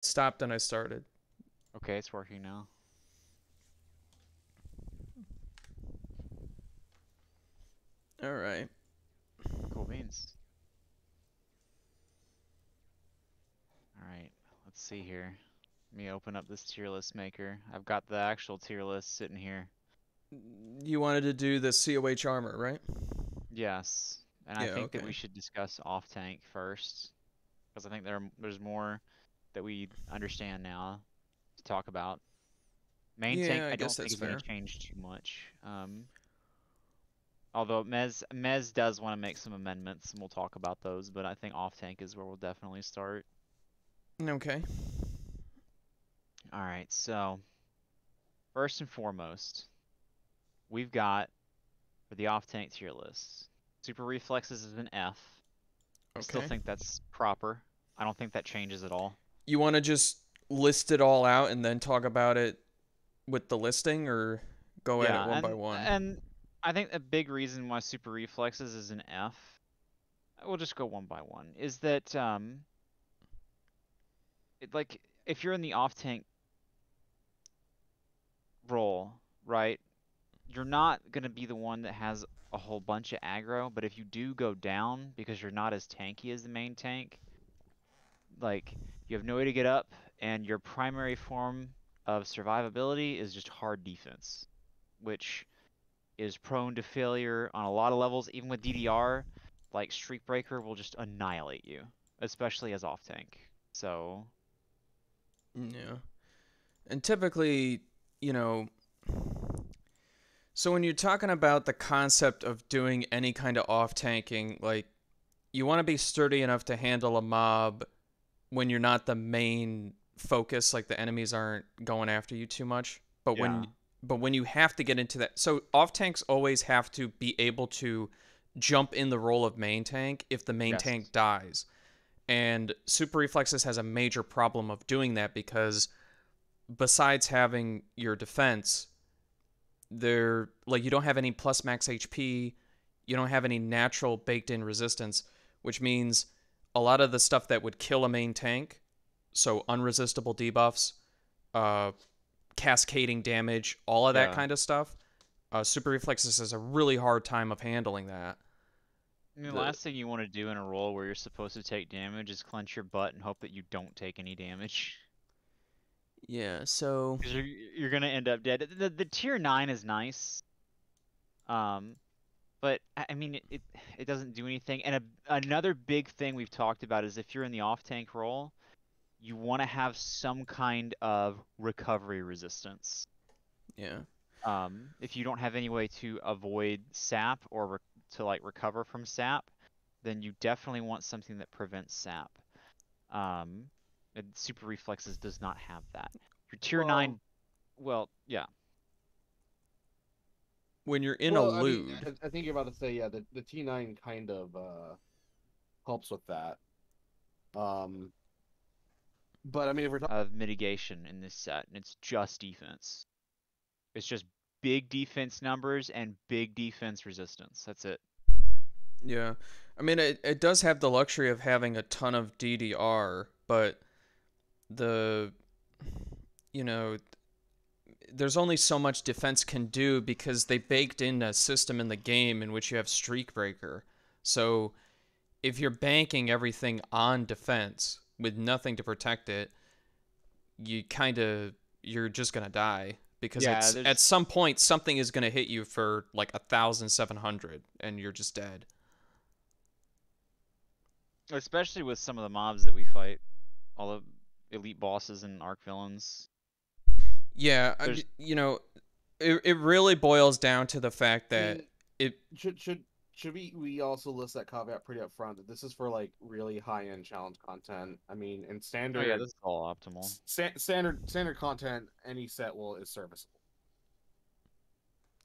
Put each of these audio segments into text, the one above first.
stopped and I started. Okay, it's working now. All right. Cool beans. All right, let's see here. Let me open up this tier list maker. I've got the actual tier list sitting here. You wanted to do the COH armor, right? Yes, and I Yeah, think that we okay. should discuss off tank first because I think there's more that we understand now to talk about. Main tank, Yeah, I I guess don't think that's is going fair. to change too much. Although Mez does want to make some amendments, and we'll talk about those. But I think off tank is where we'll definitely start. Okay. All right, so first and foremost, we've got for the off tank tier list, super reflexes is an F. I still Okay. think that's proper. I don't think that changes at all. You want to just list it all out and then talk about it with the listing or go at it Yeah, one by one? and I think a big reason why super reflexes is an F. We'll just go one by one. Is that like if you're in the off tank role, right? You're not gonna be the one that has a whole bunch of aggro, but if you do go down because you're not as tanky as the main tank, like you have no way to get up, and your primary form of survivability is just hard defense, which is prone to failure on a lot of levels. Even with DDR, like Streak Breaker will just annihilate you, especially as off tank. So Yeah. And typically, you know, so when you're talking about the concept of doing any kind of off tanking, like you want to be sturdy enough to handle a mob when you're not the main focus, like the enemies aren't going after you too much. yeah, But when you have to get into that, so off tanks always have to be able to jump in the role of main tank if the main yes, tank dies. And Super Reflexes has a major problem of doing that because besides having your defense, they're like you don't have any plus max HP, you don't have any natural baked in resistance, which means a lot of the stuff that would kill a main tank, so unresistible debuffs, uh, cascading damage, all of that yeah. kind of stuff. Super Reflexes has a really hard time of handling that. I mean, the The last thing you want to do in a role where you're supposed to take damage is clench your butt and hope that you don't take any damage. Yeah, so Because you're gonna end up dead. The tier 9 is nice, um, but I mean it doesn't do anything. And another big thing we've talked about is if you're in the off tank role, you want to have some kind of recovery resistance. yeah. If you don't have any way to avoid sap or to like recover from sap, then you definitely want something that prevents sap. Um, and Super Reflexes does not have that. Your tier Well, 9, well, yeah, When you're in a well, I mean, lewd, I think you're about to say, yeah, the T9 kind of helps with that. Um, but I mean, if we're talking, of mitigation in this set, and it's just defense. It's just big defense numbers and big defense resistance. That's it. yeah. I mean, it does have the luxury of having a ton of DDR, but the, you know, there's only so much defense can do because they baked in a system in the game in which you have streak breaker. So if you're banking everything on defense with nothing to protect it, you kind of you're just gonna die because Yeah, it's at there's some point something is gonna hit you for like 1,700 and you're just dead. especially with some of the mobs that we fight, all the elite bosses and arc villains. Yeah, There's it really boils down to the fact I that mean, it should we also list that caveat pretty up front that this is for like really high end challenge content. I mean, in oh yeah, this is all optimal. standard content, any set will is serviceable.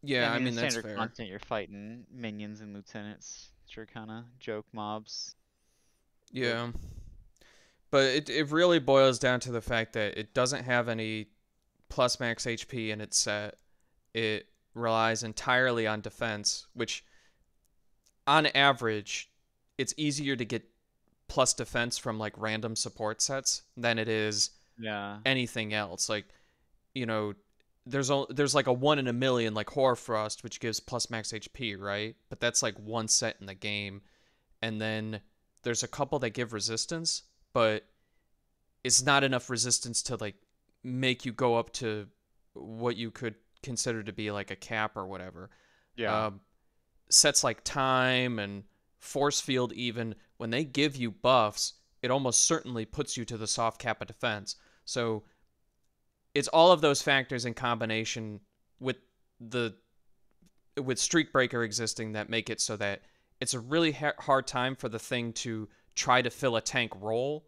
Yeah, I yeah, I mean in mean that's standard fair. content you're fighting minions and lieutenants, which are kind of joke mobs. But Yeah. But it really boils down to the fact that it doesn't have any plus max HP in its set. It relies entirely on defense, which on average, it's easier to get plus defense from like random support sets than it is Yeah. anything else. Like, you know, there's like a 1 in a million like Hoarfrost, which gives plus max HP, right? But that's like one set in the game, and then there's a couple that give resistance, but it's not enough resistance to like make you go up to what you could consider to be like a cap or whatever. Yeah. Um, Sets like time and force field, even when they give you buffs, it almost certainly puts you to the soft cap of defense. So it's all of those factors in combination with the with Streak Breaker existing that make it so that it's a really hard time for the thing to try to fill a tank role,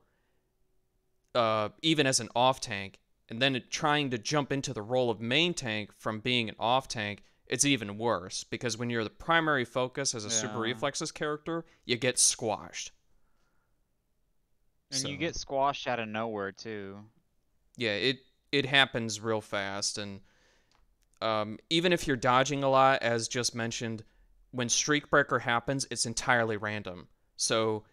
even as an off tank, and then trying to jump into the role of main tank from being an off tank. It's even worse because when you're the primary focus as a Super Yeah. Reflexes character, you get squashed. And you So get squashed out of nowhere too. yeah, it happens real fast, and even if you're dodging a lot, as just mentioned, when Streak Breaker happens, it's entirely random. So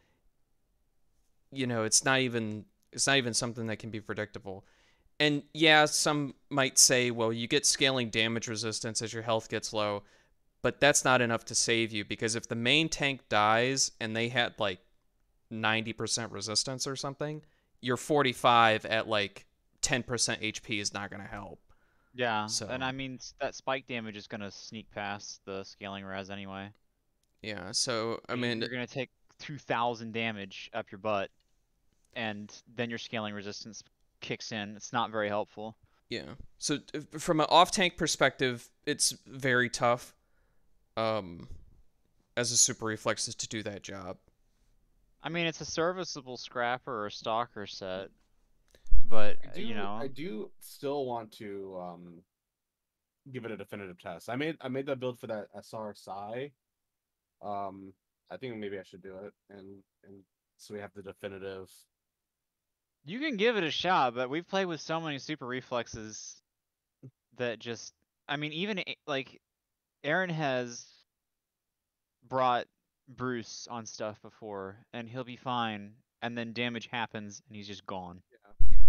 it's not even something that can be predictable. And yeah, some might say, well, you get scaling damage resistance as your health gets low, but that's not enough to save you because if the main tank dies and they had like 90% resistance or something, your 45 at like 10% HP is not going to help. Yeah, and So, I mean that spike damage is gonna sneak past the scaling res anyway. yeah, so I mean, You're gonna take 2,000 damage up your butt, and then your scaling resistance kicks in. It's not very helpful. yeah. So from an off tank perspective, it's very tough um as a super reflexes to do that job. I mean, it's a serviceable scrapper or stalker set, but I do still want to give it a definitive test. I made that build for that SR Psy. Um, I think maybe I should do it, and so we have the definitive. you can give it a shot. But we've played with so many super reflexes that just, I mean, even like Aaron has brought Bruce on stuff before, and he'll be fine, and then damage happens, and he's just gone.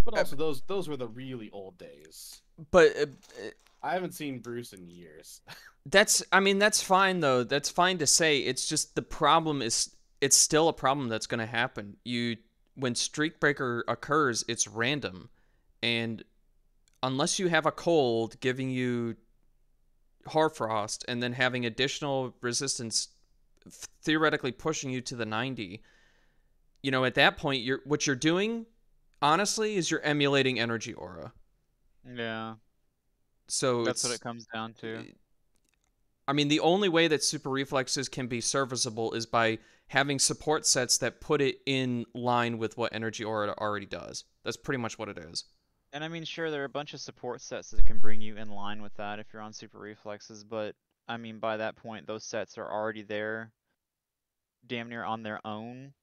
But Uh, also those were the really old days. But I haven't seen Bruce in years. that's fine though. That's fine to say. It's just the problem is it's still a problem that's going to happen. You When streak breaker occurs, it's random, and unless you have a cold giving you Harfrost and then having additional resistance, theoretically pushing you to the 90, at that point, what you're doing, honestly, is you're emulating energy aura. Yeah, So that's what it comes down to. I mean, the only way that super reflexes can be serviceable is by having support sets that put it in line with what energy aura already does. That's pretty much what it is. And I mean, sure, there are a bunch of support sets that can bring you in line with that if you're on super reflexes, but I mean, by that point, those sets are already there, damn near on their own.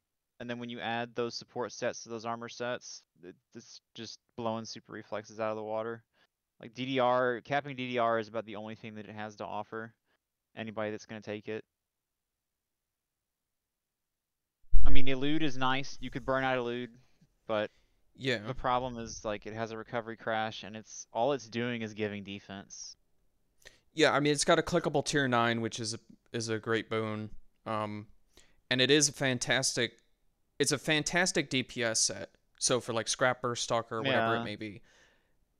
And then when you add those support sets to those armor sets, it's just blowing super reflexes out of the water. Like DDR, capping DDR is about the only thing that it has to offer anybody that's going to take it. I mean, elude is nice. You could burn out elude, but Yeah. the problem is like it has a recovery crash, and it's doing is giving defense. Yeah, I mean, it's got a clickable tier 9, which is a great boon. Um, and it's a fantastic DPS set. So for like Scrapper, Stalker, whatever it Yeah, may be.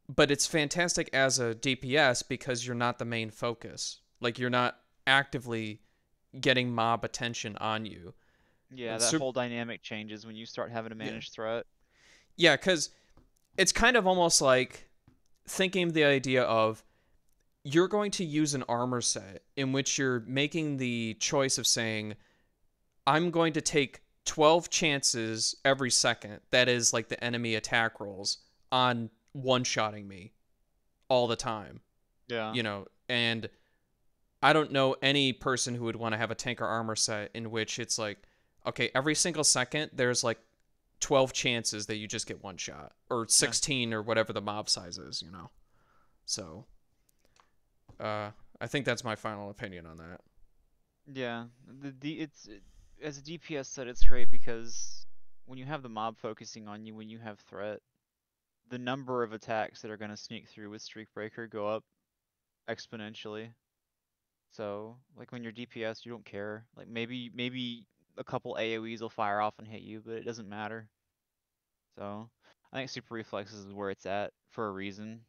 But it's fantastic as a DPS because you're not the main focus. Like you're not actively getting mob attention on you. yeah, And that whole dynamic changes when you start having to yeah. manage threat. Yeah, cuz it's kind of almost like thinking of the idea of you're going to use an armor set in which you're making the choice of saying I'm going to take 12 chances every second, that is like the enemy attack rolls, on one-shotting me all the time, Yeah, and I don't know any person who would want to have a tank or armor set in which it's like, okay, every single second there's like 12 chances that you just get one shot, or yeah, 16, or whatever the mob size is. So, uh, I think that's my final opinion on that. yeah. As a DPS set, it's great because when you have the mob focusing on you when you have threat, the number of attacks that are gonna sneak through with Streak Breaker go up exponentially. So like when you're DPS, you don't care. Like maybe a couple AoEs will fire off and hit you, but it doesn't matter. So I think Super Reflexes is where it's at for a reason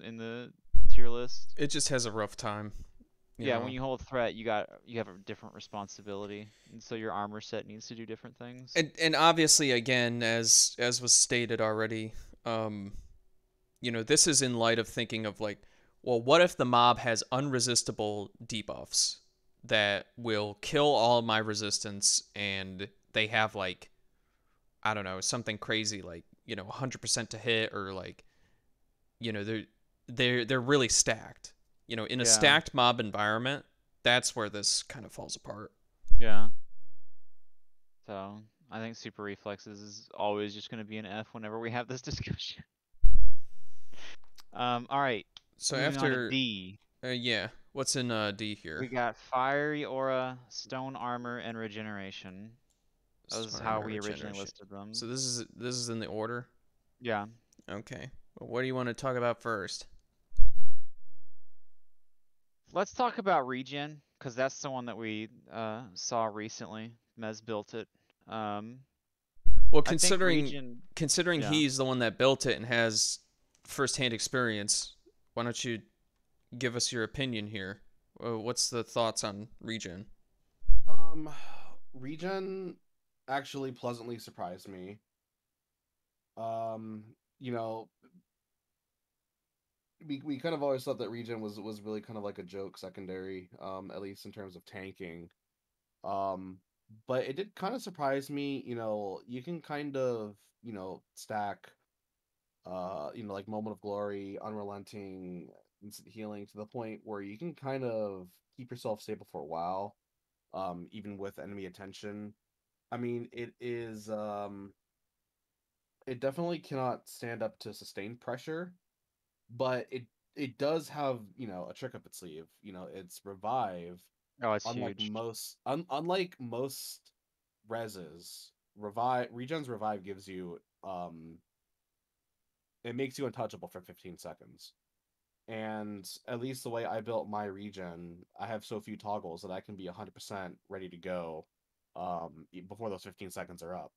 in the tier list. It just has a rough time, you Yeah, when know. you hold threat, you have a different responsibility, and so your armor set needs to do different things. And obviously, again, as was stated already, um, this is in light of thinking of like, well, what if the mob has unresistible debuffs that will kill all of my resistance, and they have like, I don't know, something crazy like 100% to hit, or like they're really stacked. In a Yeah, stacked mob environment, that's where this kind of falls apart. yeah. So I think Super Reflexes is always just going to be an F whenever we have this discussion. All right, So moving on to after, D. yeah, what's in D here? We got Fiery Aura, Stone Armor, and Regeneration. That was how Armor we originally regeneration. listed them. So this is in the order. Yeah. Okay. Well, what do you want to talk about first? Let's talk about Regen, because that's the one that we saw recently. Mez built it. Um, Well, I think considering Regen, considering yeah. he's the one that built it and has firsthand experience, why don't you give us your opinion here? What's the thoughts on regen? Um, Regen actually pleasantly surprised me. Um, you know, we kind of always thought that Regen was really kind of like a joke secondary, at least in terms of tanking. Um, but it did kind of surprise me. You can kind of stack like Moment of Glory, Unrelenting, Instant Healing to the point where you can kind of keep yourself stable for a while, even with enemy attention. I mean, it definitely cannot stand up to sustained pressure, but it does have, a trick up its sleeve. It's revive. Oh, it's Unlike huge. most reses, regen's revive gives you it makes you untouchable for 15 seconds. And at least the way I built my regen, I have so few toggles that I can be 100% ready to go before those 15 seconds are up.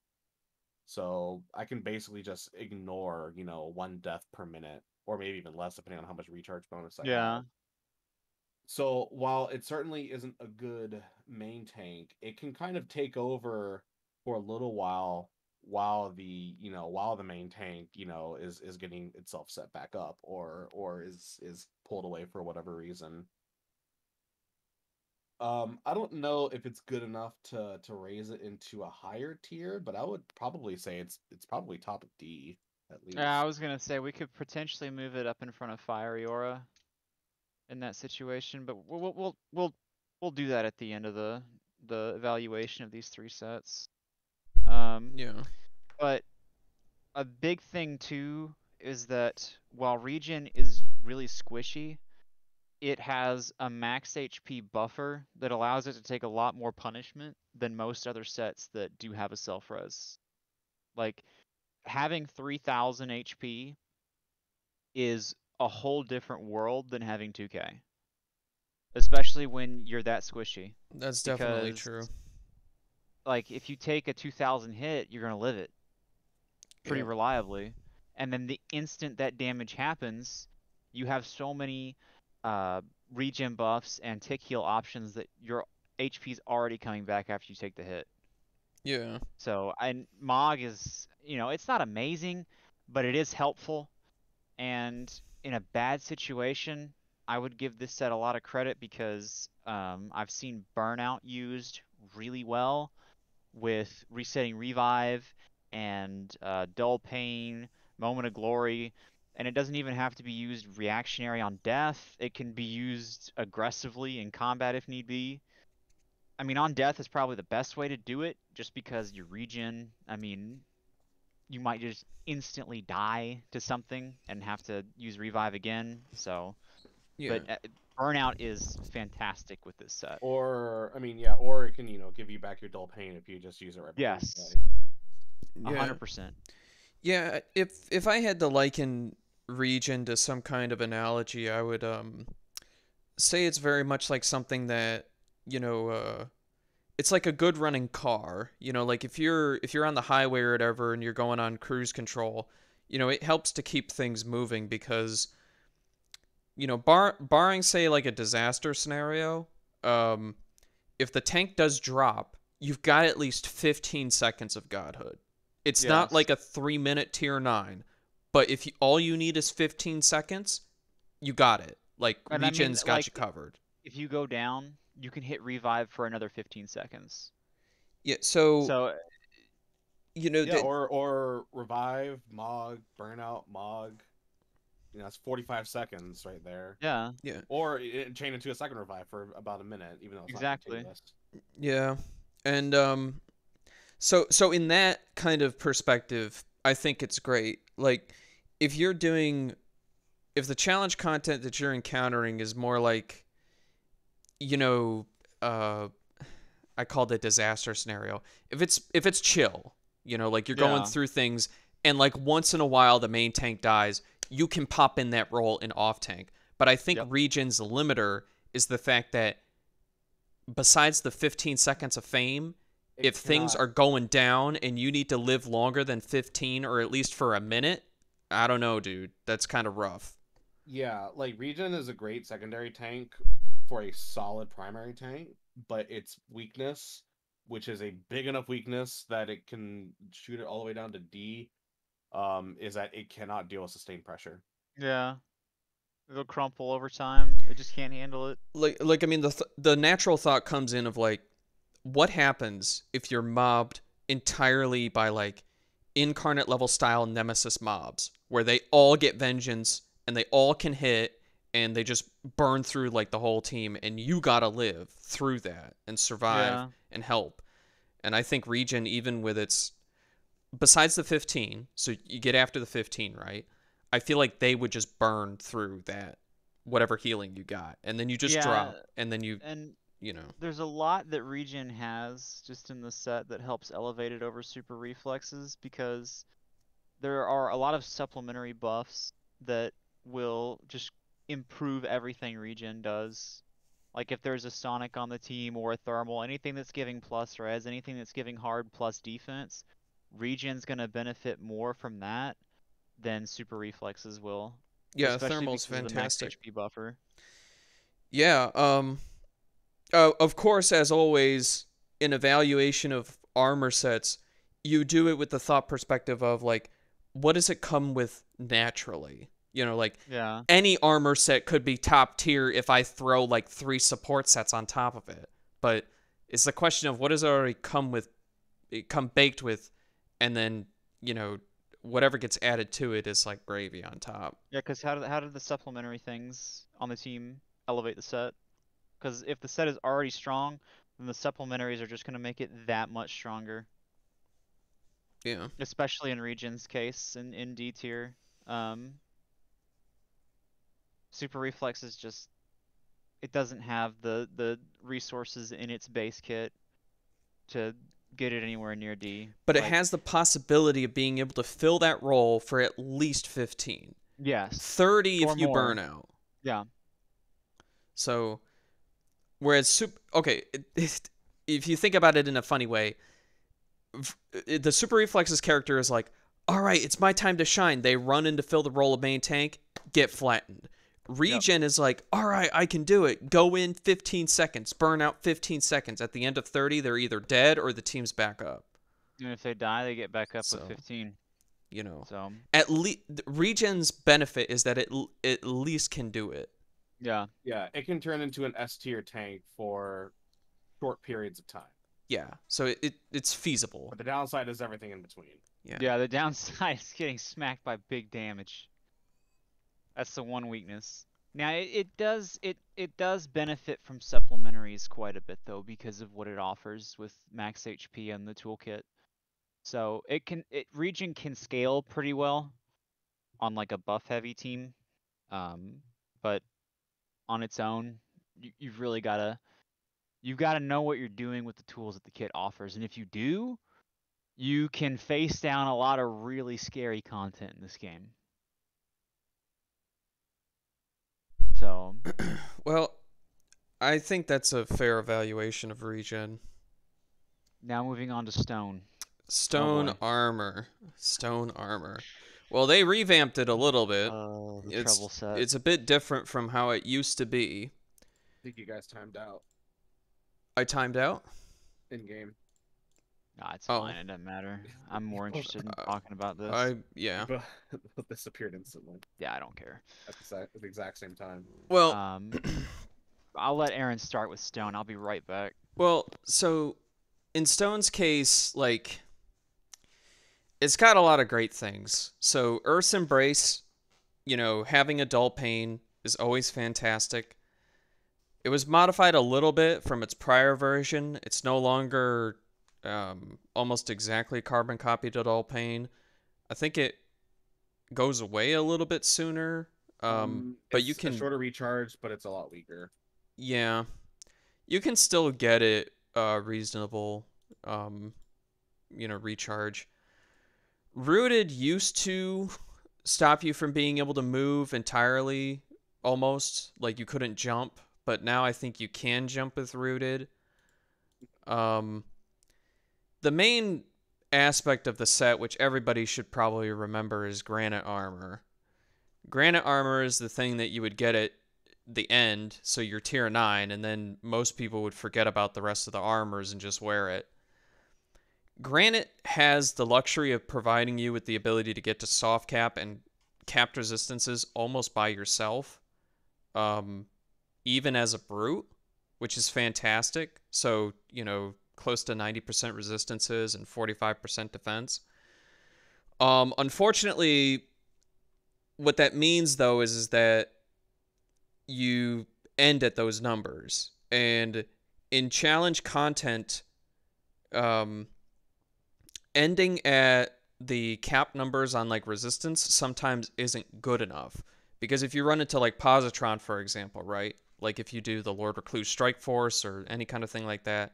So I can basically just ignore, one death per minute, or maybe even less, depending on how much recharge bonus I Yeah. have. So while it certainly isn't a good main tank, it can kind of take over for a little while the main tank, is getting itself set back up, or is pulled away for whatever reason. I don't know if it's good enough to raise it into a higher tier, but I would probably say it's probably top of D at Yeah, I least. was gonna say we could potentially move it up in front of Fiery Aura in that situation, but we'll do that at the end of the evaluation of these three sets. Um, Yeah, but a big thing too is that while Regen is really squishy, it has a max HP buffer that allows it to take a lot more punishment than most other sets that do have a self res. Like having 3000 HP is a whole different world than having 2k, especially when you're that squishy. that's definitely Because true. like if you take a 2000 hit, you're gonna live it pretty Yeah, reliably, and then the instant that damage happens, you have so many uh, regen buffs and tick heal options that your HP's already coming back after you take the hit. yeah, So and Mog is, it's not amazing, but it is helpful. And in a bad situation, I would give this set a lot of credit because I've seen Burnout used really well with resetting revive and dull pain, moment of glory, and it doesn't even have to be used reactionary on death. It can be used aggressively in combat if need be. I mean, on death is probably the best way to do it, just because your regen. I mean, you might just instantly die to something and have to use revive again. So, yeah, but burnout is fantastic with this set. Or I mean, yeah, or it can give you back your dull pain if you just use it right before you Yes, die. yeah. 100%. Yeah, if I had to liken region to some kind of analogy, I would say it's very much like something that, you know, it's like a good running car. You know, like if you're on the highway or whatever and you're going on cruise control, it helps to keep things moving because, barring say like a disaster scenario, um if the tank does drop, you've got at least 15 seconds of godhood. It's not Yes. like a 3-minute tier 9, but if all you need is 15 seconds, you got it. Like And I mean, Regen's got you like, covered. if you go down, you can hit revive for another 15 seconds. Yeah, so So, Yeah, that or revive, Mog, burnout, Mog. That's 45 seconds right there. yeah, yeah, Or chain into a second revive for about a minute, even though it's not exactly. continuous. yeah. And so in that kind of perspective, I think it's great. Like if you're doing if the challenge content that you're encountering is more like, you know, uh I called it disaster scenario. If it's chill, like you're going Yeah. through things and like once in a while the main tank dies, you can pop in that role in off tank. But I think Yep. Region's limiter is the fact that besides the 15 seconds of fame, It if things cannot. are going down and you need to live longer than 15 or at least for a minute, I don't know, dude. That's kind of rough. Yeah, like Regen is a great secondary tank for a solid primary tank, but its weakness, which is a big enough weakness that it can shoot it all the way down to D, is that it cannot deal with sustained pressure. Yeah. It'll crumple over time. It just can't handle it. Like I mean the natural thought comes in of like what happens if you're mobbed entirely by like incarnate level style nemesis mobs where they all get vengeance and they all can hit and they just burn through like the whole team and you gotta live through that and survive Yeah. and help. And I think Regen, even with its besides the 15, so you get after the 15, right? I feel like they would just burn through that whatever healing you got and then you just Yeah, drop and then and you know there's a lot that Regen has just in the set that helps elevate it over super reflexes because there are a lot of supplementary buffs that will just improve everything Regen does. Like if there's a Sonic on the team or a Thermal, anything that's giving plus res, anything that's giving hard plus defense, Regen's gonna benefit more from that than super reflexes will, yeah, especially thermal's because of the max fantastic. HP buffer. Yeah, of course, as always, in evaluation of armor sets, you do it with the thought perspective of like, what does it come with naturally? Like Yeah. any armor set could be top tier if I throw like 3 support sets on top of it. But it's the question of what does it already come with, come baked with, and then, you know, whatever gets added to it is like gravy on top. Yeah, because how did the supplementary things on the team elevate the set? Because if the set is already strong, then the supplementaries are just going to make it that much stronger, Yeah. especially in Region's case in D tier. Um, Super Reflex is just it doesn't have the resources in its base kit to get it anywhere near D. But it Like, has the possibility of being able to fill that role for at least 15. yes, 30 or if you burn more. out. Yeah, So, whereas okay, if you think about it in a funny way, the super reflexes character is like, all right, it's my time to shine. They run in to fill the role of main tank, get flattened. yep. Regen is like, all right, I can do it. Go in 15 seconds, burn out 15 seconds. At the end of 30, they're either dead or the team's back up. And if they die, they get back up with So, 15. you know, So, at least Regen's benefit is that it at least can do it. yeah. Yeah, it can turn into an S tier tank for short periods of time. Yeah, so it's feasible. But the downside is everything in between. Yeah. Yeah, the downside is getting smacked by big damage. That's the one weakness. Now it does benefit from supplementaries quite a bit though because of what it offers with max HP and the toolkit. So Regen can scale pretty well on like a buff heavy team. Um, but on its own, you've really gotta know what you're doing with the tools that the kit offers. And if you do, You can face down a lot of really scary content in this game. So Well, I think that's a fair evaluation of regen. now moving on to stone. Oh Stone boy. armor. Stone armor. Well, they revamped it a little bit. Oh, the treble It's set. it's a bit different from how it used to be. I think you guys timed out I timed out. in game. Nah, it's Oh, fine. It doesn't matter. I'm more Both, interested in uh, talking about this. I yeah. both disappeared instantly Yeah, I don't care. at the exact same time. Well, Um, I'll let Aaron start with stone. I'll be right back. well. So in Stone's case, like it's got a lot of great things. So Earth's Embrace, having adult pain is always fantastic. It was modified a little bit from its prior version. It's no longer almost exactly carbon copied adult pain. I think it goes away a little bit sooner. But you It's a can, shorter recharge, but it's a lot weaker. yeah, you can still get it reasonable, um, recharge. Rooted used to stop you from being able to move entirely, almost like you couldn't jump, but now I think you can jump with rooted. Um, the main aspect of the set, which everybody should probably remember, is granite armor. Granite armor is the thing that you would get at the end, so you're tier 9, and then most people would forget about the rest of the armors and just wear it. Granite has the luxury of providing you with the ability to get to soft cap and capped resistances almost by yourself, um, even as a brute, which is fantastic. So, close to 90% resistances and 45% defense. Unfortunately, what that means though is that you end at those numbers. And in challenge content, um, ending at the cap numbers on like resistance sometimes isn't good enough. Because if you run into like Positron, for example, right? Like if you do the Lord Recluse Strike Force or any kind of thing like that,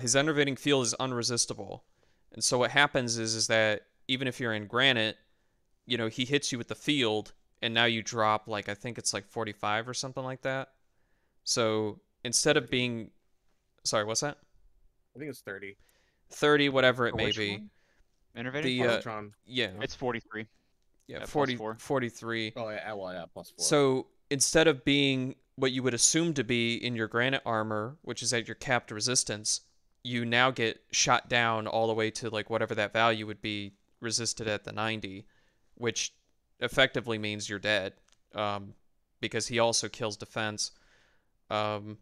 his enervating field is unresistible. And so what happens is that even if you're in Granite, he hits you with the field, and now you drop like I think it's like 45 or something like that. So instead of 30. being, sorry, what's that? I think it's 30. 30, whatever it For may which be. one? Innovating The field? Positron. yeah, It's 43 yeah, at plus 40 4. 43. Oh yeah, well yeah, +4. So instead of being what you would assume to be in your granite armor, which is at your capped resistance, you now get shot down all the way to like whatever that value would be resisted at the 90, which effectively means you're dead, um, because he also kills defense. Um,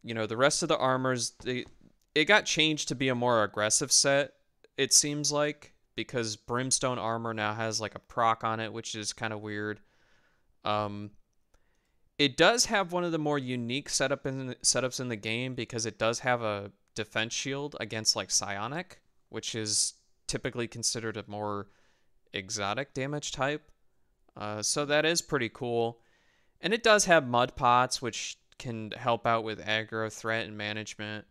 the rest of the armors, it got changed to be a more aggressive set, it seems like, because Brimstone armor now has like a proc on it, which is kind of weird. Um, it does have one of the more unique setups in the game because it does have a defense shield against like psionic, which is typically considered a more exotic damage type. So that is pretty cool. And it does have mud pots, which can help out with aggro threat and management.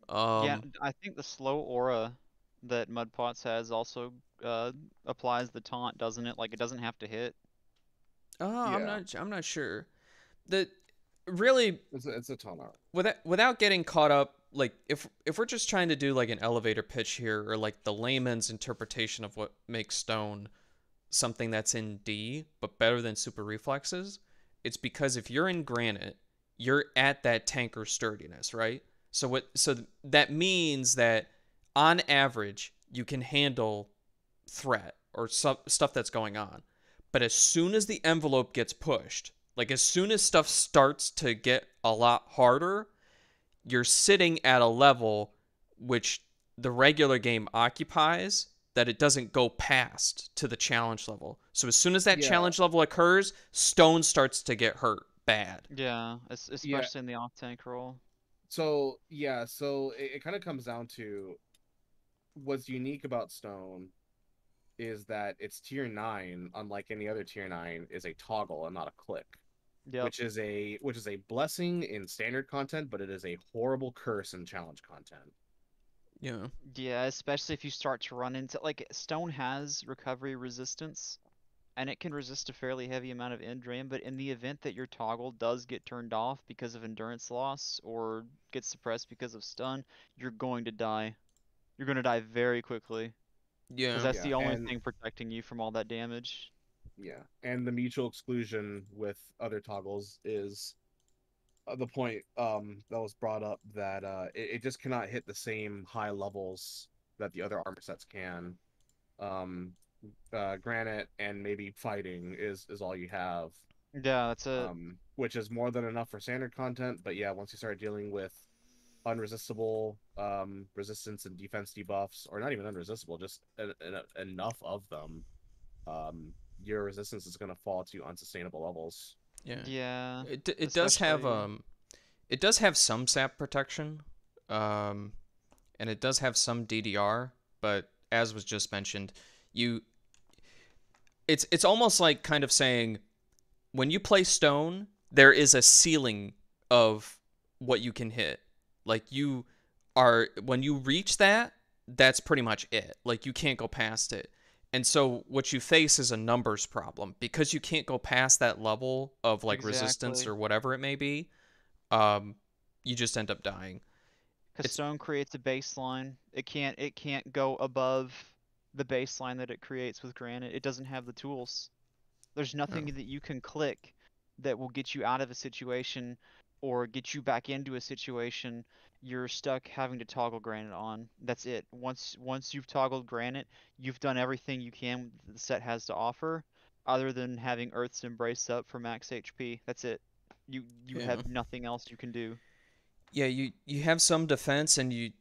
Yeah, Um, I think the slow aura that Mudpots has also uh, applies the taunt, doesn't it? Like it doesn't have to hit. oh, Yeah, I'm not sure. The really it's a ton art. without getting caught up, like if we're just trying to do like an elevator pitch here, or like the layman's interpretation of what makes stone something that's in D but better than super reflexes, it's because if you're in granite, you're at that tanker sturdiness, right? So that means that on average you can handle threat or stuff that's going on. But as soon as the envelope gets pushed, like as soon as stuff starts to get a lot harder, you're sitting at a level which the regular game occupies, that it doesn't go past to the challenge level. So as soon as that Yeah, challenge level occurs, stone starts to get hurt bad. Yeah, yeah. especially in the off tank role. So yeah, so it kind of comes down to what's unique about Stone is that its tier 9, unlike any other tier 9, is a toggle and not a click, Yep. which is a blessing in standard content, but it is a horrible curse in challenge content. Yeah. Yeah, especially if you start to run into like stone has recovery resistance, and it can resist a fairly heavy amount of end drain, but in the event that your toggle does get turned off because of endurance loss or gets suppressed because of stun, you're going to die. You're going to die very quickly because Yeah. that's Yeah, the only and thing protecting you from all that damage. yeah, and the mutual exclusion with other toggles is the point that was brought up that it just cannot hit the same high levels that the other armor sets can. Um, Granite and maybe fighting is all you have, Yeah, that's it. which is more than enough for standard content. But yeah, once you start dealing with unresistible resistance and defense debuffs, or not even unresistible, just enough of them, your resistance is going to fall to unsustainable levels. Yeah. Yeah, It does have especially. it does have some sap protection. Um and it does have some DDR, but as was just mentioned, you it's almost like kind of saying when you play stone, there is a ceiling of what you can hit. Like you are when you reach that, that's pretty much it. Like you can't go past it. And so what you face is a numbers problem because you can't go past that level of like resistance Exactly. or whatever it may be. Um, you just end up dying. Because It's stone creates a baseline. It can't go above the baseline that it creates with granite. It doesn't have the tools. There's oh, nothing that you can click that will get you out of a situation or get you back into a situation. You're stuck having to toggle granite on. That's it. Once you've toggled granite, you've done everything you can the set has to offer, other than having Earth's Embrace up for max HP. That's it. You yeah. have nothing else you can do. Yeah, you have some defense and you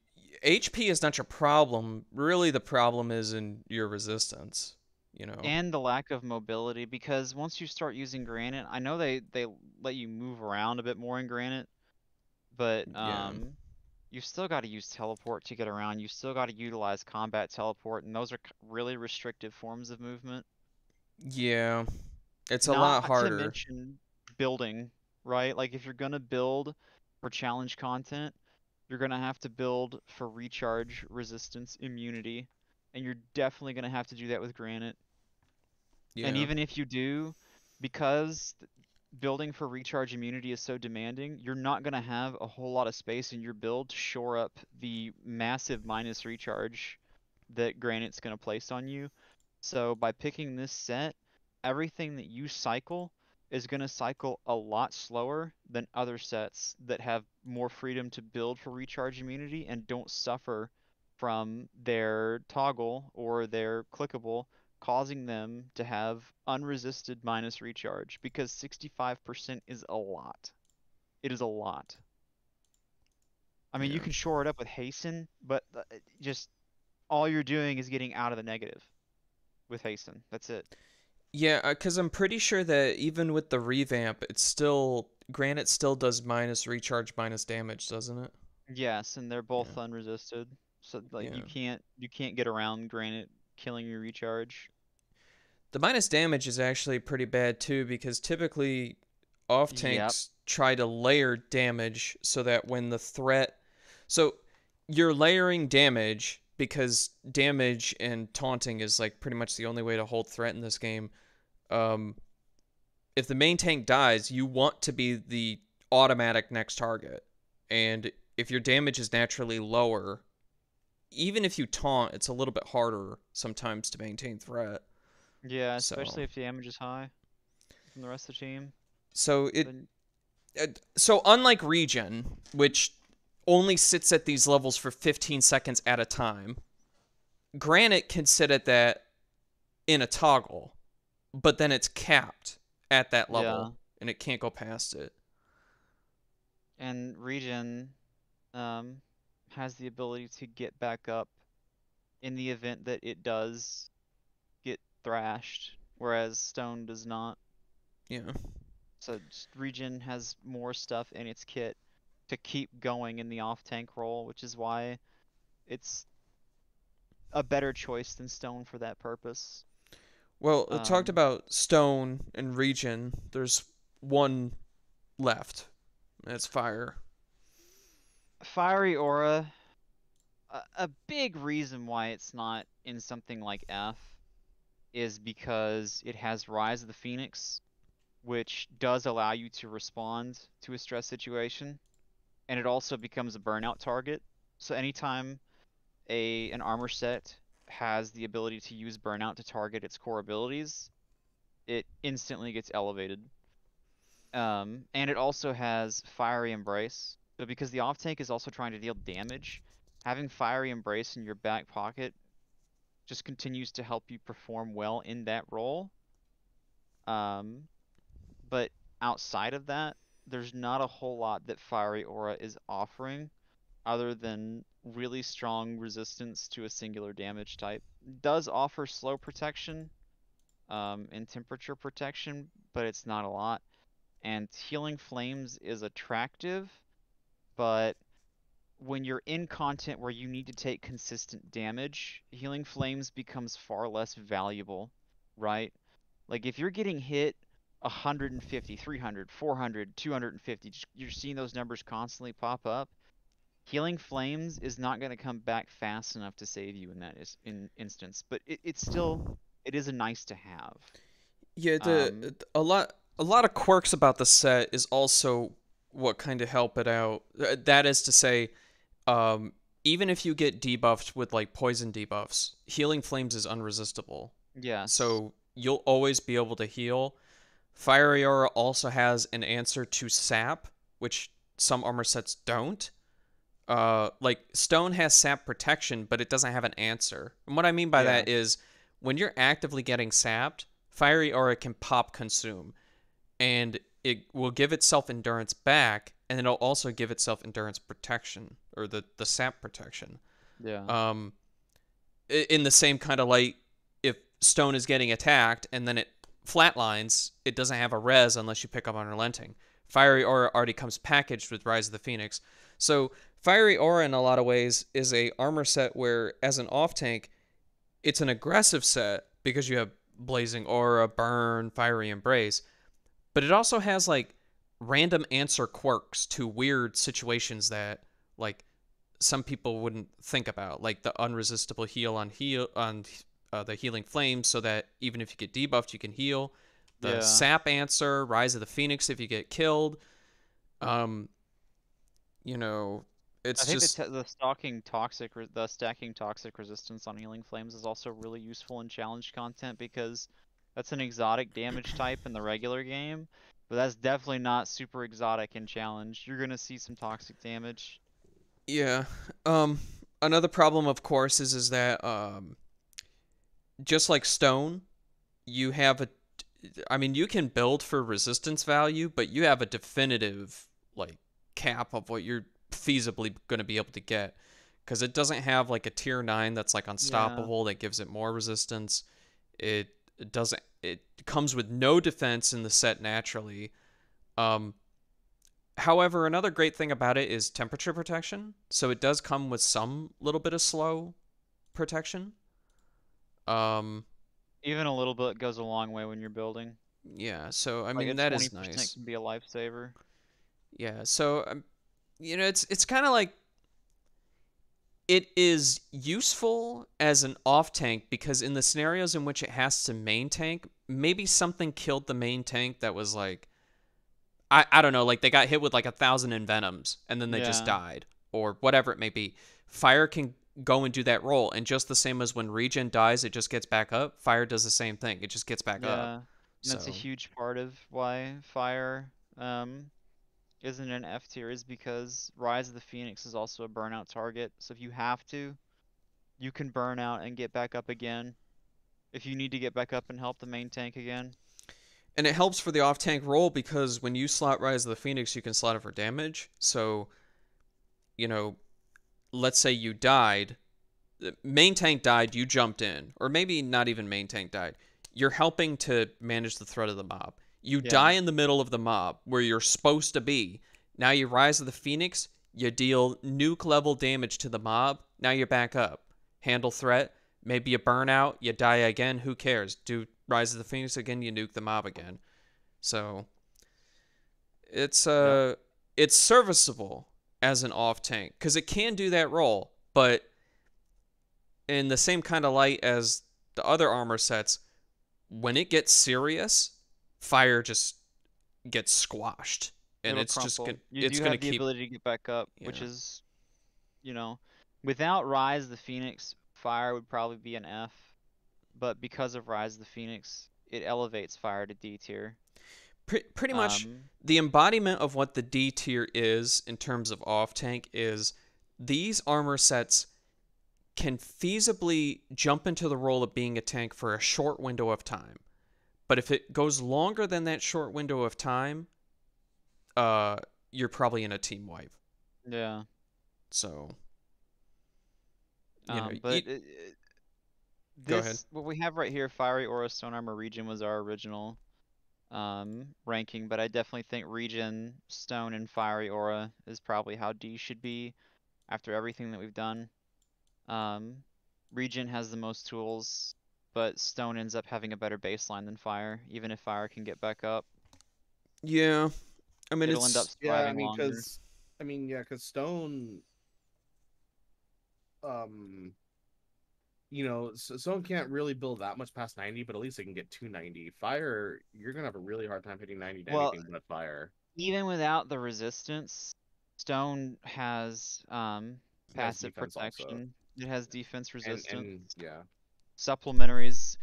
HP is not your problem. Really the problem is in your resistance, you know. And the lack of mobility, because once you start using granite, I know they let you move around a bit more in granite, but Yeah. you still got to use teleport to get around. You still got to utilize combat teleport, and those are really restrictive forms of movement. Yeah. It's a Not lot to harder. mention building, right? Like if you're gonna build for challenge content, you're gonna have to build for recharge, resistance, immunity, and you're definitely gonna have to do that with granite. And Yeah. even if you do, because building for recharge immunity is so demanding, you're not going to have a whole lot of space in your build to shore up the massive minus recharge that Granite's going to place on you. So by picking this set, everything that you cycle is going to cycle a lot slower than other sets that have more freedom to build for recharge immunity and don't suffer from their toggle or their clickable causing them to have unresisted minus recharge because 65% is a lot. It is a lot. I mean, you Yeah. can shore it up with hasten, but just all you're doing is getting out of the negative with hasten. That's it. Yeah, cuz I'm pretty sure that even with the revamp, it's still Granite still does minus recharge minus damage, doesn't it? Yes, and they're both Yeah. unresisted. So like you Yeah. can't you can't get around Granite killing your recharge. The minus damage is actually pretty bad too because typically off Yep. tanks try to layer damage so that when the threat so you're layering damage because damage and taunting is like pretty much the only way to hold threat in this game. Um, if the main tank dies, you want to be the automatic next target. And if your damage is naturally lower, even if you taunt, it's a little bit harder sometimes to maintain threat. Yeah, So especially if damage is high from the rest of the team. so it Then so unlike Regen, which only sits at these levels for 15 seconds at a time, Granite can sit at that in a toggle, but then it's capped at that yeah, level and it can't go past it. and regen um has the ability to get back up in the event that it does get thrashed, whereas stone does not. Yeah. So regen has more stuff in its kit to keep going in the off tank role, which is why it's a better choice than stone for that purpose. Well, we talked Um, about Stone and Regen. There's one left. That's Fire. Fiery Aura, a big reason why it's not in something like F is because it has Rise of the Phoenix, which does allow you to respond to a stress situation, and it also becomes a burnout target. So anytime an armor set has the ability to use burnout to target its core abilities, it instantly gets elevated. And it also has Fiery Embrace. So because the off tank is also trying to deal damage, having Fiery Embrace in your back pocket just continues to help you perform well in that role. Um, but outside of that, there's not a whole lot that Fiery Aura is offering other than really strong resistance to a singular damage type. It does offer slow protection, and temperature protection, but it's not a lot. And Healing Flames is attractive, but when you're in content where you need to take consistent damage, Healing Flames becomes far less valuable, right? Like if you're getting hit 150, 300, 400, 250, you're seeing those numbers constantly pop up. Healing Flames is not going to come back fast enough to save you in that instance, but it's still it is a nice to have. Yeah, Um, a lot of quirks about the set is also what kind of help it out. That is to say, um, even if you get debuffed with like poison debuffs, healing flames is unresistible. yes, So you'll always be able to heal. Fiery Aura also has an answer to sap, which some armor sets don't. Like Stone has sap protection, but it doesn't have an answer. And what I mean by yeah, that is when you're actively getting sapped, Fiery Aura can pop consume, and it will give itself endurance back, and it'll also give itself endurance protection or the sap protection. yeah, Um, in the same kind of light, if Stone is getting attacked and then it flatlines, it doesn't have a res unless you pick up Unrelenting. Fiery Aura already comes packaged with Rise of the Phoenix. So Fiery Aura in a lot of ways is a armor set where as an off tank, it's an aggressive set because you have Blazing Aura, Burn, Fiery Embrace, but it also has like random answer quirks to weird situations that like some people wouldn't think about, like the unresistible heal on the healing flames, so that even if you get debuffed, you can heal. The yeah. sap answer, Rise of the Phoenix, if you get killed. Um, you know, I it's think just the stacking toxic resistance on Healing Flames is also really useful in challenge content because that's an exotic damage type in the regular game, but that's definitely not super exotic in challenge. You're gonna see some toxic damage. yeah. Um, Another problem, of course, is that just like Stone, you have a I mean, you can build for resistance value, but you have a definitive like cap of what you're feasibly going to be able to get because it doesn't have like a tier 9 that's like Yeah. unstoppable that gives it more resistance. It doesn't it comes with no defense in the set naturally. Um However, another great thing about it is temperature protection. So it does come with some little bit of slow protection. Um Even a little bit goes a long way when you're building. yeah, so I Like mean a that is 20% nice. can be a lifesaver. Yeah, so it's kind of like it is useful as an off tank because in the scenarios in which it has to main tank, maybe something killed the main tank that was like I don't know, like they got hit with like 1,000 envenoms and then they just Yeah. died or whatever it may be. Fire can go and do that role, and just the same as when regen dies, it just gets back up. Fire does the same thing; it just gets back up. Yeah. And that's a So huge part of why fire isn't an F tier is because Rise of the Phoenix is also a burnout target. So if you have to, you can burn out and get back up again. If you need to get back up and help the main tank again. and it helps for the off tank role because when you slot Rise of the Phoenix, you can slot it for damage. So you know, let's say you died, the main tank died, you jumped in, or maybe not even main tank died. You're helping to manage the threat of the mob. You Yeah. die in the middle of the mob where you're supposed to be. Now you rise to the Phoenix, you deal nuke level damage to the mob. Now you're back up. Handle threat, maybe you burn out, you die again, who cares? Do Rise of the Phoenix again, you nuke the mob again. So it's Yep. it's serviceable as an off tank because it can do that role, but in the same kind of light as the other armor sets, when it gets serious, fire just gets squashed, and It'll crumple. You it's do gonna have the keep. ability to get back up, which Yeah. is, you know, without Rise the Phoenix, fire would probably be an F, but because of Rise the Phoenix, it elevates fire to D tier. Pretty much Um, the embodiment of what the D tier is in terms of off tank is these armor sets can feasibly jump into the role of being a tank for a short window of time. But if it goes longer than that short window of time, uh, you're probably in a team wipe. yeah. So, you know, But go ahead. this what we have right here, Fiery Aura Stone Armor Region was our original ranking, but I definitely think Region, Stone, and Fiery Aura is probably how D should be after everything that we've done. Um, Region has the most tools, but Stone ends up having a better baseline than Fire, even if Fire can get back up. Yeah, I mean It'll end up it's Yeah, I surviving mean, longer. because Stone, um, Stone can't really build that much past 90, but at least they can get 290. Fire, you're gonna have a really hard time hitting 90 to Well, anything but fire. even without the resistance, Stone has It has passive defense also, protection. It has defense resistance. and yeah, Supplementaries.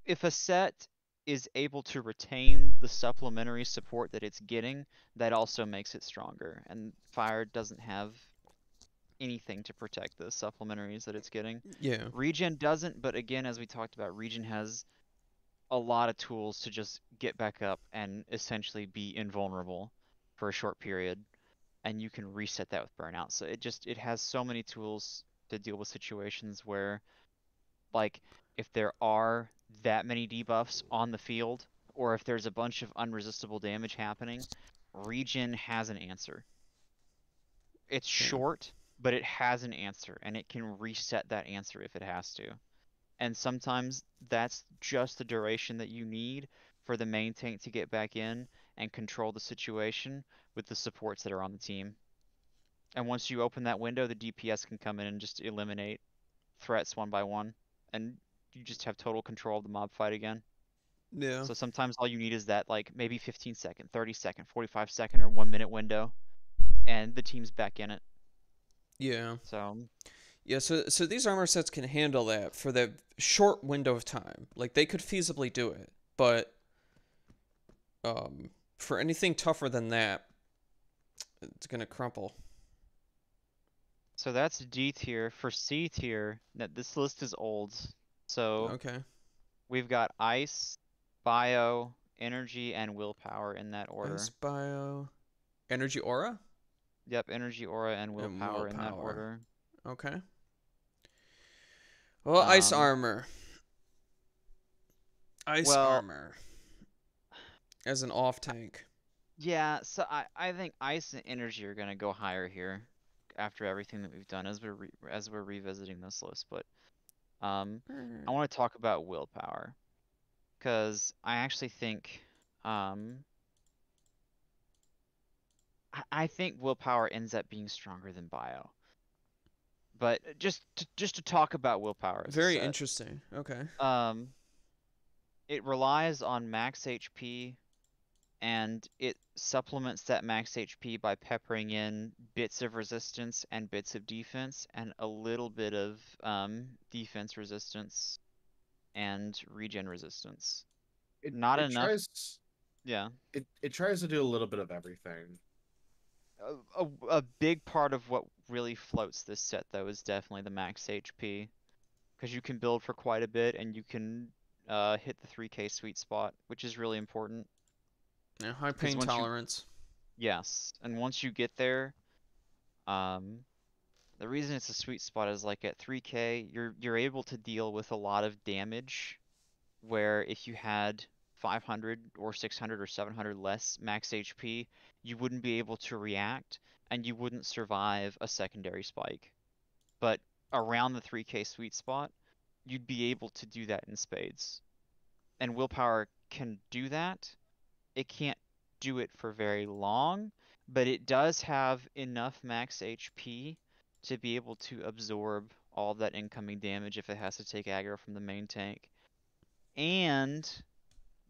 If a set is able to retain the supplementary support that it's getting, that also makes it stronger. And Fire doesn't have anything to protect the supplementaries that it's getting. yeah, Regen doesn't, but again, as we talked about, Regen has a lot of tools to just get back up and essentially be invulnerable for a short period, and you can reset that with burnout. So it has so many tools to deal with situations where, like, if there are that many debuffs on the field, or if there's a bunch of unresistible damage happening, Regen has an answer. It's yeah, short, but it has an answer, and it can reset that answer if it has to. And sometimes that's just the duration that you need for the main tank to get back in and control the situation with the supports that are on the team. And once you open that window, the DPS can come in and just eliminate threats one by one, and you just have total control of the mob fight again. yeah, So sometimes all you need is that, like, maybe 15-second, 30-second, 45-second, or 1 minute window, and the team's back in it. yeah, So yeah. So these armor sets can handle that for that short window of time. Like they could feasibly do it, but for anything tougher than that, it's gonna crumple. So that's D tier. For C tier, this list is old. So Okay. we've got ice, bio, energy, and willpower in that Ice order. bio, energy aura, Yep, energy, aura, and and willpower in that willpower. order. Okay. Well, ice Um, armor. Ice well, armor as an off tank. yeah, so I think ice and energy are gonna go higher here after everything that we've done as we're revisiting this list. But I want to talk about willpower because I actually think um I think willpower ends up being stronger than bio. But just to talk about willpower as a Very set, interesting. Okay. um, it relies on max HP, and it supplements that max HP by peppering in bits of resistance and bits of defense, and a little bit of defense resistance and regen resistance. it Not it enough, tries yeah. it tries to do a little bit of everything. A big part of what really floats this set, though, is definitely the max HP. Because you can build for quite a bit and you can hit the 3K sweet spot, which is really important. Yeah, high Because pain tolerance. yes, and once you get there, um, the reason it's a sweet spot is like at 3K, you're able to deal with a lot of damage, where if you had 500 or 600 or 700 less max HP, you wouldn't be able to react and you wouldn't survive a secondary spike. But around the 3K sweet spot, you'd be able to do that in spades. And willpower can do that. It can't do it for very long, but it does have enough max HP to be able to absorb all of that incoming damage if it has to take aggro from the main tank. And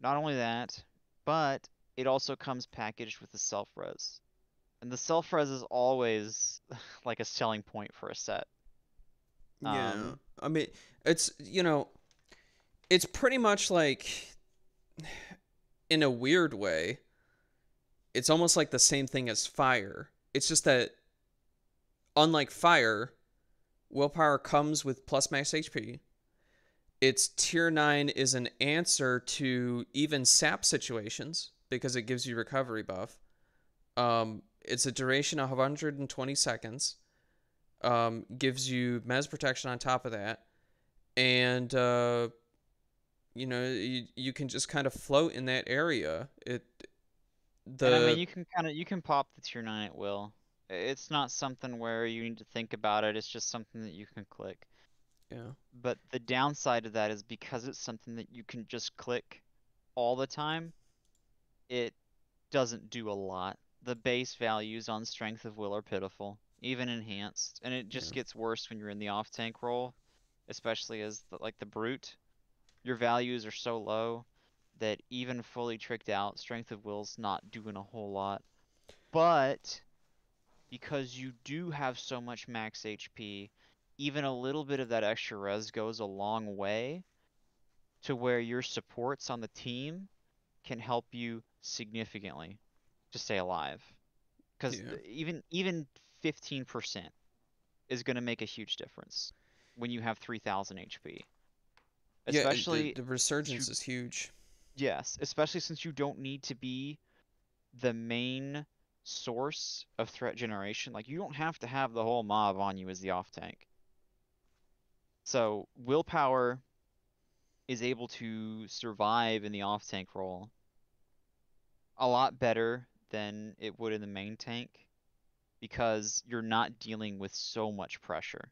not only that, but it also comes packaged with the self-res. And the self-res is always like a selling point for a set. Yeah. Um, I mean, it's, it's pretty much like, in a weird way, it's almost like the same thing as fire. It's just that, unlike fire, willpower comes with plus max HP. Its tier 9 is an answer to even sap situations because it gives you recovery buff. It's a duration of 120 seconds. Gives you mez protection on top of that. And, you can just kind of float in that area. and I mean, The, you can pop the tier 9 at will. It's not something where you need to think about it. It's just something that you can click. yeah, But the downside of that is because it's something that you can just click all the time, it doesn't do a lot. The base values on Strength of Will are pitiful, even enhanced, and it just yeah, gets worse when you're in the off tank role, especially as like the brute. Your values are so low that even fully tricked out, Strength of Will's not doing a whole lot. But because you do have so much max HP, even a little bit of that extra res goes a long way to where your supports on the team can help you significantly to stay alive. Because yeah. even 15% is going to make a huge difference when you have 3,000 HP. Yeah, the, Especially the since resurgence you, is huge. yes, especially since you don't need to be the main source of threat generation. Like you don't have to have the whole mob on you as the off tank. So willpower is able to survive in the off tank role a lot better than it would in the main tank because you're not dealing with so much pressure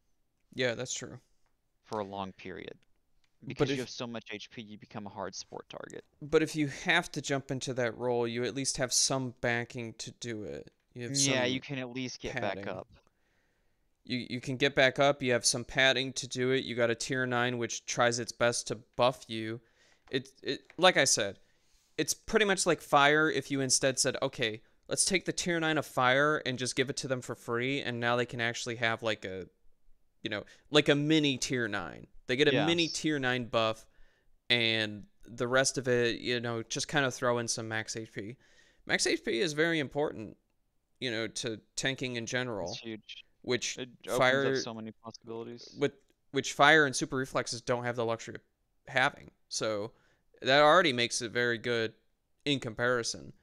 Yeah, that's true. for a long period. But Because you if have so much HP, you become a hard support target. but if you have to jump into that role, you at least have some backing to do it. You have Yeah, you some can at least get back padding. up. You can get back up. You have some padding to do it. You got a tier 9 which tries its best to buff you. It like I said, it's pretty much like fire if you instead said, "Okay, let's take the tier 9 of fire and just give it to them for free, and now they can actually have like a mini tier 9. They get a mini Yes. tier 9 buff, and the rest of it, just kind of throw in some max HP. Max HP is very important, to tanking in It's general, huge. which It opens up fire so many possibilities. with which fire and super reflexes don't have the luxury of having. So that already makes it very good in comparison.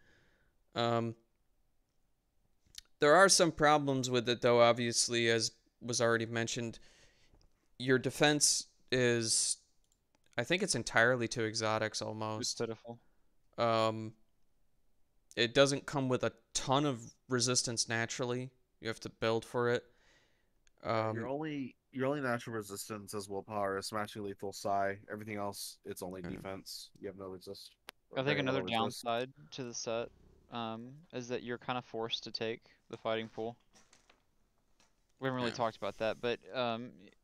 Um, there are some problems with it though, obviously, as was already mentioned. Your defense is, I think it's entirely to exotics It's almost. pitiful. Um, it doesn't come with a ton of resistance naturally. You have to build for it. Yeah, your Um, only your only natural resistance is willpower, smashing lethal psi. Everything else, it's only yeah. defense. You have no resist, or I think very another little resist. downside to the set is that you're kind of forced to take the fighting pool. We haven't really Yeah. talked about that, but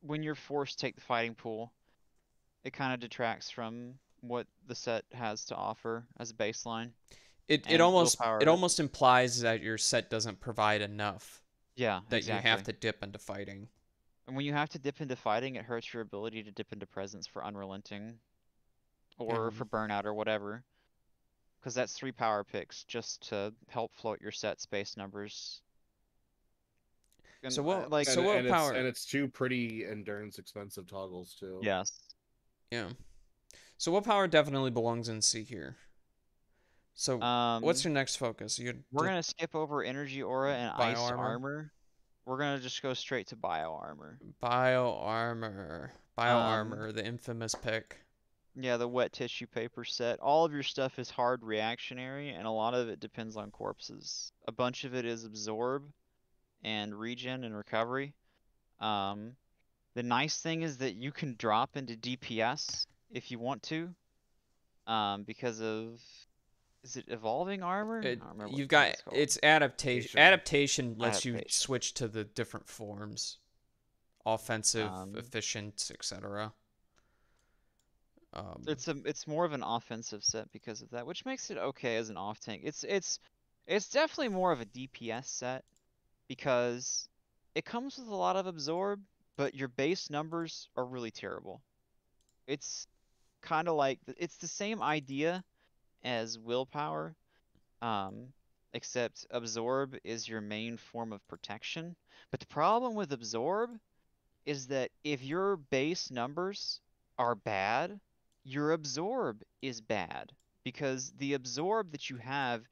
when you're forced to take the fighting pool, it kind of detracts from what the set has to offer as a baseline. It And almost it willpower, almost implies that your set doesn't provide enough, yeah, that you have exactly. to dip into fighting. And when you have to dip into fighting, it hurts your ability to dip into presence for unrelenting or Yeah. for burnout or whatever. Because that's 3 power picks just to help float your set space numbers. And like, So And willpower. it's two pretty endurance expensive toggles too. yes. Yeah. So willpower definitely belongs in C here. So what's Um, your next focus? Your we're gonna skip over energy aura and bio ice armor. armor. We're gonna just go straight to bio armor. Bio armor. Bio Um, armor, the infamous pick. yeah, the wet tissue paper set. All of your stuff is hard reactionary, and a lot of it depends on corpses. A bunch of it is absorb and regen and recovery. Um, the nice thing is that you can drop into DPS if you want to, because of, is it evolving armor? I don't remember You've what got it's called. its adaptation. Nation. Adaptation lets you Adaptation. switch to the different forms offensive, Um, efficient, etc. Um, it's more of an offensive set because of that, which makes it okay as an off tank. It's definitely more of a DPS set because it comes with a lot of absorb, but your base numbers are really terrible. It's kind of like it's the same idea as willpower, um, except absorb is your main form of protection. But the problem with absorb is that if your base numbers are bad, your absorb is bad because the absorb that you have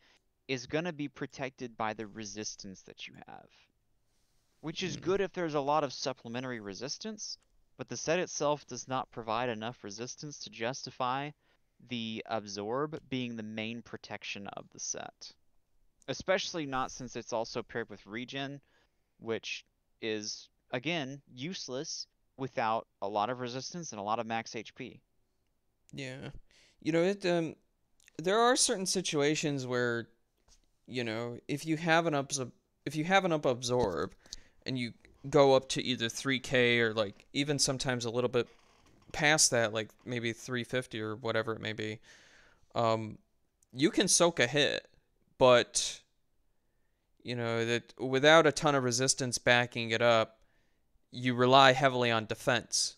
is going to be protected by the resistance that you have, which is mm, good if there's a lot of supplementary resistance, but the set itself does not provide enough resistance to justify the absorb being the main protection of the set. Especially not since it's also paired with regen, which is, again, useless without a lot of resistance and a lot of max HP. yeah, it. There are certain situations where if you have an up absorb, and you go up to either 3K or like even sometimes a little bit past that, like maybe 350 or whatever it may be, um, you can soak a hit, but that without a ton of resistance backing it up, you rely heavily on defense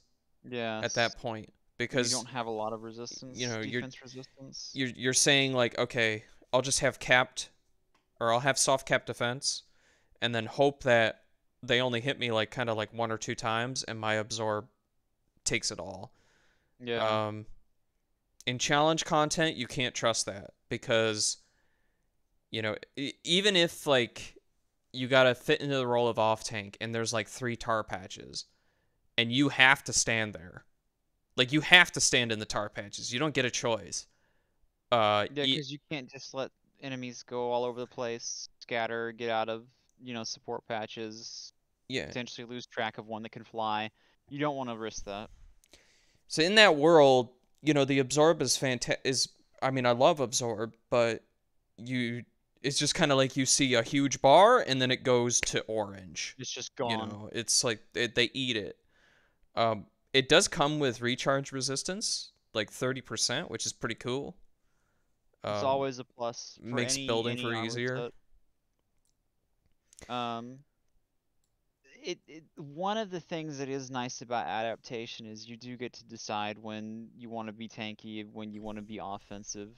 at Yes, that point when you because don't have a lot of you resistance, know you're defense resistance. you're saying like, okay, I'll just have capped, or I'll have soft cap defense and then hope that they only hit me like kind of like one or two times and my absorb takes it all. Yeah, Um, in challenge content, you can't trust that because even if like you gotta fit into the role of off tank and there's like three tar patches and you have to stand there, like you have to stand in the tar patches. You don't get a choice. yeah, because you can't just let enemies go all over the place, scatter, get out of, support patches, yeah. potentially lose track of one that can fly. You don't want to risk that. So in that world, the absorb is fantastic. I mean, I love absorb, but you it's just kind of like you see a huge bar and then it goes to orange. It's just gone. It's like they eat it. It does come with recharge resistance, like 30%, which is pretty cool. It's Um, always a plus for makes any building any for armor easier. set. Um, one of the things that is nice about adaptation is you do get to decide when you want to be tanky, when you want to be offensive,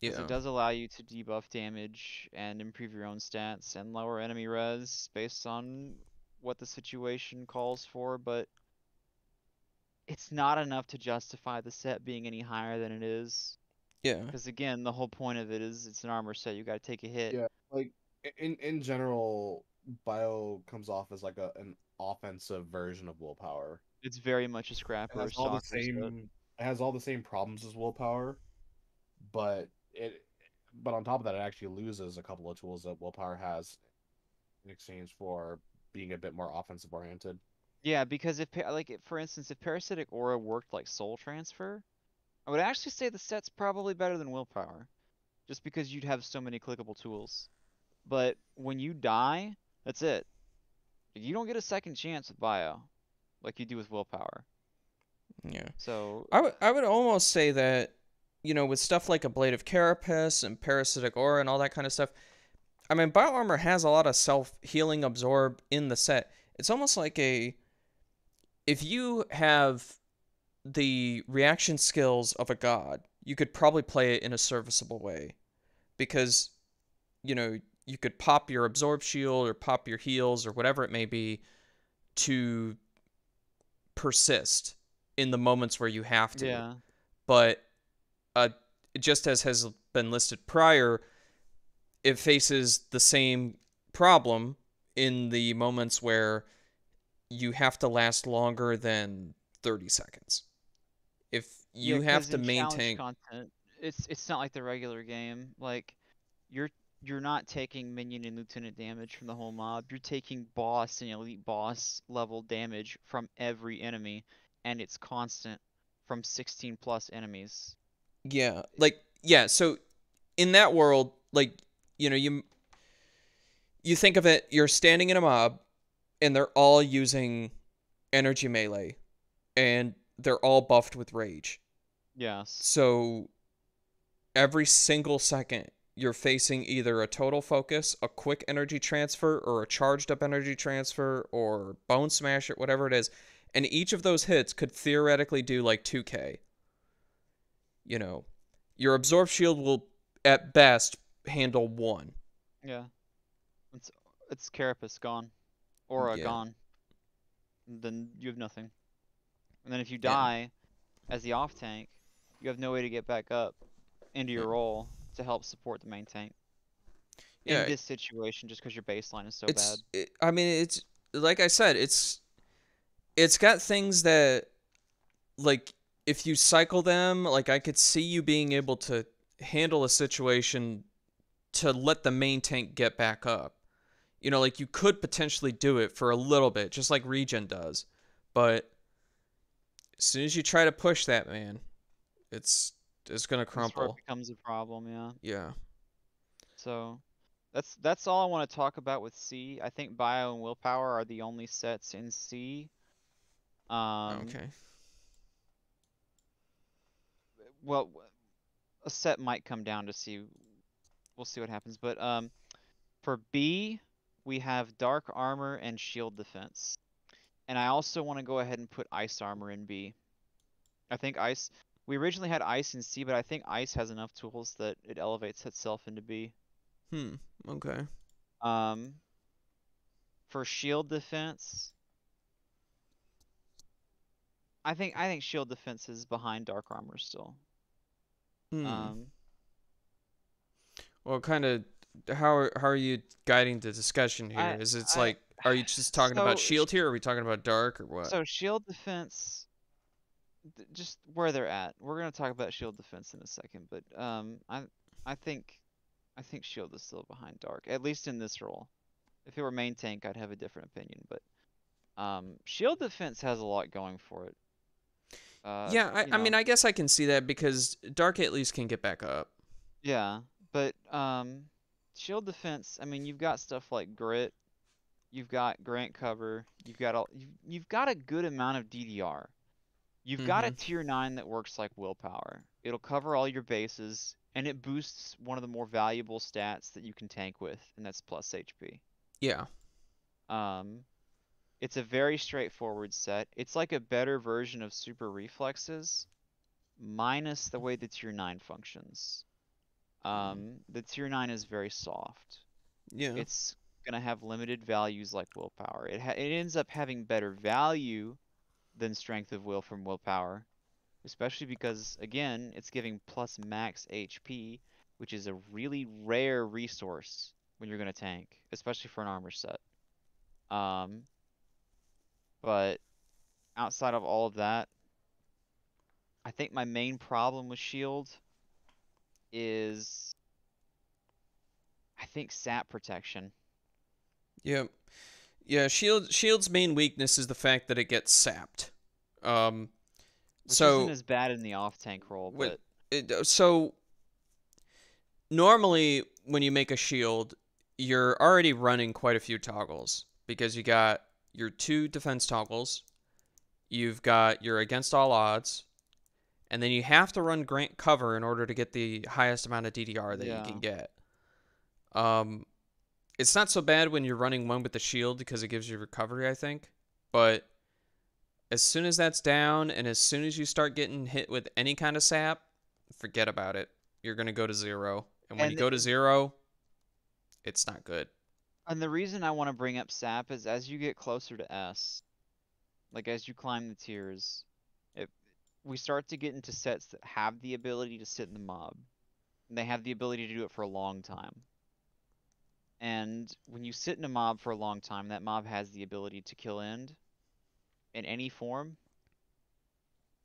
because it Yeah, does allow you to debuff damage and improve your own stats and lower enemy res based on what the situation calls for, but it's not enough to justify the set being any higher than it is. yeah, Because again, the whole point of it is it's an armor set. You got to take a hit. Yeah, like in general, Bio comes off as like an offensive version of willpower. It's very much a It scrapper, has all the stalker set. same it has all the same problems as willpower, but but on top of that, it actually loses a couple of tools that willpower has in exchange for being a bit more offensive oriented. Yeah, because for instance, if Parasitic Aura worked like Soul Transfer, I would actually say the set's probably better than Willpower, just because you'd have so many clickable tools. But when you die, that's it. You don't get a second chance with Bio, like you do with Willpower. yeah. So, I would almost say that with stuff like a blade of carapace and parasitic aura and all that kind of stuff. I mean, bio armor has a lot of self healing absorb in the set. It's almost like if you have the reaction skills of a god, you could probably play it in a serviceable way because you could pop your absorb shield or pop your heals or whatever it may be to persist in the moments where you have to. yeah. But uh, just as has been listed prior, it faces the same problem in the moments where you have to last longer than 30 seconds. If Yeah, you have because to in challenge maintain, content, it's not like the regular game. Like you're you're not taking minion and lieutenant damage from the whole mob. You're taking boss and elite boss level damage from every enemy, and it's constant from 16 plus enemies. yeah, like yeah, so in that world, like you think of it, you're standing in a mob and they're all using energy melee, and they're all buffed with rage. Yes. So every single second, you're facing either a total focus, a quick energy transfer, or a charged up energy transfer, or bone smash, or whatever it is. And each of those hits could theoretically do like 2k. You know, your absorb shield will at best handle one. Yeah. It's it's Carapace gone. Aura Yeah, gone. Then you have nothing. And then if you yeah, die as the off tank, you have no way to get back up into yeah. your role to help support the main tank. In Yeah, this situation, just because your baseline is so bad. I mean, it's like I said, it's got things that like if you cycle them, like I could see you being able to handle a situation to let the main tank get back up. Like you could potentially do it for a little bit, just like Regen does. But as soon as you try to push that, man, it's it's gonna That's where it crumple. becomes a problem, yeah. Yeah. So that's all I want to talk about with C. I think Bio and Willpower are the only sets in C. Um, Okay. well, a set might come down to C. We'll see what happens. But for B, we have Dark Armor and Shield Defense. And I also want to go ahead and put Ice Armor in B. I think Ice. We originally had Ice in C, but I think Ice has enough tools that it elevates itself into B. Hmm. Okay. Um, for Shield Defense, I think Shield Defense is behind Dark Armor still. Hmm. Um, Well, kind of. How are you guiding the discussion here? I Is it's I like, are you just talking about so shield here, or are we talking about dark, or what? so Shield Defense, just where they're at. We're gonna talk about Shield Defense in a second, but I think I think Shield is still behind Dark, at least in this role. If it were main tank, I'd have a different opinion, but Shield Defense has a lot going for it. Yeah, I, You I mean, know, I guess I can see that because dark at least can get back up. yeah, but Shield Defense, I mean, you've got stuff like Grit, you've got Grant Cover, you've got a good amount of DDR. You've got a Mm-hmm. tier 9 that works like willpower. It'll cover all your bases, and it boosts one of the more valuable stats that you can tank with, and that's plus HP. Yeah. Um, it's a very straightforward set. It's like a better version of Super Reflexes, minus the way the tier 9 functions. Mm. The tier 9 is very soft. Yeah. It's gonna have limited values like willpower. It ends up having better value than strength of will from willpower, especially because, again, it's giving plus max HP, which is a really rare resource when you're going to tank, especially for an armor set. Um, but outside of all of that, I think my main problem with Shield is, I think, sap protection, Yeah. Yeah. Shield's main weakness is the fact that it gets sapped. Um. which isn't So as bad in the off tank role, with but so normally when you make a shield, you're already running quite a few toggles because you got your two defense toggles, you've got your against all odds, and then you have to run grant cover in order to get the highest amount of DDR that you yeah. can get. Um, it's not so bad when you're running one with the shield because it gives you recovery, I think. But as soon as that's down and as soon as you start getting hit with any kind of sap, forget about it. You're going to go to zero. And when you And go to zero, it's not good. and the reason I want to bring up sap is as you get closer to S, like as you climb the tiers, it, we start to get into sets that have the ability to sit in the mob. And they have the ability to do it for a long time. And when you sit in a mob for a long time, that mob has the ability to kill end in any form.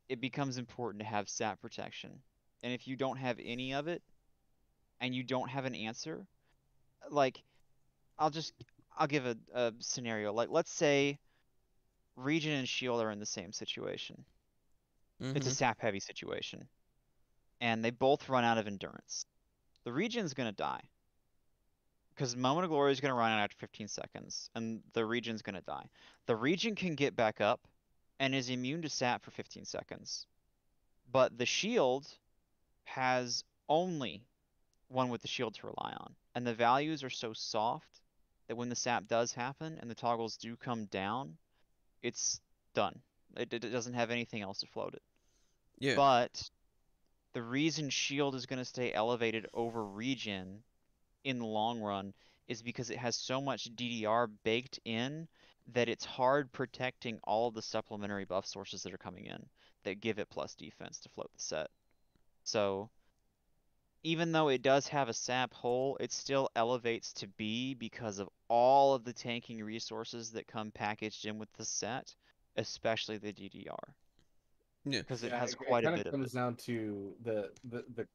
It becomes important to have stat protection. And if you don't have any of it, and you don't have an answer, like I'll just I'll give a scenario. Like let's say Regen and Shield are in the same situation. It's a Mm-hmm. sap heavy situation. And they both run out of endurance. The Regen's gonna die. Because Moment of Glory is going to run out after 15 seconds, and the Regen's going to die. The Regen can get back up and is immune to sap for 15 seconds. But the shield has only one with the shield to rely on. And the values are so soft that when the sap does happen and the toggles do come down, it's done. It doesn't have anything else to float it. Yeah. But the reason shield is going to stay elevated over regen in the long run is because it has so much DDR baked in that it's hard protecting all of the supplementary buff sources that are coming in that give it plus defense to float the set. So even though it does have a sap hole, it still elevates to B because of all of the tanking resources that come packaged in with the set, especially the DDR, Yeah. because it Yeah, has it quite a kind of bit of it. comes down to the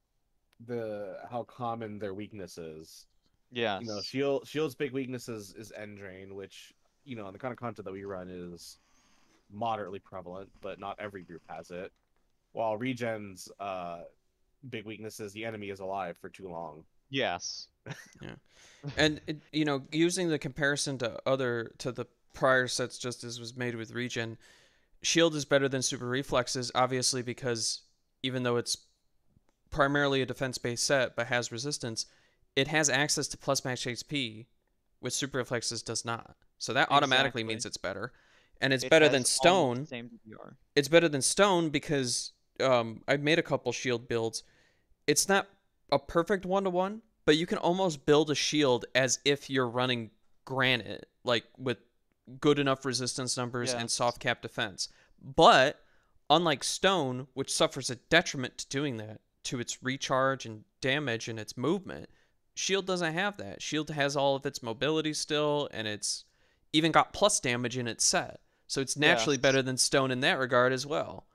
how common their weakness is. You know, Yes. Shield's big weakness is end drain, which, you know, in the kind of content that we run is moderately prevalent, but not every group has it. While Regen's big weakness is the enemy is alive for too long. Yes. Yeah. And using the comparison to the prior sets, just as was made with Regen, Shield is better than Super Reflexes, obviously, because even though it's primarily a defense-based set but has resistance, it has access to plus max HP, which Super Reflexes does not. So that automatically Exactly. means it's better, and it's It better than has almost the Stone. same DDR. It's better than Stone because I've made a couple Shield builds. It's not a perfect 1-to-1, but you can almost build a shield as if you're running Granite, like with good enough resistance numbers and Yes. soft cap defense. But unlike Stone, which suffers a detriment to doing that, to its recharge and damage and its movement, Shield doesn't have that. Shield has all of its mobility still, and it's even got plus damage in its set. So it's naturally Yes. better than Stone in that regard as well.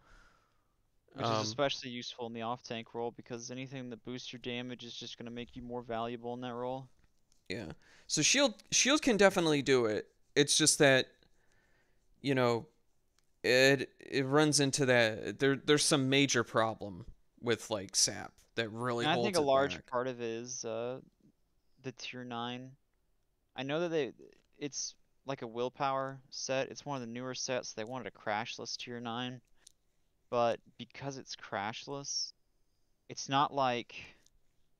Which is Um, especially useful in the off-tank role because anything that boosts your damage is just going to make you more valuable in that role. yeah. So Shield can definitely do it. It's just that you know it runs into that there's some major problem with like sap that really And I think holds a it large back. part of it is the tier 9. I know that it's like a willpower set. It's one of the newer sets. They wanted a crashless tier 9, but because it's crashless, it's not like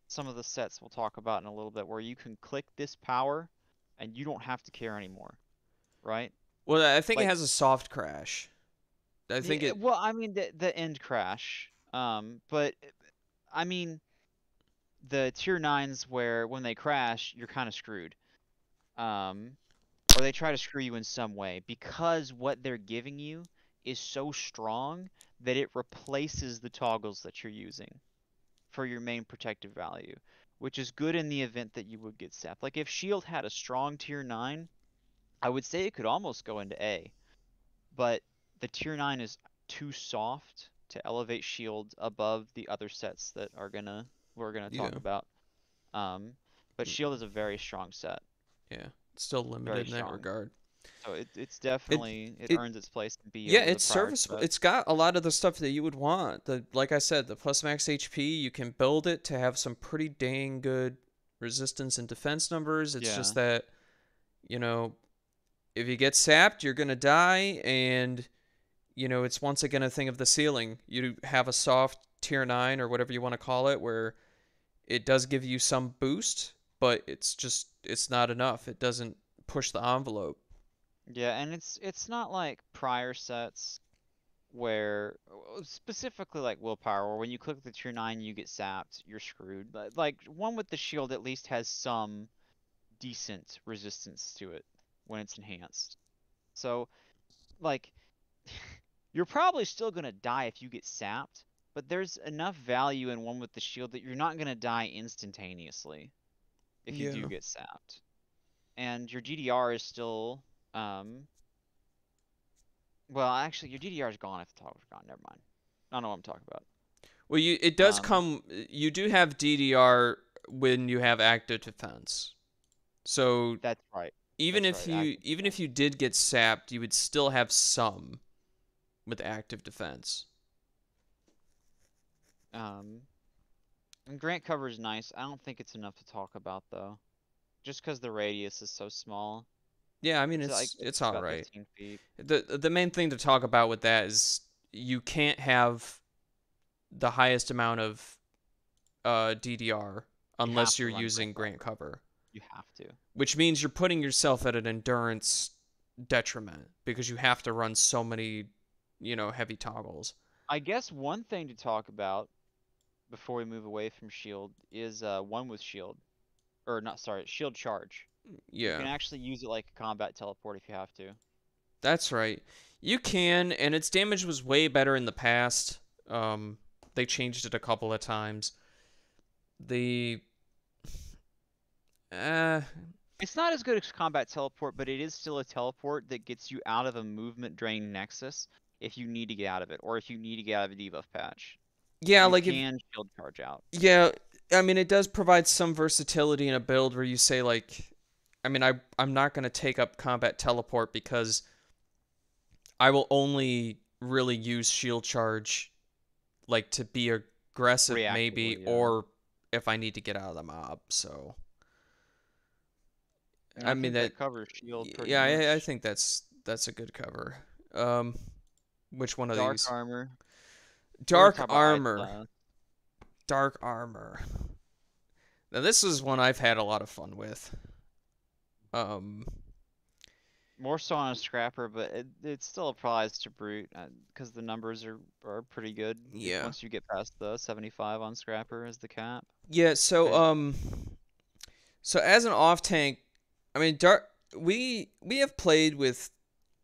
some of the sets we'll talk about in a little bit where you can click this power and you don't have to care anymore, right? Well, I think it Like, has a soft crash. I think yeah, it. well, I mean the end crash. But I mean the tier 9s where when they crash, you're kind of screwed. Um, or they try to screw you in some way because what they're giving you is so strong that it replaces the toggles that you're using for your main protective value, which is good in the event that you would get sapped. Like if Shield had a strong tier 9, I would say it could almost go into A, but the tier 9 is too soft to elevate Shield above the other sets that we're gonna Yeah. talk about. Um, but Shield is a very strong set, Yeah. It's still very limited in that strong. regard. So it's It definitely it it earns its place in B Yeah, over the it's prior serviceable. sets. It's got a lot of the stuff that you would want. The Like I said, the plus max HP, you can build it to have some pretty dang good resistance and defense numbers. It's just Yeah. that, you know, if you get sapped, you're going to die and it's once again a thing of the ceiling. You have a soft tier 9 or whatever you want to call it where it does give you some boost, but it's not enough. It doesn't push the envelope. Yeah, and it's not like prior sets where specifically like willpower, where when you click the tier 9 you get sapped, you're screwed. Like one with the shield at least has some decent resistance to it when it's enhanced. So like you're probably still gonna die if you get sapped, but there's enough value in one with the shield that you're not gonna die instantaneously if you do Yeah. get sapped. And your GDR is still well, actually your GDR is gone if the toggle's gone. Never mind. I don't know what I'm talking about. Well, it does Um, come. You do have DDR when you have active defense. So that's right. even That's if right. you Active even if defense. you did get sapped, you would still have some with active defense. Um, and Grant cover is nice. I don't think it's enough to talk about though, just because the radius is so small. Yeah, I mean It's like it's it's all about right. 15 feet. The main thing to talk about with that is you can't have the highest amount of DDR You have unless you're to run using grant grant cover. cover, You have to. which means you're putting yourself at an endurance detriment because you have to run so many, heavy toggles. I guess one thing to talk about before we move away from shield is one with shield, or not, sorry, shield charge. You can Yeah, actually use it like a combat teleport if you have to. that's right. You can, and its damage was way better in the past. Um, they changed it a couple of times. The uh, It's not as good as combat teleport, but it is still a teleport that gets you out of a movement drain nexus if you need to get out of it, or if you need to get out of a debuff patch. yeah, You like if can shield charge out. yeah, I mean it does provide some versatility in a build where you say like, I mean I'm not gonna take up combat teleport because I will only really use shield charge like to be aggressive maybe Reactively, yeah. or if I need to get out of the mob. So And I I mean think that that covers shield pretty yeah, I much. think that's a good cover. Um, which one of Dark these? armor. We're gonna Dark talk about ice armor. class. Dark armor. Now this is one I've had a lot of fun with. Um, More so on a scrapper, but it still applies to brute because the numbers are pretty good. If yeah. once you get past the 75 on scrapper as the cap. Yeah, so There's so as an off tank, I mean dark we have played with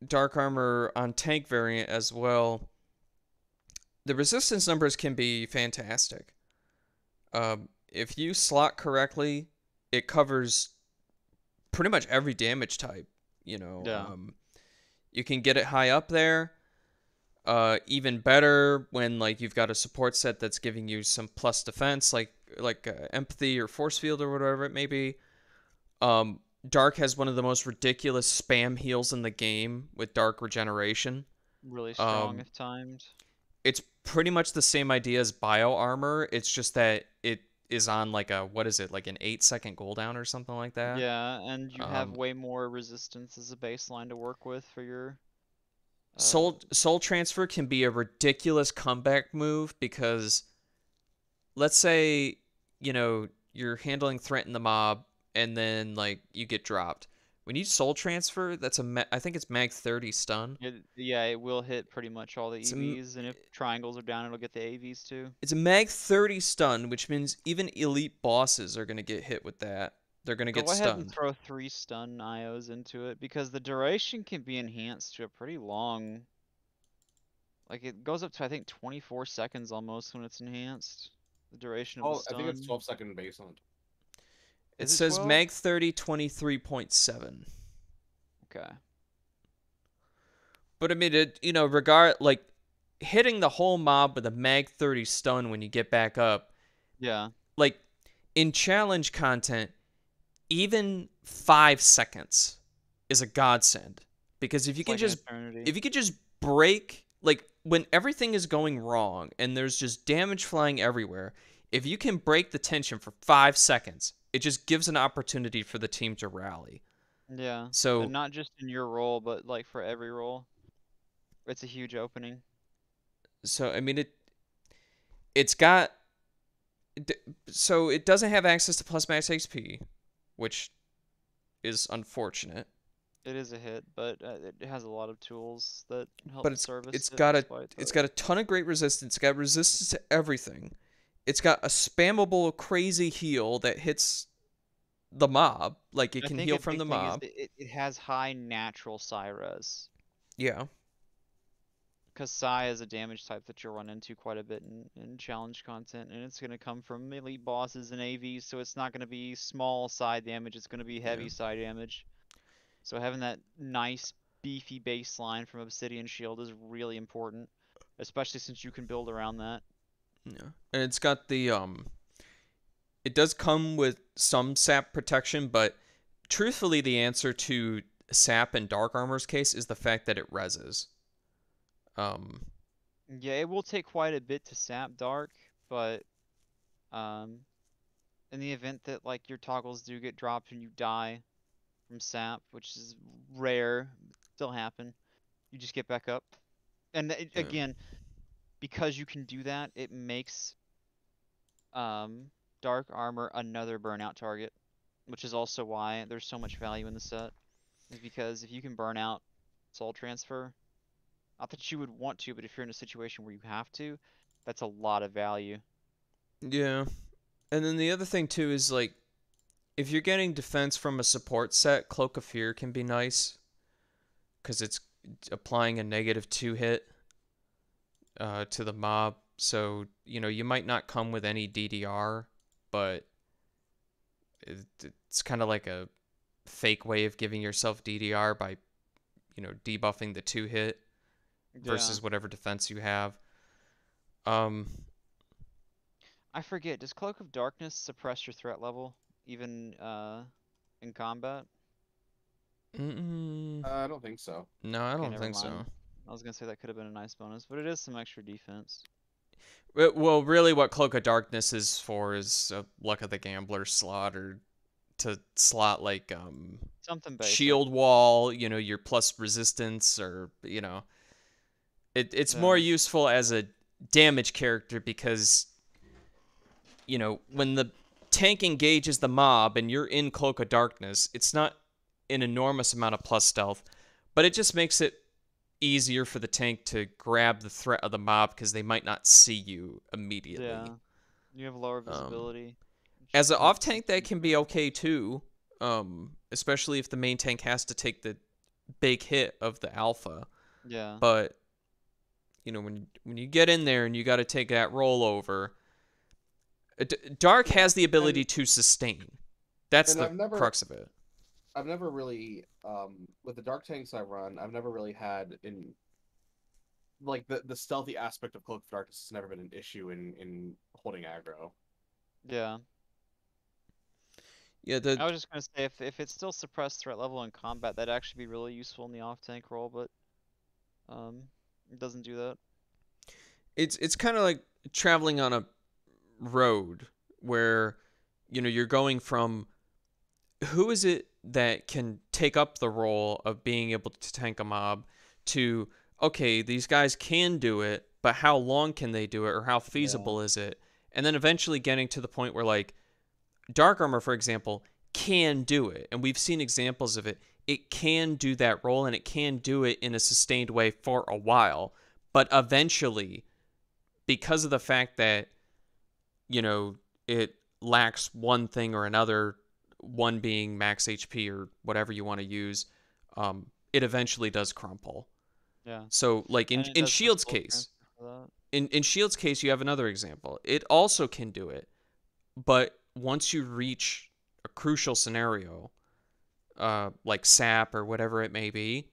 dark armor on tank variant as well. The resistance numbers can be fantastic. If you slot correctly, it covers pretty much every damage type. You know, yeah, you can get it high up there. Even better when like you've got a support set that's giving you some plus defense, like empathy or force field or whatever it may be. Um, Dark has one of the most ridiculous spam heals in the game with Dark Regeneration. really strong Um, if timed. it's pretty much the same idea as bio armor. It's just that it is on like a what is it like an 8 second cooldown or something like that. Yeah, and you have Um, way more resistance as a baseline to work with for your uh Soul Transfer can be a ridiculous comeback move because let's say you're handling threat in the mob and then like you get dropped. When you Soul Transfer, that's I think it's mag 30 stun. yeah, it will hit pretty much all the It's EVs, and if triangles are down, it'll get the AVs too. It's a mag 30 stun, which means even elite bosses are going to get hit with that. They're going to get Go ahead and stunned. throw 3 stun IOs into it because the duration can be enhanced to a pretty long. Like it goes up to I think 24 seconds almost when it's enhanced. The duration of the Oh, I think it's stun. 12-second base on. It Is it says 12? mag 30 23.7. Okay. But I mean, like hitting the whole mob with a mag 30 stun when you get back up, Yeah. like in challenge content, even 5 seconds is a godsend because It's like an eternity. if you could just break like when everything is going wrong and there's just damage flying everywhere, if you can break the tension for 5 seconds, it just gives an opportunity for the team to rally. Yeah. And So not just in your role, but like for every role. It's a huge opening. I mean it's got so it doesn't have access to plus max HP, which is unfortunate. It is a hit, but it has a lot of tools that But help it's service it's it got a despite it's that. got a ton of great resistance. It's got resistance to everything. It's got a spammable crazy heal that hits the mob, like it I can think heal a from big the thing is mob. that it has high natural psi res. Yeah. Because Psi is a damage type that you'll run into quite a bit in challenge content, and it's going to come from elite bosses and AVs, so it's not going to be small Psi damage, it's going to be Yeah. heavy Psi damage. So having that nice, beefy baseline from Obsidian Shield is really important, especially since you can build around that. Yeah. And it's got the it does come with some sap protection, but truthfully the answer to sap in dark armor's case is the fact that it reses. Um Yeah, it will take quite a bit to sap Dark, but um, in the event that like your toggles do get dropped and you die from sap, which is rare, still happen. You just get back up. And Yeah. again, because you can do that, it makes um, dark armor another burnout target, which is also why there's so much value in the set. Is because if you can burn out soul transfer, not that you would want to, but if you're in a situation where you have to, that's a lot of value. Yeah. And then the other thing too is like if you're getting defense from a support set, Cloak of Fear can be nice because it's applying a -2 hit to the mob. So you might not come with any DDR, but it's kind of like a fake way of giving yourself DDR by debuffing the 2 hit Yeah. versus whatever defense you have. Um, I forget, does Cloak of Darkness suppress your threat level, even in combat? mm, I don't think so. no, I Okay, don't never think mind. so. I was gonna say that could have been a nice bonus, but it is some extra defense. Well, really, what Cloak of Darkness is for is a Luck of the Gambler slot, or to slot like Something basic. shield wall, your plus resistance, or it's more Yeah. useful as a damage character because when the tank engages the mob and you're in Cloak of Darkness, it's not an enormous amount of plus stealth, but it just makes it easier for the tank to grab the threat of the mob because they might not see you immediately. Yeah. You have lower Um, visibility, which as an off makes tank, sense. that can be okay too, especially if the main tank has to take the big hit of the alpha. Yeah. But when you get in there and you got to take that rollover, Dark Yeah, has the and ability to sustain. That's and the crux of it. I've never really with the dark tanks I run, I've never really had in like the stealthy aspect of Cloak of Darkness has never been an issue in holding aggro. Yeah, Yeah. I was just gonna say if it's still suppressed threat level in combat, that'd actually be really useful in the off tank role, but um, it doesn't do that. it's kind of like traveling on a road where you're going from who is it that can take up the role of being able to tank a mob to okay, these guys can do it, but how long can they do it or how Yeah. feasible is it? And then eventually getting to the point where like Dark Armor, for example, can do it. And we've seen examples of it. It can do that role and it can do it in a sustained way for a while. But eventually, because of the fact that, it lacks one thing or another, one being max HP or whatever you want to use, it eventually does crumple. Yeah. So, like in, And it in does have Shield's soul case, transfer for that. in Shield's case, you have another example. It also can do it, but once you reach a crucial scenario, like sap or whatever it may be,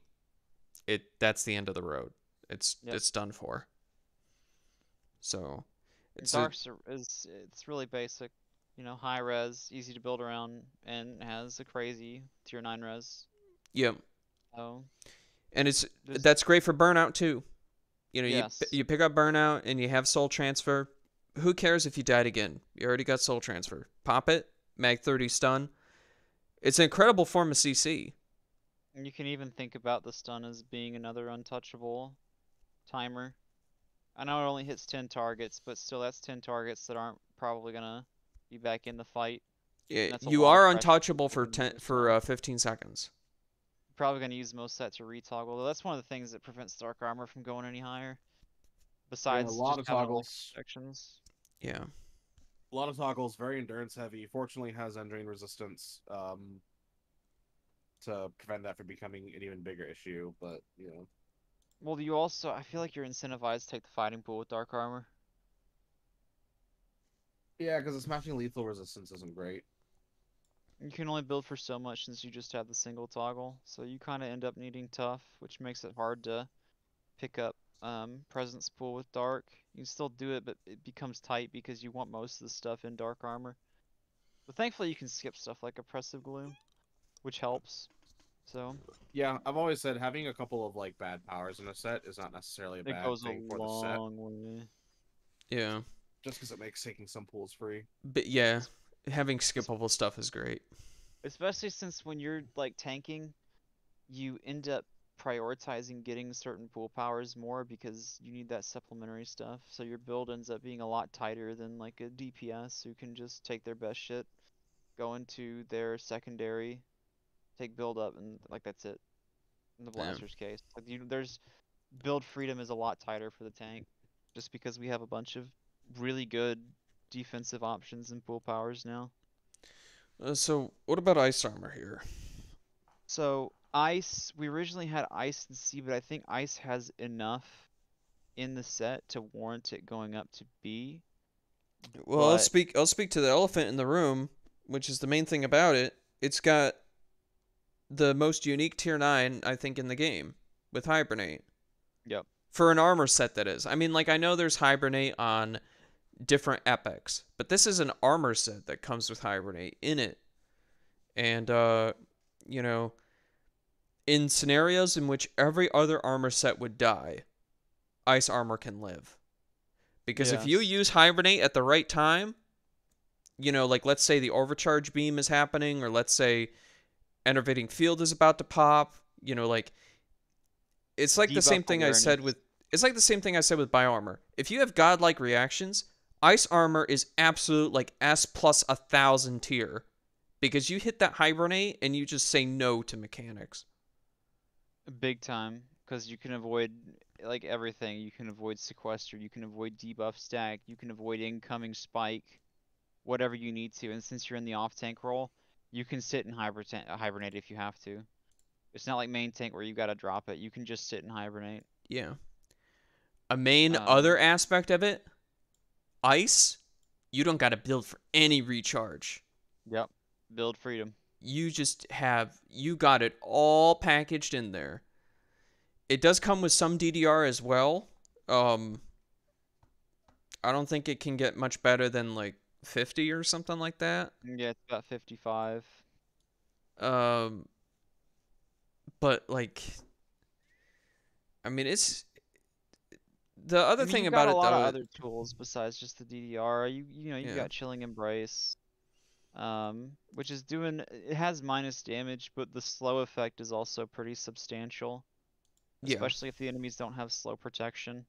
that's the end of the road. It's Yep. it's done for. So it's a Darks is it's really basic, high res, easy to build around, and has a crazy tier 9 res. yeah, So and it's this that's great for burnout too. You yes. you pick up burnout and you have soul transfer. Who cares if you died again? You already got soul transfer. Pop it, mag 30 stun. It's an incredible form of CC. And you can even think about the stun as being another untouchable timer. I know it only hits 10 targets, but still that's 10 targets that aren't probably gonna be back in the fight. Yeah, And that's a you lot of are pressure untouchable to for give them 10 for yourself. 15 seconds. Probably gonna use most of that to retoggle, though that's one of the things that prevents Dark Armor from going any higher. Yeah, a Besides lot just of having all the toggles. protections. Yeah. A lot of toggles, very endurance heavy. Fortunately, has end drain resistance to prevent that from becoming an even bigger issue. But Well, you also, I feel like you're incentivized to take the fighting pool with Dark Armor. yeah, because the smashing lethal resistance isn't great. You can only build for so much since you just have the single toggle, so you kind of end up needing tough, which makes it hard to pick up presence pool with dark. You can still do it, but it becomes tight because you want most of the stuff in dark armor. But thankfully you can skip stuff like oppressive gloom, which helps. So Yeah, I've always said having a couple of like bad powers in a set is not necessarily a it bad goes a thing for the set, long way. Yeah. just because it makes taking some pools free. But yeah, having skippable stuff is great. Especially since when you're like tanking, you end up prioritizing getting certain pool powers more because you need that supplementary stuff. So your build ends up being a lot tighter than like a DPS who can just take their best shit, go into their secondary, take build up, and like that's it. In the Yeah. Blaster's case, like there's build freedom is a lot tighter for the tank, just because we have a bunch of really good defensive options and pool powers now. So what about ice armor here? So ice, we originally had ice and C, but I think ice has enough in the set to warrant it going up to B. Well, But I'll speak to the elephant in the room, which is the main thing about it. It's got the most unique tier 9 I think in the game with hibernate. yep, For an armor set that is. I mean, like I know there's hibernate on different epics, but this is an armor set that comes with hibernate in it. And you know, in scenarios in which every other armor set would die, ice armor can live. Because if you yes, use hibernate at the right time, like let's say the overcharge beam is happening, or let's say enervating field is about to pop, like it's like the debuff same thing I said awareness. with it's like the same thing I said with bio armor. If you have godlike reactions, ice armor is absolute like S plus 1,000 tier because you hit that hibernate and you just say no to mechanics. Big time, because you can avoid like everything. You can avoid sequester, you can avoid debuff stack, you can avoid incoming spike, whatever you need to. And since you're in the off tank role, you can sit and hibernate if you have to. It's not like main tank where you gotta drop it. You can just sit and hibernate. Yeah. A main other Um, aspect of it, ice, you don't got to build for any recharge. yep. Build freedom. You got it all packaged in there. It does come with some DDR as well. Um, I don't think it can get much better than like 50 or something like that. Yeah, it's about 55. Um, but like, I mean, it's the I other mean, thing you've got about a it lot of though. other tools besides just the DDR. You've Yeah, got Chilling Embrace, which is doing it has minus damage, but the slow effect is also pretty substantial, yeah, especially if the enemies don't have slow protection.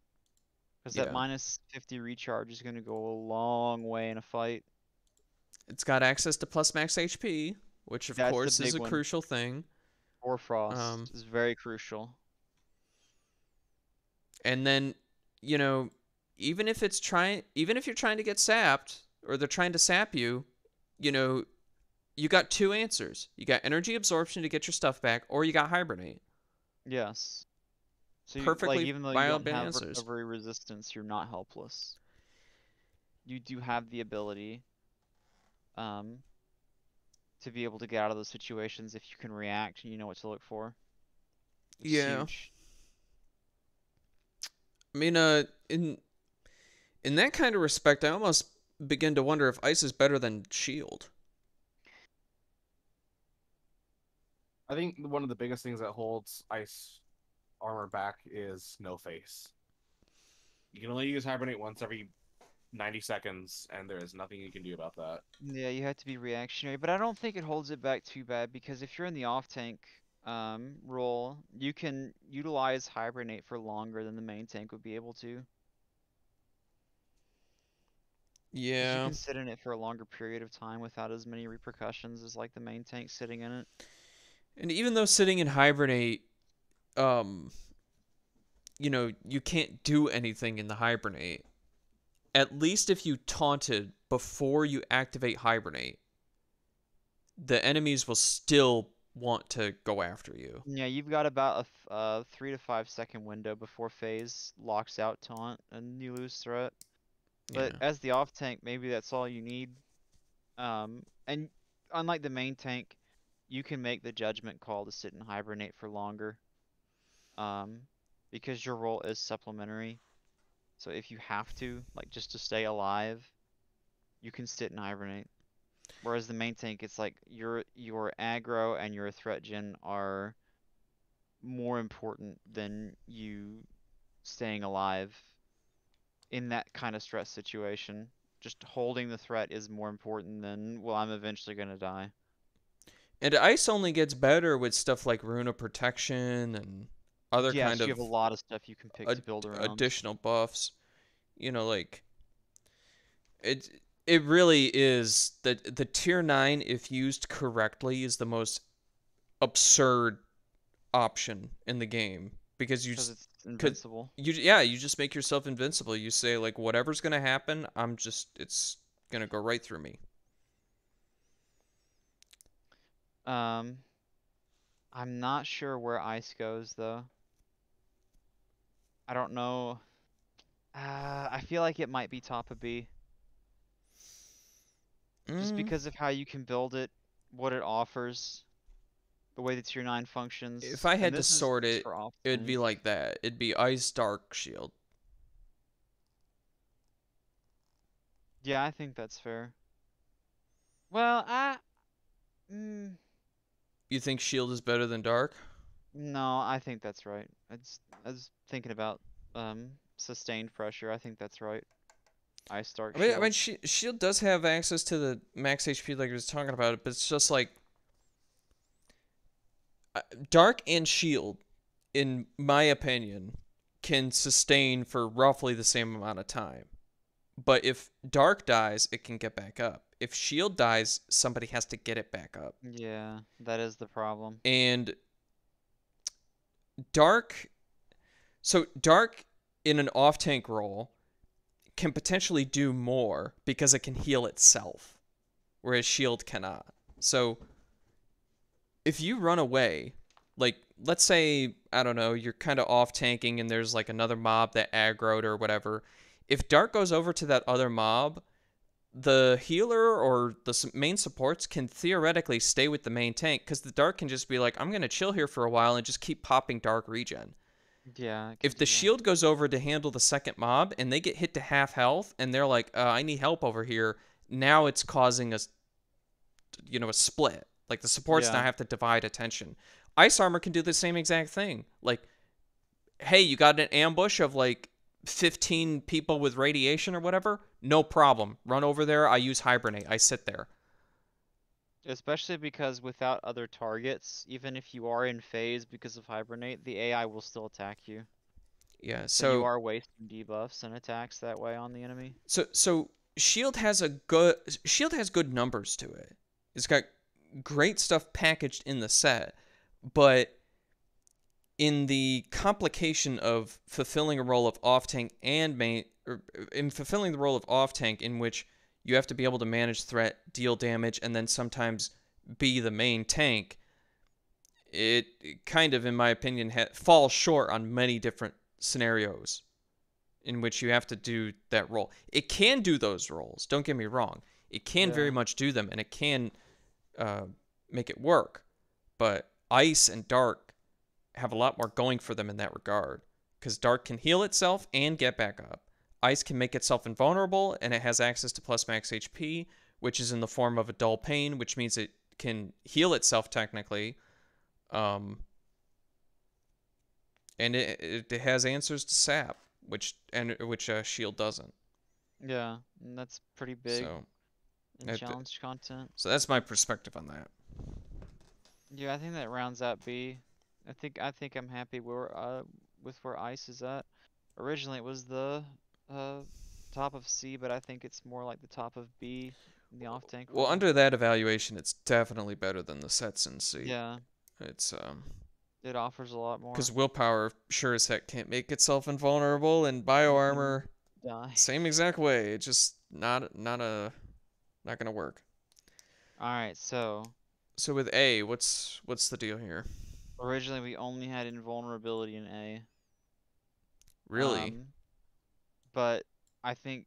Because that yeah. minus 50 recharge is going to go a long way in a fight. It's got access to plus max HP, which of That's the course is big a one. crucial thing. Or Frost Um, is very crucial. and then, you know, even if you're trying to get sapped or they're trying to sap you, you know, you got two answers. You got energy absorption to get your stuff back, or you got hibernate. Yes. So you, like Perfectly even though you don't viable have answers. recovery resistance, you're not helpless. You do have the ability um to be able to get out of those situations if you can react and you know what to look for. Which is Yeah, huge. I mean, in that kind of respect, I almost begin to wonder if ice is better than shield. I think one of the biggest things that holds ice armor back is no face. You can only use hibernate once every 90 seconds, and there is nothing you can do about that. Yeah, you have to be reactionary, but I don't think it holds it back too bad because if you're in the off tank role, you can utilize hibernate for longer than the main tank would be able to. Because you Yeah, can sit in it for a longer period of time without as many repercussions as like the main tank sitting in it. and even though sitting in hibernate, um, you can't do anything in the hibernate. At least if you taunted before you activate hibernate, the enemies will still want to go after you. Yeah, you've got about a 3 to 5 second window before phase locks out taunt and you lose threat. But Yeah. as the off tank, maybe that's all you need. And unlike the main tank, you can make the judgment call to sit and hibernate for longer. Um, because your role is supplementary. So if you have to, like just to stay alive, you can sit and hibernate. Whereas the main tank, it's like your aggro and your threat gen are more important than you staying alive in that kind of stress situation. Just holding the threat is more important than, well, I'm eventually gonna die. And ice only gets better with stuff like Runa Protection and other kind Yes, you have of a lot of stuff you can pick to ad- build around. additional buffs. Like it it really is the tier 9 if used correctly is the most absurd option in the game because you Because just it's could invincible. you just make yourself invincible. You say like whatever's going to happen, it's going to go right through me. Um, I'm not sure where ice goes though. I don't know. I feel like it might be top of B, just Mm, because of how you can build it, what it offers, the way the tier 9 if functions, I and had to this is sort just it, for off it'd be tank. like that. It'd be Ice Dark Shield. Yeah, I think that's fair. Well, mm, You think Shield is better than Dark? no, I think that's right. I was thinking about sustained pressure. I think that's right. Ice Stark I mean, Shield. Shield does have access to the max HP, like I was talking about it, but it's just like Dark and Shield, in my opinion, can sustain for roughly the same amount of time. But if Dark dies, it can get back up. If Shield dies, somebody has to get it back up. Yeah, that is the problem. And Dark, so Dark in an off tank role can potentially do more because it can heal itself, whereas Shield cannot. So if you run away, like let's say, I don't know, you're kind of off tanking and there's like another mob that aggroed or whatever. If Dark goes over to that other mob, the healer or the main supports can theoretically stay with the main tank because the Dark can just be like, I'm going to chill here for a while and just keep popping Dark regen. Yeah, it can If the do that. shield goes over to handle the second mob and they get hit to half health and they're like, I need help over here, now it's causing a split. Like the supports now Yeah. have to divide attention. Ice armor can do the same exact thing. Like, hey, you got an ambush of like 15 people with radiation or whatever? No problem. Run over there. I use hibernate. I sit there. Especially because without other targets, even if you are in phase because of Hibernate, the AI will still attack you. Yeah. So you are wasting debuffs and attacks that way on the enemy. So Shield has good numbers to it. It's got great stuff packaged in the set, but in the complication of fulfilling a role of off tank and main, or in fulfilling the role of off tank, in which you have to be able to manage threat, deal damage, and then sometimes be the main tank, it kind of, in my opinion, falls short on many different scenarios in which you have to do that role. It can do those roles. Don't get me wrong. It can very Yeah. much do them, and it can uh, make it work. But Ice and Dark have a lot more going for them in that regard, because Dark can heal itself and get back up. Ice can make itself invulnerable, and it has access to plus max HP, which is in the form of a dull pain, which means it can heal itself technically. Um, and it has answers to sap, which Shield doesn't. Yeah, and that's pretty big So in it, challenge content. so that's my perspective on that. Yeah, I think that rounds out B. I think I'm happy where with where Ice is at. Originally it was the uh top of C, but I think it's more like the top of B in the off tank Well, role. under that evaluation, it's definitely better than the sets in C. Yeah, It's it offers a lot because more. willpower sure as heck can't make itself invulnerable, and You can bioarmor die. same exact way. It's just not gonna work. Alright, so So with A, what's the deal here? originally we only had invulnerability in A. Really? Um, but I think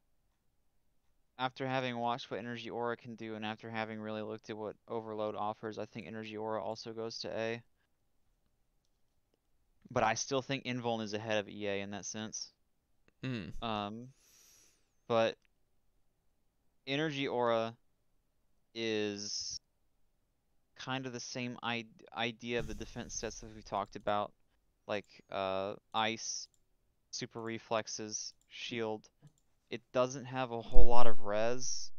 after having watched what Energy Aura can do and after having really looked at what Overload offers, I think Energy Aura also goes to A. But I still think Invuln is ahead of EA in that sense. Hmm. Um, but Energy Aura is kind of the same idea of the defense sets that we talked about, like Ice, Super Reflexes, Shield. It doesn't have a whole lot of res,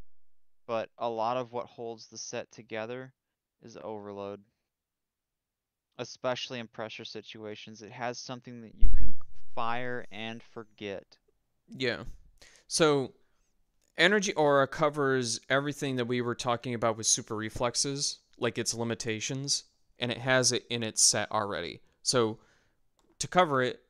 but a lot of what holds the set together is overload, especially in pressure situations. It has something that you can fire and forget. Yeah. So energy aura covers everything that we were talking about with super reflexes, like its limitations, and it has it in its set already. So to cover it,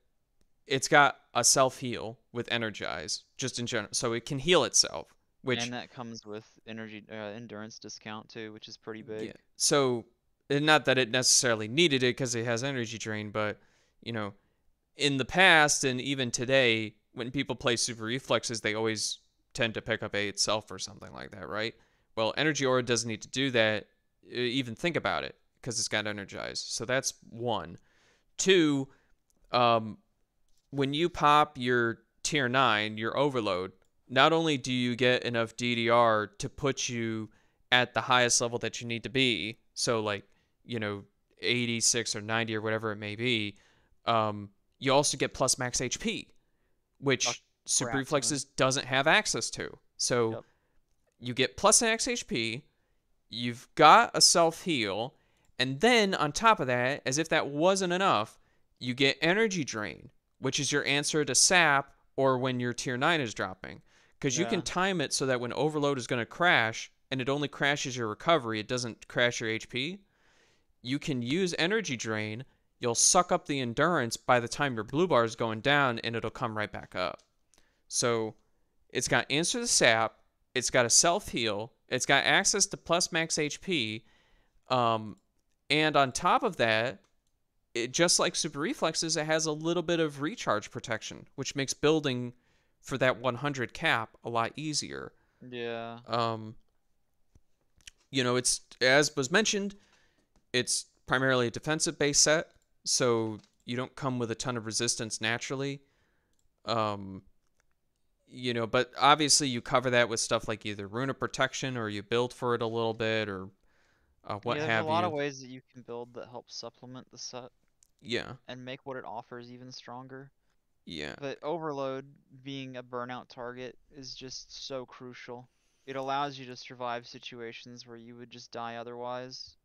it's got a self heal with energize, just in general, so it can heal itself. Which, And that comes with energy endurance discount too, which is pretty yeah. big. So not that it necessarily needed it because it has energy drain, but you know, in the past and even today, when people play super reflexes, they always tend to pick up A itself or something like that, right? Well, energy aura doesn't need to do that. Even think about it because it's got energized. So that's one. Two, um, when you pop your tier 9, your overload, not only do you get enough DDR to put you at the highest level that you need to be, so like, you know, 86 or 90 or whatever it may be, you also get plus max HP, A which Super crap ton. Reflexes doesn't have access to. So Yep. you get plus max HP, you've got a self heal, and then on top of that, as if that wasn't enough, you get energy drain, which is your answer to sap or when your tier 9 is dropping. Because you can Yeah. time it so that when overload is going to crash and it only crashes your recovery, it doesn't crash your HP. You can use energy drain. You'll suck up the endurance by the time your blue bar is going down and it'll come right back up. So it's got answer to sap, it's got a self heal, it's got access to plus max HP, um, and on top of that, it just like super reflexes, it has a little bit of recharge protection, which makes building for that 100 cap a lot easier. Yeah. Um, it's as was mentioned, it's primarily a defensive base set, so you don't come with a ton of resistance naturally. Um, but obviously you cover that with stuff like either rune of protection or you build for it a little bit or what Yeah, there's a have lot of you. ways that you can build that help supplement the set Yeah, and make what it offers even stronger. yeah, But overload being a burnout target is just so crucial. It allows you to survive situations where you would just die otherwise.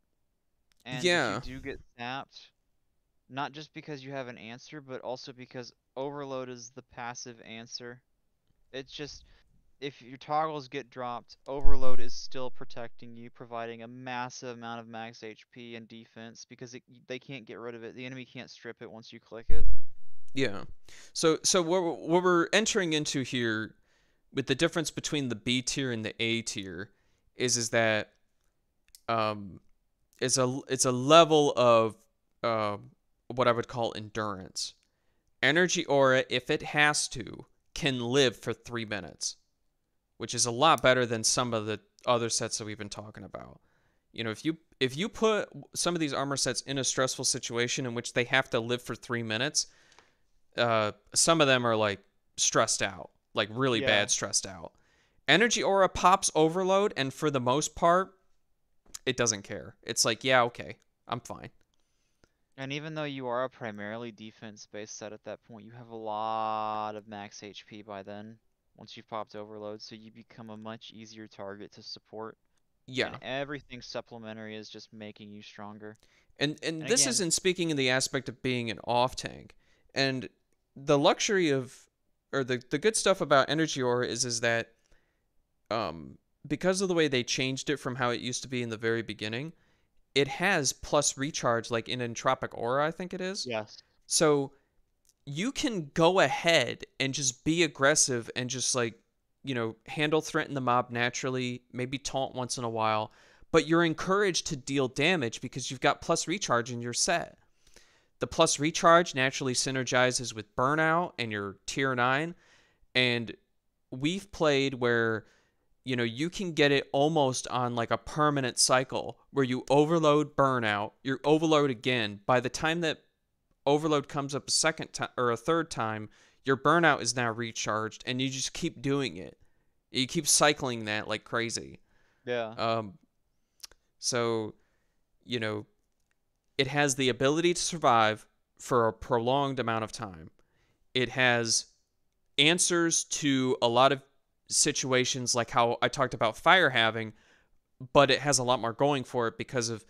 And if you yeah, do get snapped, not just because you have an answer, but also because overload is the passive answer. It's just if your toggles get dropped, overload is still protecting you, providing a massive amount of max HP and defense because they can't get rid of it. The enemy can't strip it once you click it. yeah. So what we're entering into here with the difference between the B tier and the A tier is that um it's a level of uh, what I would call endurance. Energy aura, if it has to, can live for 3 minutes, which is a lot better than some of the other sets that we've been talking about. If you put some of these armor sets in a stressful situation in which they have to live for 3 minutes, some of them are like stressed out, like really Yeah. bad stressed out. Energy aura pops overload, and for the most part, it doesn't care. It's like, yeah, okay, I'm fine. And even though you are a primarily defense-based set at that point, you have a lot of max HP by then, once you've popped overload, so you become a much easier target to support. And Yeah, everything supplementary is just making you stronger. and And this again, isn't speaking in the aspect of being an off tank, and the luxury of or the good stuff about energy aura is that um because of the way they changed it from how it used to be in the very beginning, it has plus recharge like in entropic aura, I think it is. yes. So you can go ahead and just be aggressive and just like, handle threaten the mob naturally, maybe taunt once in a while, but you're encouraged to deal damage because you've got plus recharge in your set. The plus recharge naturally synergizes with burnout and your tier 9, and we've played where you can get it almost on like a permanent cycle where you overload burnout, you overload again. By the time that overload comes up a second time or a third time, your burnout is now recharged and you just keep doing it. You keep cycling that like crazy. Yeah. Um, so, you know, it has the ability to survive for a prolonged amount of time. It has answers to a lot of situations like how I talked about fire having, but it has a lot more going for it because of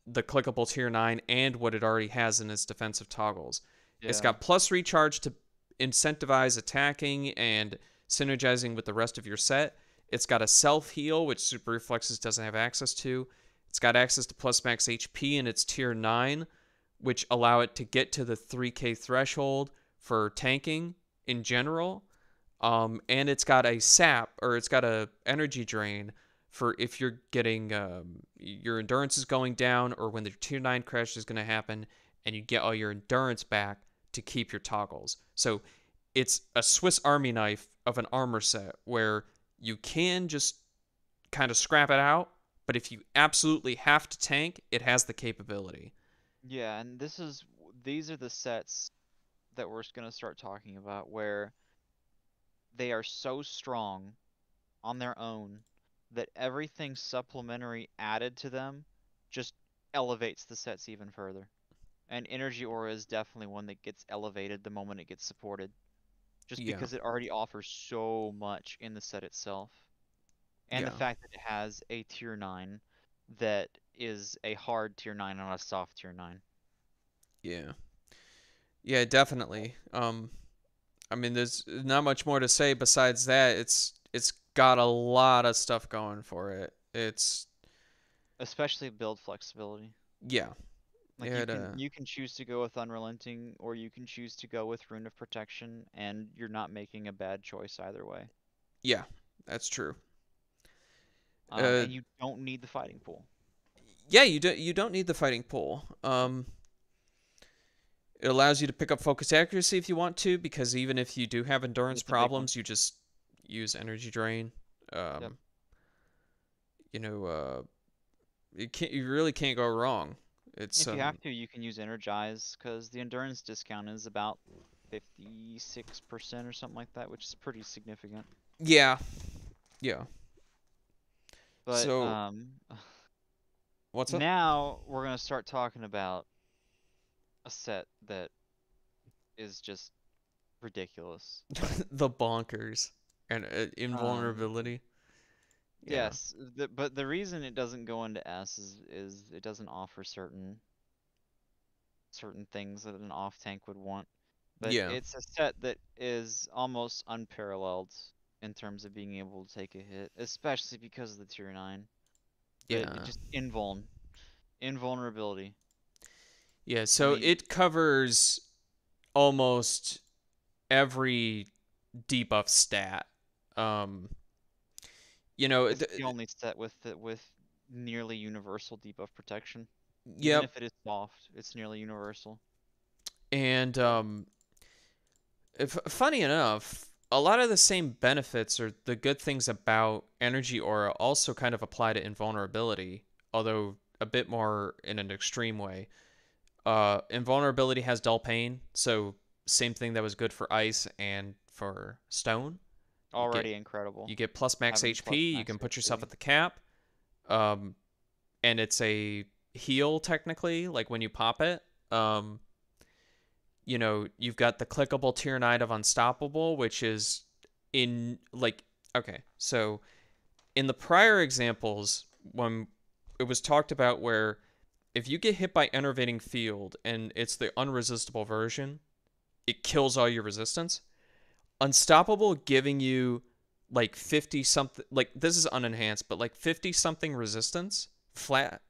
the clickable tier 9 and what it already has in its defensive toggles. It's Yeah. got plus recharge to incentivize attacking and synergizing with the rest of your set. It's got a self heal, which Super Reflexes doesn't have access to. It's got access to plus max HP in its tier 9, which allow it to get to the 3k threshold for tanking in general. And it's got a sap, or it's got a energy drain for if you're getting your endurance is going down, or when the tier 9 crash is going to happen, and you get all your endurance back to keep your toggles. So it's a Swiss Army knife of an armor set where you can just kind of scrap it out, but if you absolutely have to tank, it has the capability. Yeah, and these are the sets that we're gonna start talking about where they are so strong on their own that everything supplementary added to them just elevates the sets even further. And Energy Aura is definitely one that gets elevated the moment it gets supported, just Yeah, because it already offers so much in the set itself. And the yeah, fact that it has a tier 9 that is a hard tier 9 on a soft tier 9. yeah, yeah, definitely. I mean, there's not much more to say besides that. It's got a lot of stuff going for it. It's Especially build flexibility. yeah, Like it you can choose to go with Unrelenting or you can choose to go with Rune of Protection and you're not making a bad choice either way. yeah, that's true. Uh, And you don't need the fighting pool. yeah, you don't need the fighting pool. It allows you to pick up focus accuracy if you want to, because even if you do have endurance It's a big one. problems, you just use energy drain. Yep. Um, you know, you really can't go wrong. It's If you have to, you can use Energize because the endurance discount is about 56% or something like that, which is pretty significant. yeah, yeah. But So what's up? now we're gonna start talking about a set that is just ridiculous. The bonkers and Um, invulnerability. Yeah, yes, but the reason it doesn't go into S is it doesn't offer certain things that an off tank would want. But yeah, it's a set that is almost unparalleled in terms of being able to take a hit, especially because of the tier 9. But it yeah, just invulnerability. yeah. I So mean, it covers almost every debuff stat. Um, it's the only set with nearly universal debuff protection. Even yep. if it is soft, it's nearly universal. And funny enough, a lot of the same benefits or the good things about Energy Aura also kind of apply to invulnerability, although a bit more in an extreme way. Invulnerability has dull pain, so same thing that was good for ice and for stone. You get Already incredible. you get plus max Having plus HP. You max can put yourself HP. at the cap, um, and it's a heal technically, like when you pop it. You've got the clickable tier 9 of Unstoppable, which is in like okay, so in the prior examples when it was talked about where if you get hit by enervating field and it's the unresistible version, it kills all your resistance. Unstoppable giving you like 50 something, like this is unenhanced, but like 50 something resistance flat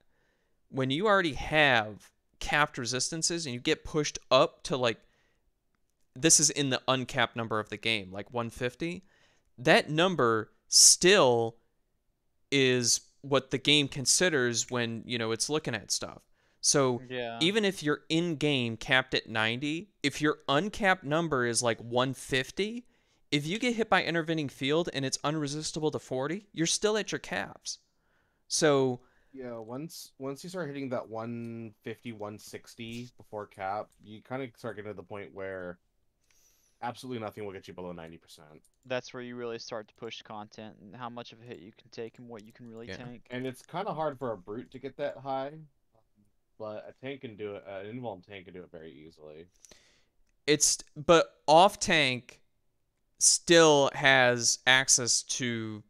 when you already have capped resistances and you get pushed up to like this is in the uncapped number of the game, like 150, that number still is what the game considers when, it's looking at stuff. So Yeah. even if you're in game capped at 90, if your uncapped number is like 150, if you get hit by intervening field and it's unresistible to 40, you're still at your caps. So Yeah, once you start hitting that 150, 160 before cap, you kind of start getting to the point where absolutely nothing will get you below 90%. That's where you really start to push content and how much of a hit you can take and what you can really yeah, tank. And it's kind of hard for a brute to get that high, but a tank can do it. An invuln tank can do it very easily. but off tank still has access to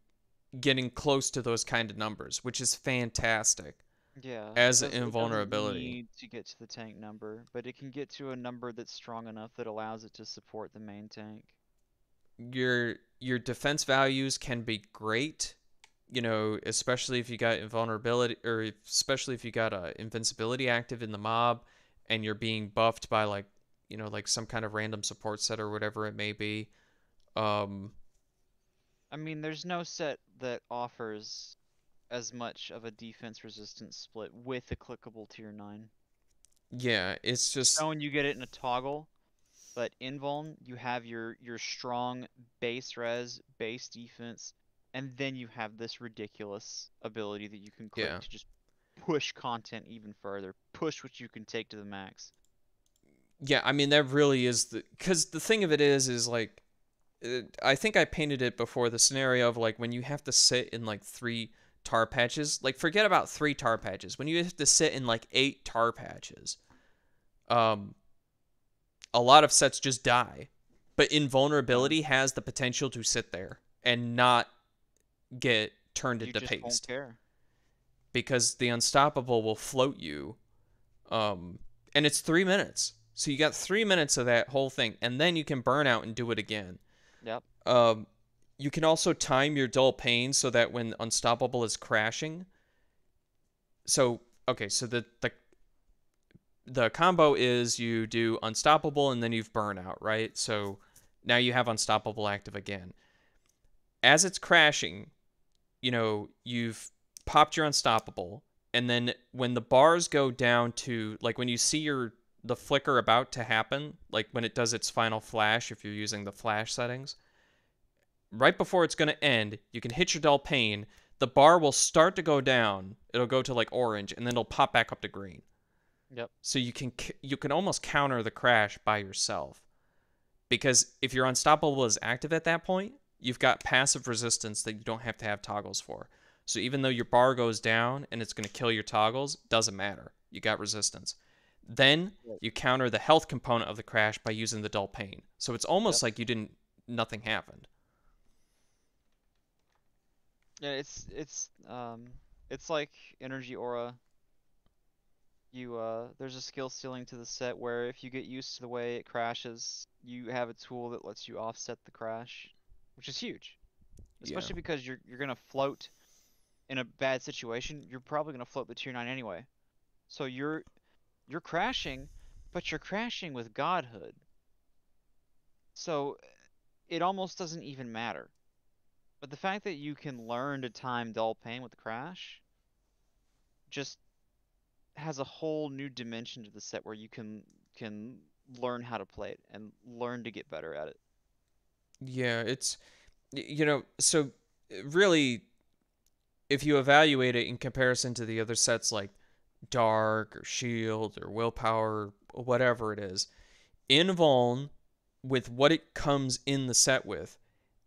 getting close to those kind of numbers, which is fantastic. Yeah, as it doesn't invulnerability. need to get to the tank number, but it can get to a number that's strong enough that allows it to support the main tank. Your defense values can be great, especially if you got invulnerability, or especially if you got invincibility active in the mob and you're being buffed by like, like some kind of random support set or whatever it may be. Um, I mean, there's no set that offers as much of a defense resistance split with a clickable tier 9. yeah, it's just Stone, you get it in a toggle, but invuln, you have your strong base res, base defense, and then you have this ridiculous ability that you can click yeah. to just push content even further, push what you can take to the max. Yeah, I mean that really is the cuz the thing of it is like I think I painted it before, the scenario of like when you have to sit in like 3 tar patches, like forget about 3 tar patches. When you have to sit in like 8 tar patches, um a lot of sets just die. But Yeah. invulnerability has the potential to sit there and not get turned You into just won't paste care. because the unstoppable will float you. Um, and it's 3 minutes. So you got 3 minutes of that whole thing, and then you can burn out and do it again. Yep. Um, you can also time your dull pain so that when unstoppable is crashing. So okay, so the combo is you do unstoppable and then you've burnout, right? So now you have unstoppable active again. As it's crashing, you've popped your unstoppable, and then when the bars go down to like when you see the flicker about to happen, like when it does its final flash, if you're using the flash settings, right before it's going to end, you can hit your dull pain. The bar will start to go down. It'll go to like orange, and then it'll pop back up to green. Yep. So you can almost counter the crash by yourself, because if your unstoppable is active at that point, you've got passive resistance that you don't have to have toggles for. So even though your bar goes down and it's going to kill your toggles, doesn't matter. You got resistance. Then Right. you counter the health component of the crash by using the dull pain. So it's almost Yep. like you didn't nothing happened. Yeah, it's like energy aura. There's a skill ceiling to the set where if you get used to the way it crashes, you have a tool that lets you offset the crash, which is huge. Yeah. Especially because you're gonna float in a bad situation. You're probably gonna float the tier 9 anyway. So you're crashing, but you're crashing with godhood. So it almost doesn't even matter. But the fact that you can learn to time dull pain with the crash just has a whole new dimension to the set where you can learn how to play it and learn to get better at it. Yeah, so really if you evaluate it in comparison to the other sets like Dark or Shield or Willpower or whatever it is, Invuln, with what it comes in the set with,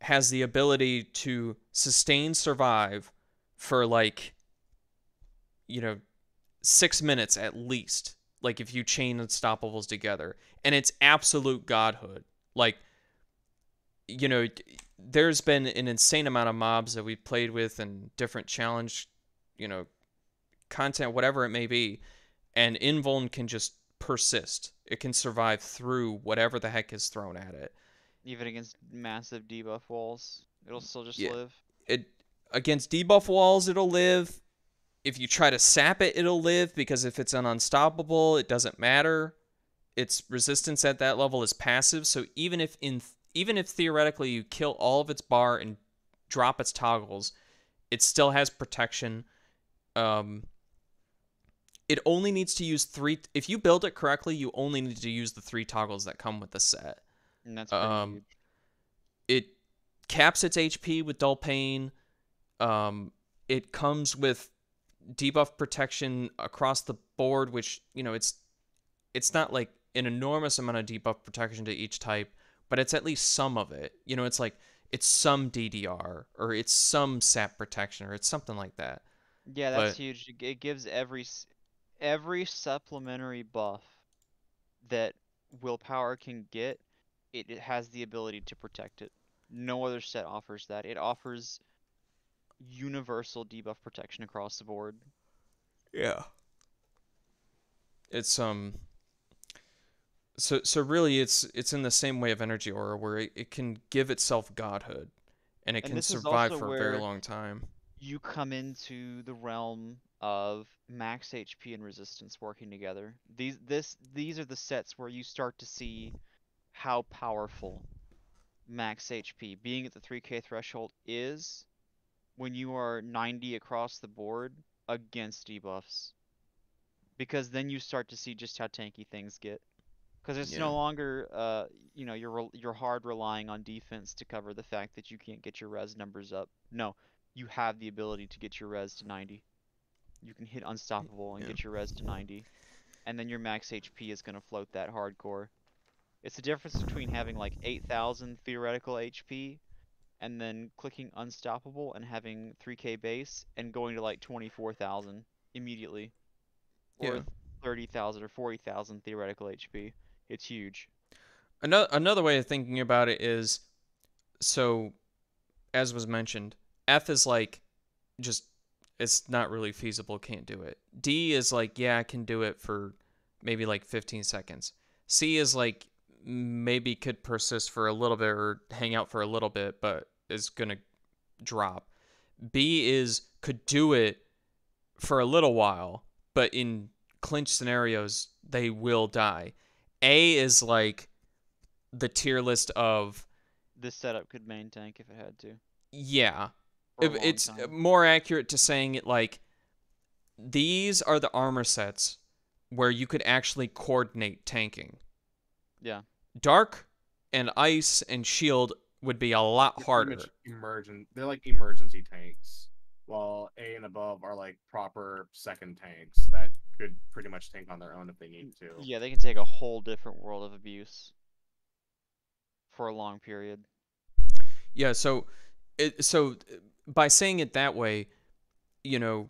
has the ability to sustain survive for like, you know, 6 minutes at least. Like if you chain unstoppables together. And it's absolute godhood. Like, you know, there's been an insane amount of mobs that we've played with and different challenge, you know, content, whatever it may be. And Invuln can just persist. It can survive through whatever the heck is thrown at it. Even against massive debuff walls, it'll still just Yeah, live. it against debuff walls it'll live. If you try to sap it, it'll live, because if it's an unstoppable, it doesn't matter. Its resistance at that level is passive, so even if theoretically you kill all of its bar and drop its toggles, it still has protection. Um, it only needs to use 3. If you build it correctly, you only need to use the 3 toggles that come with the set. And that's pretty Um, huge. it caps its HP with dull pain. Um, it comes with debuff protection across the board, which it's not like an enormous amount of debuff protection to each type, but it's at least some of it. It's like it's some DDR or it's some sap protection or it's something like that. Yeah, that's But huge. It gives every supplementary buff that willpower can get, it has the ability to protect it. No other set offers that. It offers universal debuff protection across the board. Yeah. It's so really it's in the same way of energy aura where it can give itself godhood and it And can this is survive also for a very where long time. you come into the realm of max HP and resistance working together. These are the sets where you start to see how powerful max HP being at the 3k threshold is when you are 90 across the board against debuffs. Because then you start to see just how tanky things get. Because it's Yeah. no longer, you're hard relying on defense to cover the fact that you can't get your res numbers up. No, you have the ability to get your res to 90. You can hit unstoppable and Yeah. get your res to 90, and then your max HP is gonna float that hardcore. It's the difference between having like 8,000 theoretical HP and then clicking unstoppable and having 3k base and going to like 24,000 immediately, or Yeah. 30,000 or 40,000 theoretical HP. It's huge. Another way of thinking about it is, so as was mentioned, F is like just it's not really feasible, can't do it. D is like, yeah, I can do it for maybe like 15 seconds. C is like maybe could persist for a little bit or hang out for a little bit, but is going to drop. B is could do it for a little while, but in clinch scenarios, they will die. A is like the tier list of, This setup could main tank if it had to yeah, for a long it's time. more accurate to saying it like these are the armor sets where you could actually coordinate tanking. Yeah. Dark and ice and shield would be a lot They're pretty much harder. emergent. They're like emergency tanks, while A and above are like proper second tanks that could pretty much tank on their own if they need to. Yeah, they can take a whole different world of abuse for a long period. Yeah, so by saying it that way, you know,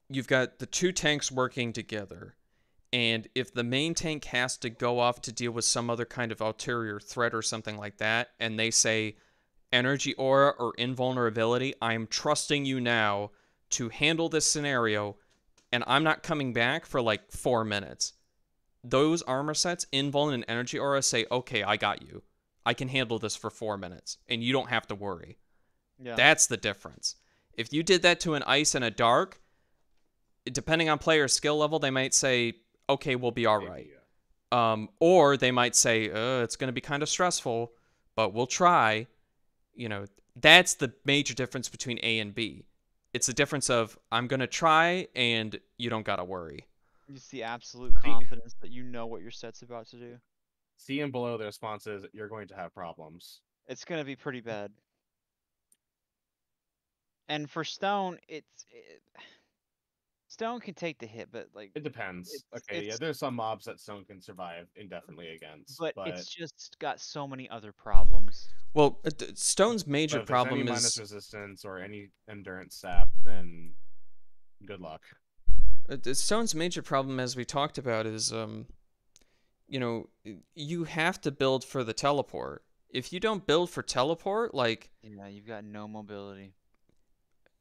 you've got the two tanks working together. And if the main tank has to go off to deal with some other kind of ulterior threat or something like that, and they say energy aura or invulnerability, I'm trusting you now to handle this scenario, and I'm not coming back for like 4 minutes. Those armor sets, invuln and energy aura, say, okay, I got you. I can handle this for 4 minutes, and you don't have to worry. Yeah. That's the difference. If you did that to an ice and a dark, depending on player skill level, they might say, okay, we'll be all right. Maybe, yeah. Or they might say, it's going to be kind of stressful, but we'll try. You know, that's the major difference between A and B. It's the difference of I'm going to try and you don't got to worry. You see absolute confidence that you know what your set's about to do. C and below the response is you're going to have problems. It's gonna be pretty bad. And for Stone, Stone can take the hit, but like It depends. Okay, yeah, it's there's some mobs that Stone can survive indefinitely against, but but it's just got so many other problems. Well, Stone's major if there's any problem minus is resistance or any endurance sap, then good luck. Stone's major problem, as we talked about, is you know, you have to build for the teleport. If you don't build for teleport, like Yeah, you've got no mobility.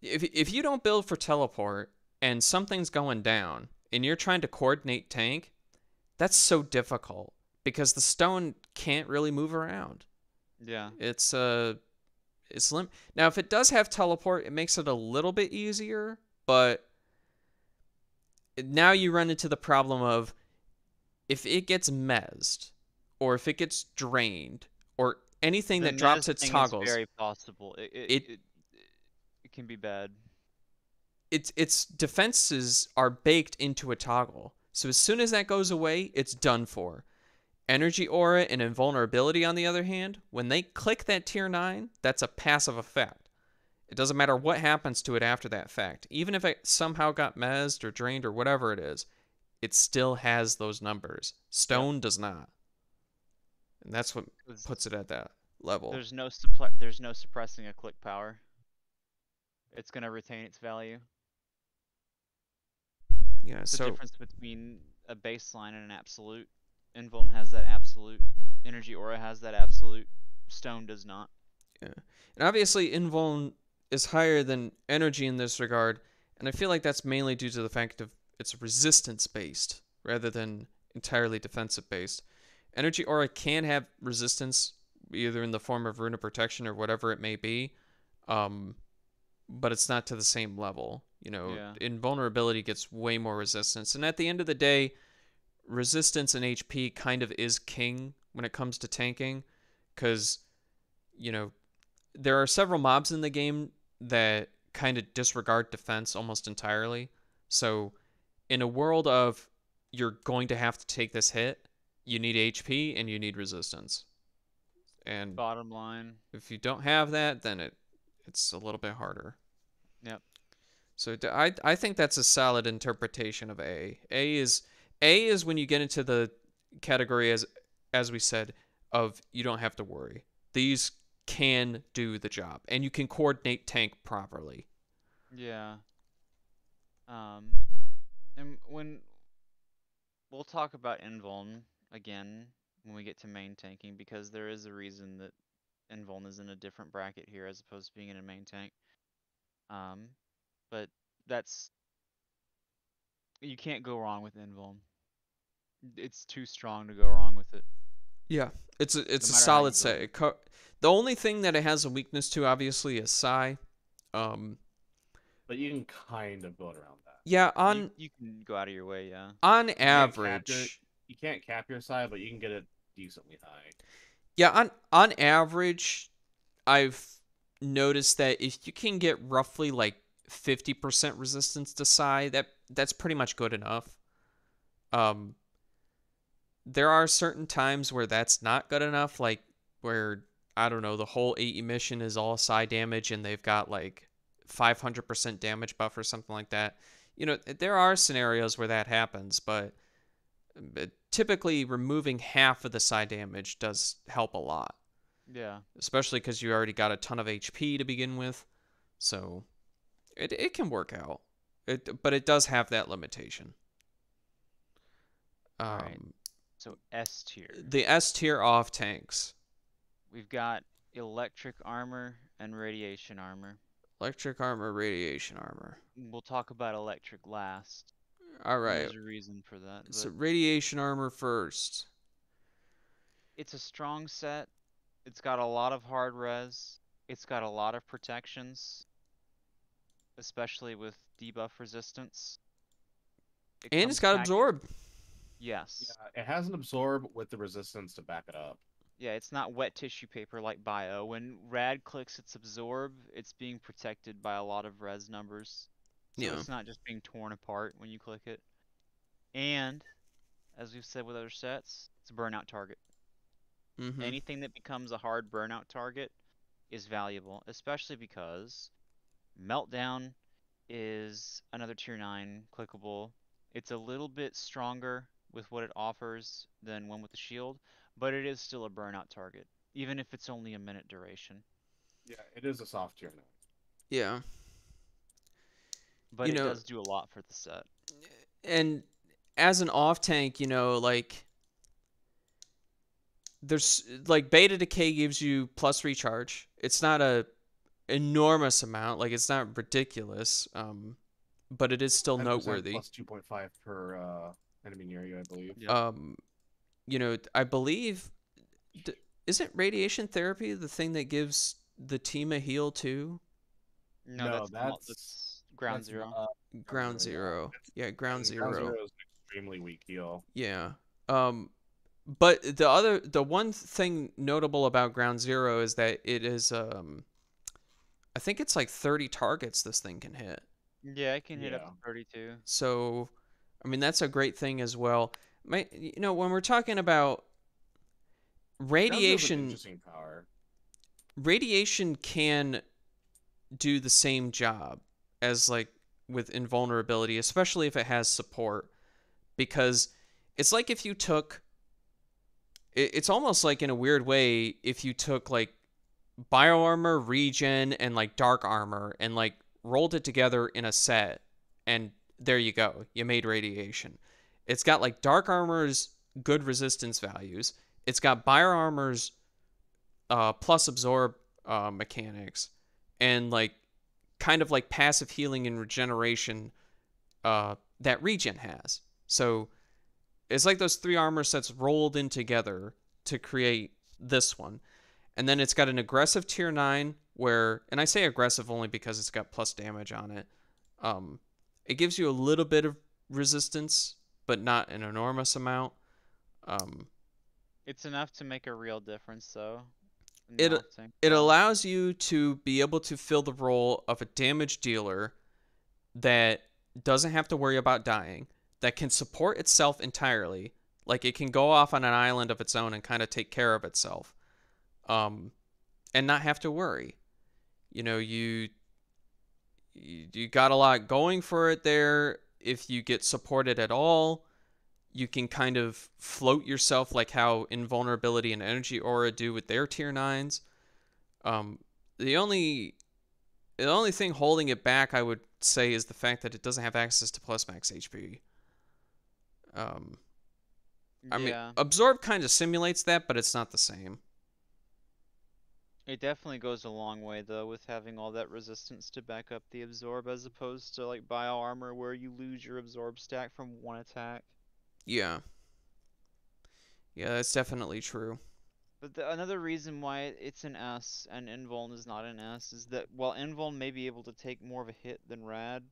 if you don't build for teleport and something's going down and you're trying to coordinate tank, that's so difficult because the stone can't really move around. Yeah. It's now if it does have teleport, it makes it a little bit easier, but now you run into the problem of if it gets mezzed or if it gets drained or anything The that drops Mez its thing is toggles, very possible. it It can be bad. its defenses are baked into a toggle. So as soon as that goes away, it's done for. Energy aura and invulnerability, on the other hand, when they click that tier 9, that's a passive effect. It doesn't matter what happens to it after that fact. Even if it somehow got mezzed or drained or whatever it is, it still has those numbers. Stone does not. And that's what 'Cause puts it at that level. there's no suppressing a click power. It's gonna retain its value. Yeah, It's the so difference between a baseline and an absolute. Invuln has that absolute. Energy Aura has that absolute. Stone does not. yeah. And obviously Invuln is higher than energy in this regard. And I feel like that's mainly due to the fact of it's resistance based rather than entirely defensive based. Energy Aura can have resistance either in the form of Rune of Protection or whatever it may be, um, but it's not to the same level. Yeah. Invulnerability gets way more resistance. And at the end of the day, resistance and HP kind of is king when it comes to tanking because, you know, there are several mobs in the game that kind of disregard defense almost entirely. So, in a world of you're going to have to take this hit, you need HP and you need resistance. And Bottom line. if you don't have that, then it's a little bit harder. Yep. So I think that's a solid interpretation of A. A is when you get into the category as we said of you don't have to worry. These can do the job and you can coordinate tank properly. Yeah. And when we'll talk about Invuln again when we get to main tanking because there is a reason that Invuln is in a different bracket here as opposed to being in a main tank. Um, but that's you can't go wrong with Invuln. It's too strong to go wrong with it, Yeah, it's no a matter how you solid build set. it. The only thing that it has a weakness to, obviously, is Psy. But you can kind of build around that. Yeah, You can go out of your way, yeah. on You can't cap your average, you can't cap your side, but you can get it decently high. yeah, on average, I've noticed that if you can get roughly like 50% resistance to Psy, that's pretty much good enough. Um, there are certain times where that's not good enough, like where I don't know, the whole 8 emission is all Psy damage and they've got like 500% damage buff or something like that. There are scenarios where that happens, but typically removing half of the Psy damage does help a lot, Yeah. especially because you already got a ton of HP to begin with. So it can work out. But it does have that limitation. All right. Um, So S tier. the S tier off tanks. We've got electric armor and radiation armor. Electric armor, radiation armor. We'll talk about electric last. All And right. there's a reason for that, So but radiation armor first. it's a strong set. It's got a lot of hard res. It's got a lot of protections, especially with debuff resistance. It And it's comes got packaged. absorb. Yes. Yeah, it has an absorb with the resistance to back it up. Yeah, it's not wet tissue paper like Bio. When Rad clicks its absorb, it's being protected by a lot of res numbers. So Yeah. it's not just being torn apart when you click it. And, as we've said with other sets, it's a burnout target. Mm-hmm. Anything that becomes a hard burnout target is valuable, especially because Meltdown is another tier 9 clickable. It's a little bit stronger with what it offers than one with the shield, but it is still a burnout target, even if it's only a minute duration. Yeah, it is a soft tier now. Yeah. But You it know, does do a lot for the set. and as an off tank, like there's like beta decay gives you plus recharge. It's not a enormous amount, like it's not ridiculous. But it is still 10% noteworthy. plus 2.5 per enemy near you, I believe. Yep. I believe isn't radiation therapy the thing that gives the team a heal too? No, No, that's ground that's zero. Ground zero. Yeah, ground and Ground zero. Zero is an extremely weak heal. Yeah. But the one thing notable about ground zero is that it is I think it's like 30 targets this thing can hit. Yeah, it can hit up Yeah. to 32. So, I mean, that's a great thing as well. When we're talking about Ground Zero's an radiation, interesting power. radiation can do the same job as like with invulnerability, especially if it has support, because it's like if you took, it's almost like in a weird way if you took like bioarmor, regen, and like dark armor and like rolled it together in a set, and there you go, you made radiation. It's got like dark armor's good resistance values. It's got bioarmor's plus absorb mechanics, and like kind of like passive healing and regeneration that regen has. So it's like those 3 armor sets rolled in together to create this one. And then it's got an aggressive tier 9 where, and I say aggressive only because it's got plus damage on it. It gives you a little bit of resistance, but not an enormous amount. Um, It's enough to make a real difference, though, in the it off-tank it role. allows you to be able to fill the role of a damage dealer that doesn't have to worry about dying, that can support itself entirely. Like it can go off on an island of its own and kind of take care of itself, um, and not have to worry. You know, you got a lot going for it there. If you get supported at all, you can kind of float yourself like how invulnerability and energy aura do with their tier 9s. Um, the only the only thing holding it back, I would say, is the fact that it doesn't have access to plus max HP. Um, I mean, Yeah, absorb kind of simulates that, but it's not the same. it definitely goes a long way, though, with having all that resistance to back up the absorb, as opposed to, like, bio armor, where you lose your absorb stack from one attack. Yeah, yeah, that's definitely true. But another reason why it's an S and Invuln is not an S is that while Invuln may be able to take more of a hit than Rad,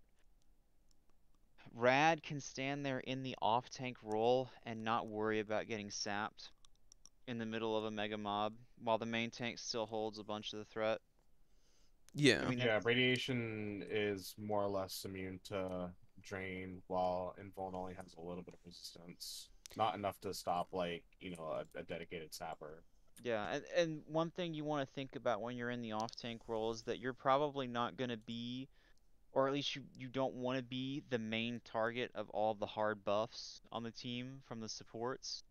Rad can stand there in the off-tank role and not worry about getting sapped in the middle of a mega mob, while the main tank still holds a bunch of the threat. I Yeah, mean, Yeah, that's, radiation is more or less immune to drain, while Invuln only has a little bit of resistance. Not enough to stop, like, a dedicated sapper. yeah, and one thing you want to think about when you're in the off-tank role is that you're probably not going to be, or at least you don't want to be, the main target of all the hard buffs on the team from the supports.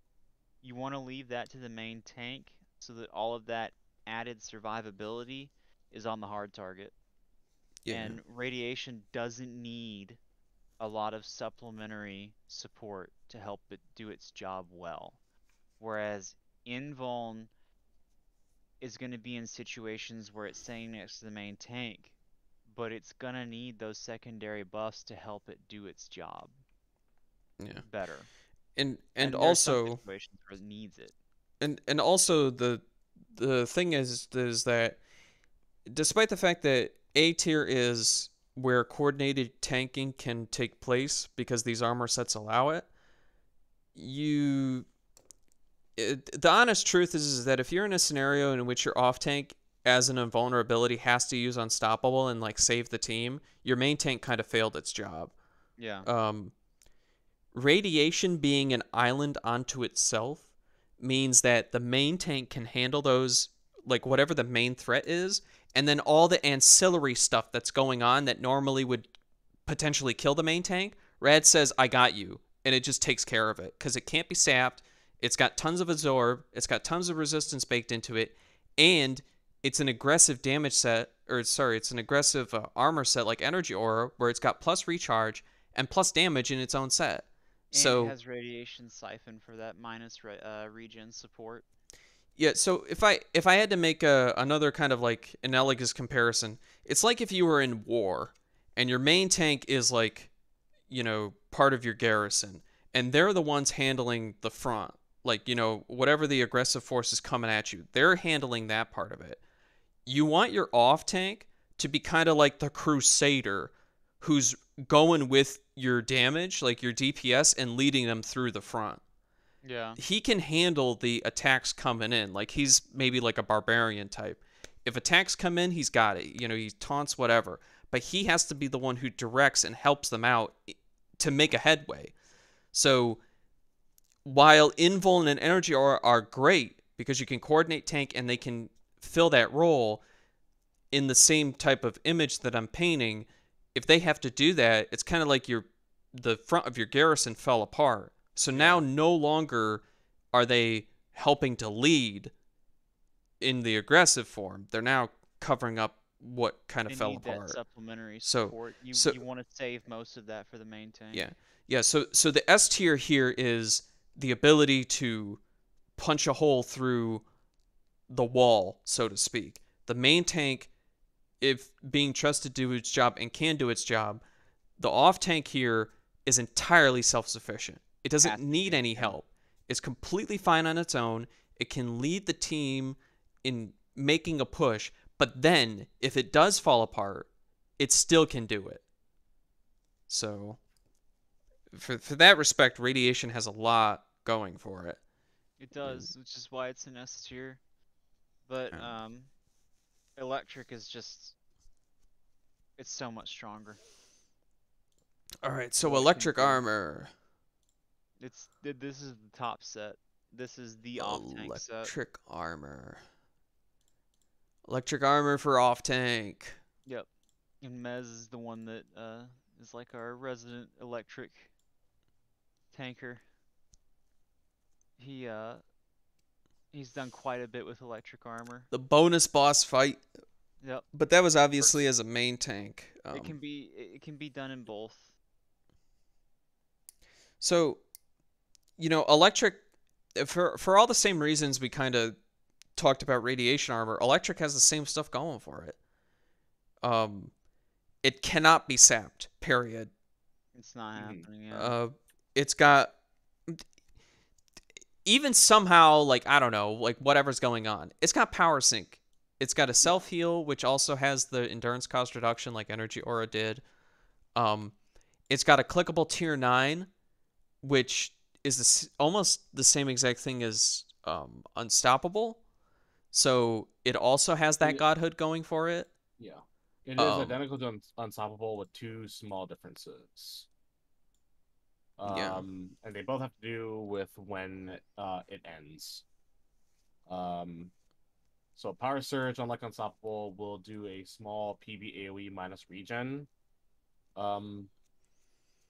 You want to leave that to the main tank so that all of that added survivability is on the hard target. yeah, And radiation doesn't need a lot of supplementary support to help it do its job well. Whereas Invuln is going to be in situations where it's staying next to the main tank, but it's going to need those secondary buffs to help it do its job yeah. better. And And there's some also situations where it needs it. and also the thing is that despite the fact that A tier is where coordinated tanking can take place because these armor sets allow it, you the honest truth is that if you're in a scenario in which your off tank as an invulnerability has to use unstoppable and like save the team, your main tank kind of failed its job. Yeah. Um, Radiation being an island unto itself means that the main tank can handle those, like whatever the main threat is, and then all the ancillary stuff that's going on that normally would potentially kill the main tank. Rad says, I got you, and it just takes care of it because it can't be sapped. It's got tons of absorb, it's got tons of resistance baked into it, and it's an aggressive damage set, or sorry, it's an aggressive armor set like Energy Aura, where it's got plus recharge and plus damage in its own set. And it So has radiation siphon for that minus regen support. yeah, so if I had to make another kind of like analogous comparison, it's like if you were in war and your main tank is like, part of your garrison and they're the ones handling the front, like, whatever the aggressive force is coming at you, they're handling that part of it. You want your off tank to be kind of like the crusader who's going with your damage, like your DPS, and leading them through the front. Yeah. He can handle the attacks coming in. Like he's maybe like a barbarian type. If attacks come in, he's got it. He taunts whatever. But he has to be the one who directs and helps them out to make a headway. So while Invuln and Energy are great because you can coordinate tank and they can fill that role in the same type of image that I'm painting, if they have to do that, it's kind of like the front of your garrison fell apart. So now Yeah. no longer are they helping to lead in the aggressive form. They're now covering up what kind of They fell need that apart. supplementary So support. You so you want to save most of that for the main tank. yeah. Yeah, so the S tier here is the ability to punch a hole through the wall, so to speak. The main tank if being trusted to do its job and can do its job, the off tank here is entirely self sufficient. It doesn't Has to need be. any Yeah. help. It's completely fine on its own. It can lead the team in making a push, but then if it does fall apart, it still can do it. So, for that respect, radiation has a lot going for it. It And, does, which is why it's an S tier. But yeah. electric is just it's so much stronger. All right, so What it can electric do. armor. This is the top set. This is the off tank set. Electric armor. Electric armor for off tank. Yep. And Mez is the one that is like our resident electric tanker. He he's done quite a bit with electric armor. The bonus boss fight, Yep. but that was obviously Works. as a main tank. It can be done in both. So electric for all the same reasons we kind of talked about radiation armor. Electric has the same stuff going for it. Um, it cannot be sapped. Period. It's not Mhm. happening, yeah. It's got even somehow like I don't know like whatever's going on. It's got power sync. It's got a Yeah. self heal which also has the endurance cost reduction like Energy Aura did. Um, it's got a clickable tier 9 which is almost the same exact thing as Unstoppable. So it also has that It, godhood going for it. yeah. It is Um, identical to Unstoppable with two small differences. yeah. And they both have to do with when it ends. Um, so Power Surge, unlike Unstoppable, will do a small PB AoE minus regen um,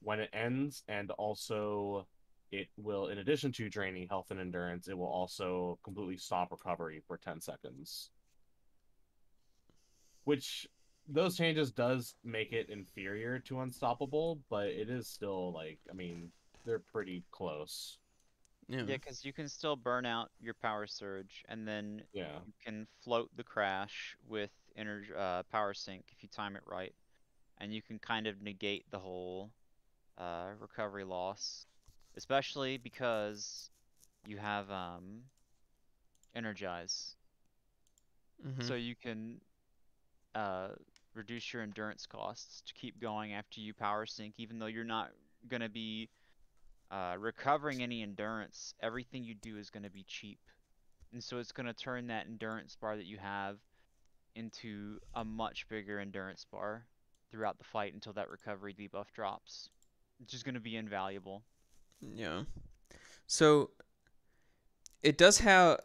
when it ends, and also it will, in addition to draining health and endurance, it will also completely stop recovery for 10 seconds. Which those changes does make it inferior to Unstoppable, but it is still like, I mean, they're pretty close. Yeah. Yeah, because you can still burn out your power surge, and then Yeah. you can float the crash with energy power sync if you time it right, and you can kind of negate the whole recovery loss, especially because you have energize, Mhm. so you can uh, reduce your endurance costs to keep going after you power sync, even though you're not gonna be recovering any endurance. Everything you do is gonna be cheap. And so it's going to turn that endurance bar that you have into a much bigger endurance bar throughout the fight until that recovery debuff drops, which is going to be invaluable. Yeah. So it does have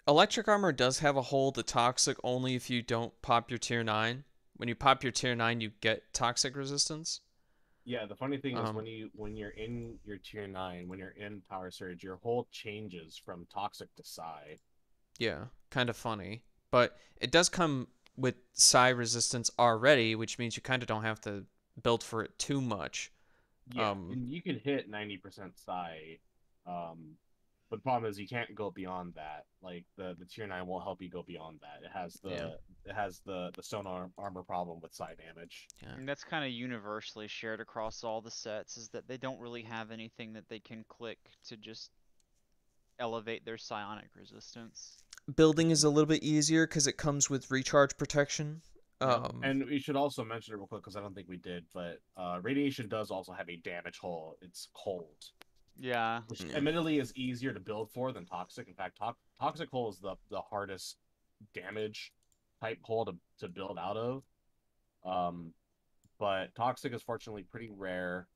electric armor does have a hold to toxic only if you don't pop your tier 9. When you pop your tier 9, you get toxic resistance. Yeah, the funny thing is Um, when you're in your tier 9, when you're in Power Surge, your whole changes from toxic to psi. yeah, kind of funny, but it does come with psi resistance already, which means you kind of don't have to build for it too much. Yeah, Um, and you can hit 90% psi. But the problem is you can't go beyond that. Like the tier 9 won't help you go beyond that. yeah, It has the stone armor problem with psi damage. yeah. And that's kind of universally shared across all the sets is that they don't really have anything that they can click to just elevate their psionic resistance. Building is a little bit easier because it comes with recharge protection. Yeah, Um, and we should also mention it real quick because I don't think we did, but radiation does also have a damage hull. It's cold, Yeah, which yeah, admittedly is easier to build for than toxic. In fact, toxic hull is the hardest damage type hull to build out of. Um, but toxic is fortunately pretty rare,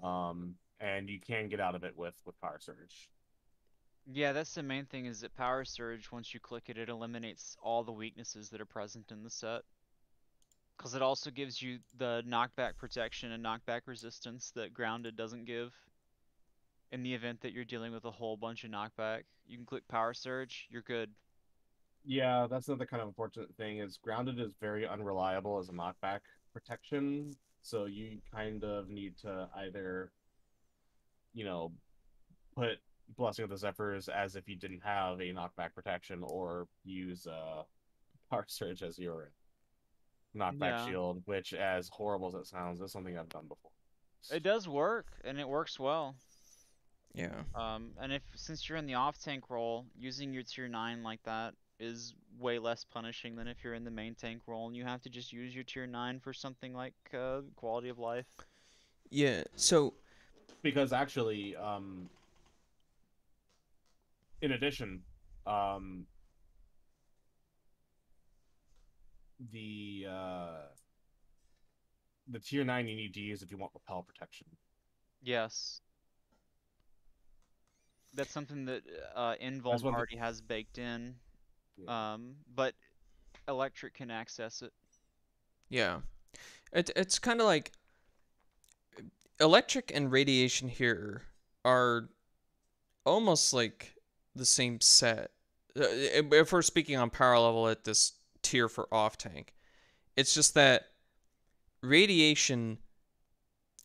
and you can get out of it with power surge. yeah, that's the main thing is that power surge, once you click it, it eliminates all the weaknesses that are present in the set. Because it also gives you the knockback protection and knockback resistance that grounded doesn't give. In the event that you're dealing with a whole bunch of knockback, you can click power surge, you're good. Yeah, that's another kind of unfortunate thing is grounded is very unreliable as a knockback protection. So you kind of need to either, you know, put Blessing of the Zephyrs as if you didn't have a knockback protection or use Power Surge as your knockback Yeah, shield, which, as horrible as it sounds, is something I've done before. it does work, and it works well. Yeah. And if since you're in the off tank role, using your tier 9 like that is way less punishing than if you're in the main tank role and you have to just use your tier 9 for something like quality of life. Yeah. So, Because actually, in addition, um, the uh, the tier 9 you need to use if you want repel protection. Yes, that's something that That's Invuln one thing. already has baked in, Yeah. but Electric can access it. yeah. It's kind of like electric and radiation here are almost like the same set. If we're speaking on power level at this tier for off tank, it's just that radiation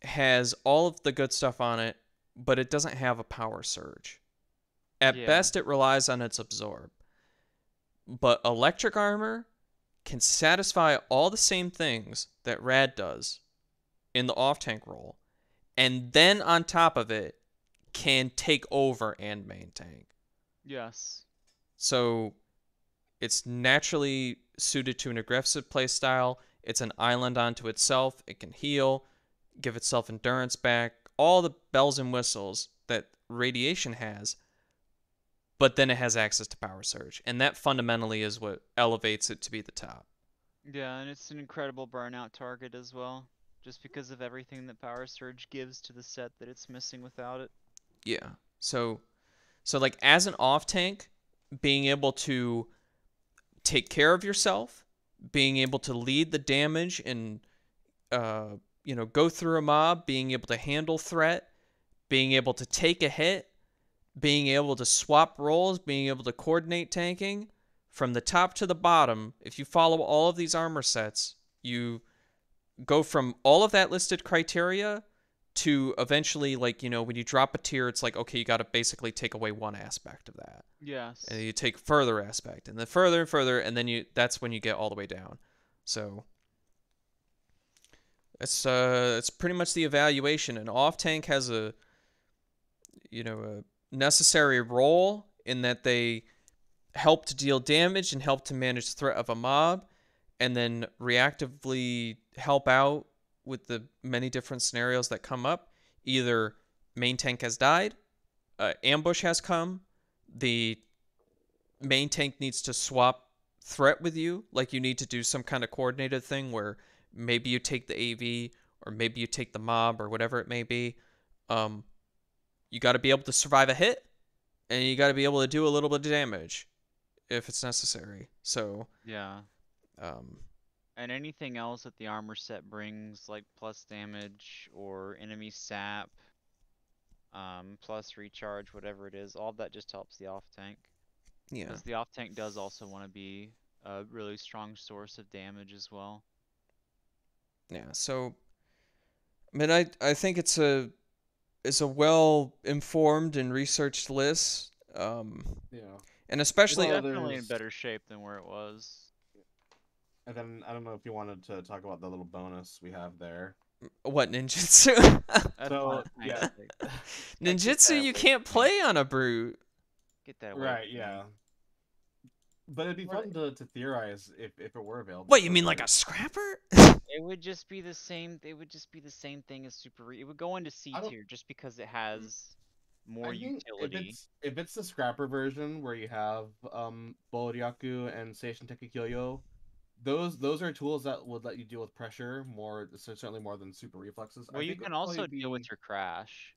has all of the good stuff on it, but it doesn't have a power surge. At Yeah. best, it relies on its absorb. But electric armor can satisfy all the same things that Rad does in the off tank role, and then on top of it, can take over and main tank. Yes. So it's naturally suited to an aggressive playstyle. It's an island unto itself. It can heal, give itself endurance back, all the bells and whistles that radiation has, but then it has access to power surge. And that fundamentally is what elevates it to be the top. Yeah, and it's an incredible burnout target as well, just because of everything that Power Surge gives to the set that it's missing without it. Yeah. So like as an off tank, being able to take care of yourself, being able to lead the damage and go through a mob, being able to handle threat, being able to take a hit, being able to swap roles, being able to coordinate tanking from the top to the bottom. If you follow all of these armor sets, you go from all of that listed criteria to eventually, like, when you drop a tier, it's like, okay, you got to basically take away one aspect of that. And Yes. you take further aspect, and then further and further, and then that's when you get all the way down. So it's pretty much the evaluation. An off tank has a necessary role in that they help to deal damage and help to manage threat of a mob, and then reactively help out with the many different scenarios that come up. Either main tank has died, ambush has come, the main tank needs to swap threat with you, like you need to do some kind of coordinated thing where maybe you take the AV or maybe you take the mob or whatever it may be. Um, you got to be able to survive a hit, and you got to be able to do a little bit of damage if it's necessary. So, Yeah. um, And anything else that the armor set brings, like plus damage or enemy sap, plus recharge, whatever it is, all that just helps the off tank. yeah, Because the off tank does also want to be a really strong source of damage as well. yeah. So, I mean, I think it's a well informed and researched list. Yeah. And It's especially Well, definitely in there's, better shape than where it was. and then I don't know if you wanted to talk about the little bonus we have there. what ninjutsu? That's not So a tank yeah, stick. Get Ninjutsu that you away can't from me. play on a brute. Get that away right, from me. yeah. But it'd be What? fun to theorize if it were available What, you for a mean like brute. a scrapper? It would just be the same. It would just be the same thing as it would go into C I don't. tier just because it has more I think utility. if it's the scrapper version where you have Boryaku and Seishin Tekikyoyo, those are tools that would let you deal with pressure more, certainly more than super reflexes. Well, I you think it can would probably also deal with be, your crash.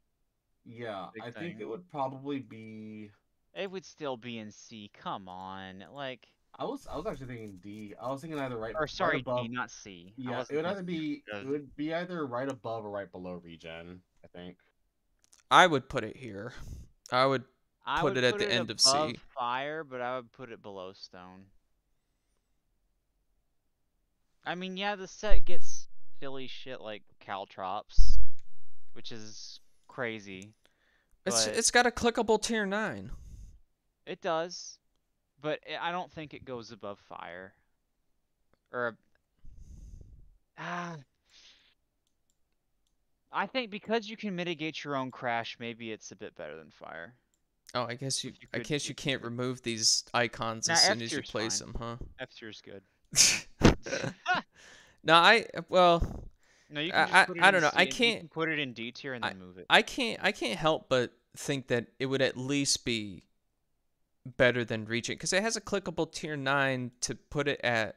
yeah. Big I think thing. it would probably be. It would still be in C. Come on, like, I was actually thinking D. I was thinking either or right sorry, D, above. not C. I Yeah, it wasn't would thinking either be it of. would be either right above or right below regen. I think. I would put it here. I would I put would it at put the it end of above C. fire, but I would put it below stone. I mean, yeah, the set gets silly shit like caltrops, which is crazy, It's but it's got a clickable tier 9. it does. But I don't think it goes above fire. Or Ah, I think because you can mitigate your own crash, maybe it's a bit better than fire. Oh, I guess you. If you I could, guess you if you can't could. remove these icons as Now soon F as you tier's place fine. them, huh? F tier's good. No, well, No, you can just put it I in don't know. I C, and you can't. can put it in D tier and I then move it. I can't help but think that it would at least be better than reaching because it has a clickable tier 9 to put it at,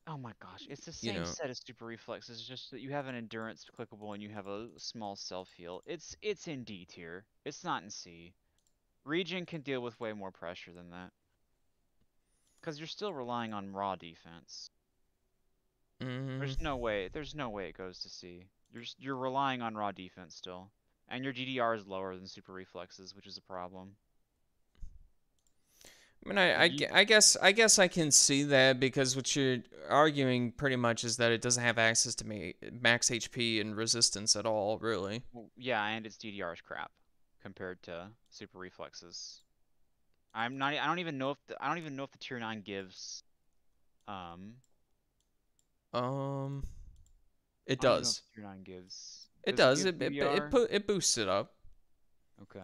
Oh my gosh, it's the you same know. set as super reflexes, just that you have an endurance clickable and you have a small self heal. It's in D tier. It's not in C. Regen can deal with way more pressure than that. Because you're still relying on raw defense. Mm, There's no way it goes to C. You're relying on raw defense still. And your DDR is lower than super reflexes, which is a problem. I mean, Like you I guess I can see that because what you're arguing pretty much is that it doesn't have access to max HP and resistance at all, really. well, yeah, and its DDR is crap compared to super reflexes. I don't even know if I don't even know if the tier 9 gives um Um, it I don't even know if does. the tier 9 gives. It Does it does. give DDR? It boosts it up. Okay.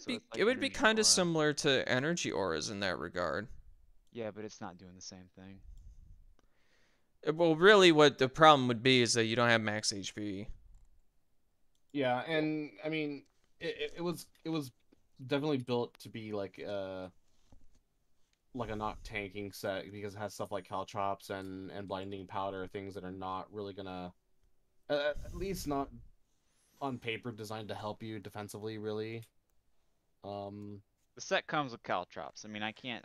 So it's It like would be energy kind of aura. similar to energy auras in that regard. Yeah, but it's not doing the same thing. Well, really, what the problem would be is that you don't have max HP. Yeah, and I mean, it was definitely built to be like a not tanking set because it has stuff like caltrops and blinding powder, things that are not really gonna at least not on paper designed to help you defensively really. Um, The set comes with caltrops. I mean, I can't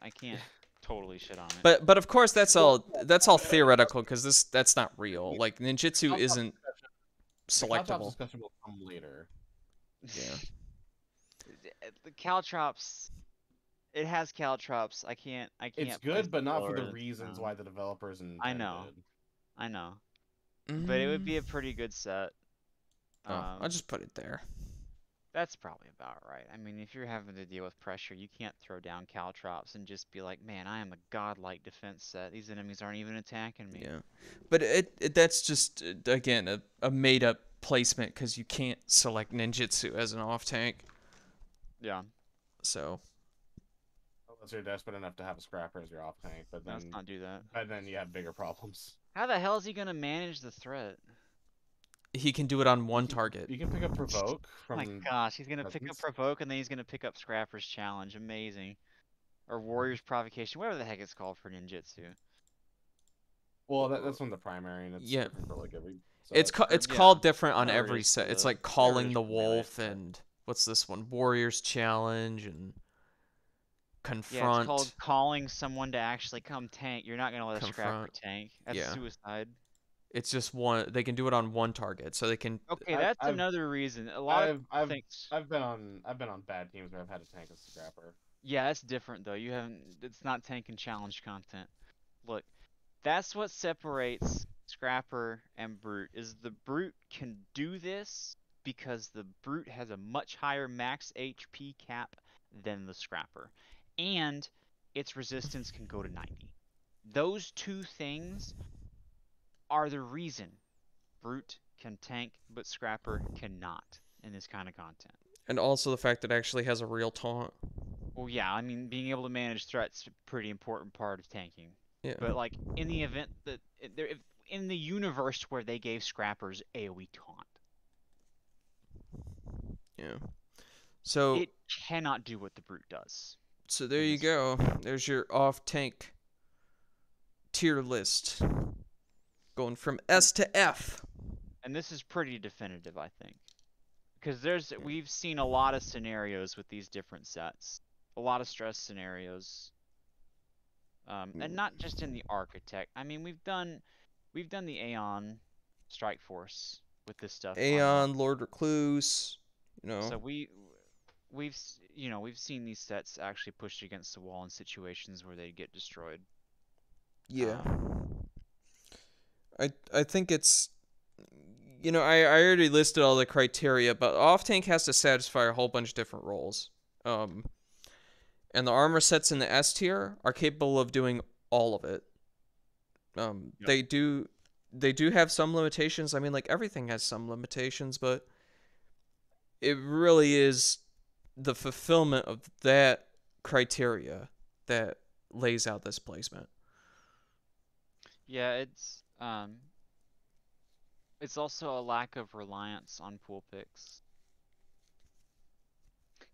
totally shit on it. But of course well, that's all it does. theoretical because this that's not real. Like The ninjutsu caltrops isn't discussion, the caltrops selectable. discussion will come later. Yeah. The caltrops, it has caltrops. I It's can't place good, but it not for lower the than its reasons own. why the developers I know, intended. I know, but it would Mm. be a pretty good set. Oh, I'll Um, just put it there. that's probably about right. I mean, if you're having to deal with pressure, you can't throw down caltrops and just be like, man, I am a godlike defense set. These enemies aren't even attacking me. Yeah. But that's just again a made up placement because you can't select ninjutsu as an off tank. Yeah, So Unless you're desperate enough to have a scrapper as your off tank, no, let's not do that. but then you have bigger problems. How the hell is he gonna manage the threat? he can do it on one target. You can pick up provoke Oh my from gosh, he's gonna pick up presence. provoke and then he's gonna pick up Scrapper's challenge. Amazing. Or Warrior's provocation, whatever the heck it's called for ninjutsu. Well, that's from the primary, and it's Yeah. different for like every set. It's Yeah, called different on whatever it every is for set. It's the like whatever it calling is the for melee, wolf but and what's this one? Warrior's challenge and yeah, it's called confront. calling someone to actually come tank. You're not gonna let a Scrapper Confront. tank. That's Yeah. suicide. It's just one. They can do it on one target, so they can. Okay, I've that's I've another reason. A lot of I've people I've think, I've been on bad teams where I've had to tank a scrapper. yeah, that's different though. You haven't, it's not tank and challenge content. Look, that's what separates Scrapper and Brute, is the Brute can do this because the Brute has a much higher max HP cap than the Scrapper. And its resistance can go to 90. Those two things are the reason Brute can tank, but Scrapper cannot in this kind of content. And also the fact that it actually has a real taunt. Well, yeah, I mean, being able to manage threats is a pretty important part of tanking. Yeah. But like in the event that if, in the universe where they gave Scrappers AoE taunt, Yeah. So it cannot do what the Brute does. there In you this, go. There's your off tank tier list, going from and, S to F. and this is pretty definitive, I think, because we've seen a lot of scenarios with these different sets, a lot of stress scenarios, and not just in the Architect. I mean, we've done the Aeon Strike Force with this stuff on our. Aeon, Lord Recluse. You know. So we've seen these sets actually pushed against the wall in situations where they get destroyed. Yeah. Um, I think it's. I already listed all the criteria, but off tank has to satisfy a whole bunch of different roles. And the armor sets in the S tier are capable of doing all of it. Yep. They do have some limitations. I mean, like everything has some limitations, but it really is the fulfillment of that criteria that lays out this placement. Yeah, it's also a lack of reliance on pool picks.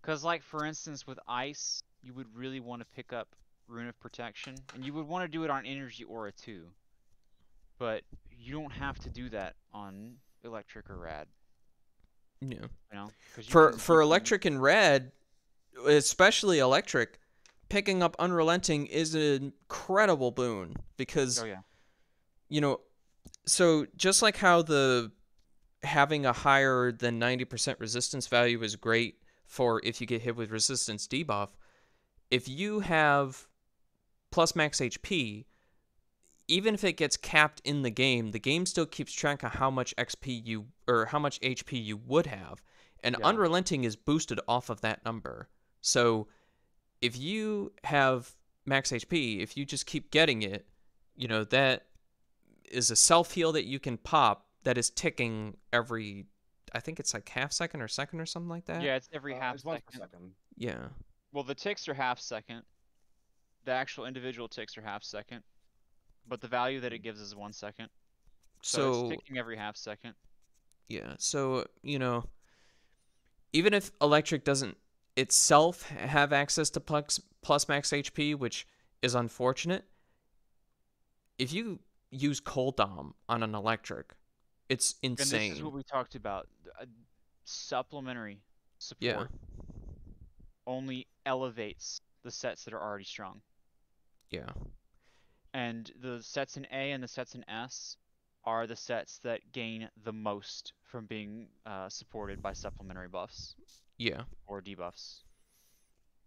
Because, like, for instance, with ice, you would really want to pick up Rune of Protection, and you would want to do it on Energy Aura too. But you don't have to do that on Electric or Rad, Yeah. because For you can. electric and red, especially electric, picking up unrelenting is an incredible boon Oh because yeah, you know so just like how the having a higher than 90% resistance value is great for if you get hit with resistance debuff, if you have plus max HP, even if it gets capped in the game still keeps track of how much XP you or how much HP you would have, and yeah. unrelenting is boosted off of that number. So if you have max HP, if you just keep getting it, that is a self heal that you can pop that is ticking every, I think it's like half second or second or something like that. Yeah, it's every half It's 1 per second. second. Yeah. Well, the ticks are half second. The actual individual ticks are half second, but the value that it gives is 1 second. So it's So, ticking every half second. yeah. So, even if electric doesn't itself have access to plus max HP, which is unfortunate, if you use cold dom on an electric, it's And this is insane. what we talked about. Supplementary Yeah. support only elevates the sets that are already strong. Yeah. And the sets in A and the sets in S are the sets that gain the most from being supported by supplementary buffs Yeah. or debuffs.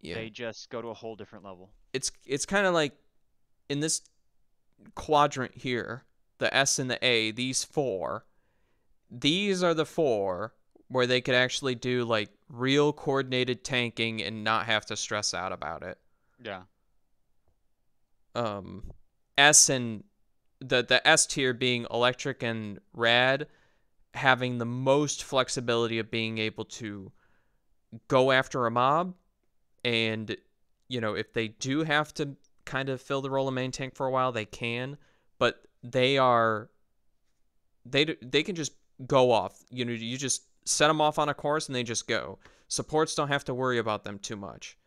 Yeah. They just go to a whole different level. It's kind of like in this quadrant here, the S and the A, these are the four where they could actually do like real coordinated tanking and not have to stress out about it. Yeah. Um, S and the S tier being electric and rad, having the most flexibility of being able to go after a mob, and if they do have to kind of fill the role of main tank for a while, they can, but they can just go off. You just set them off on a course and they just go. Supports don't have to worry about them too much.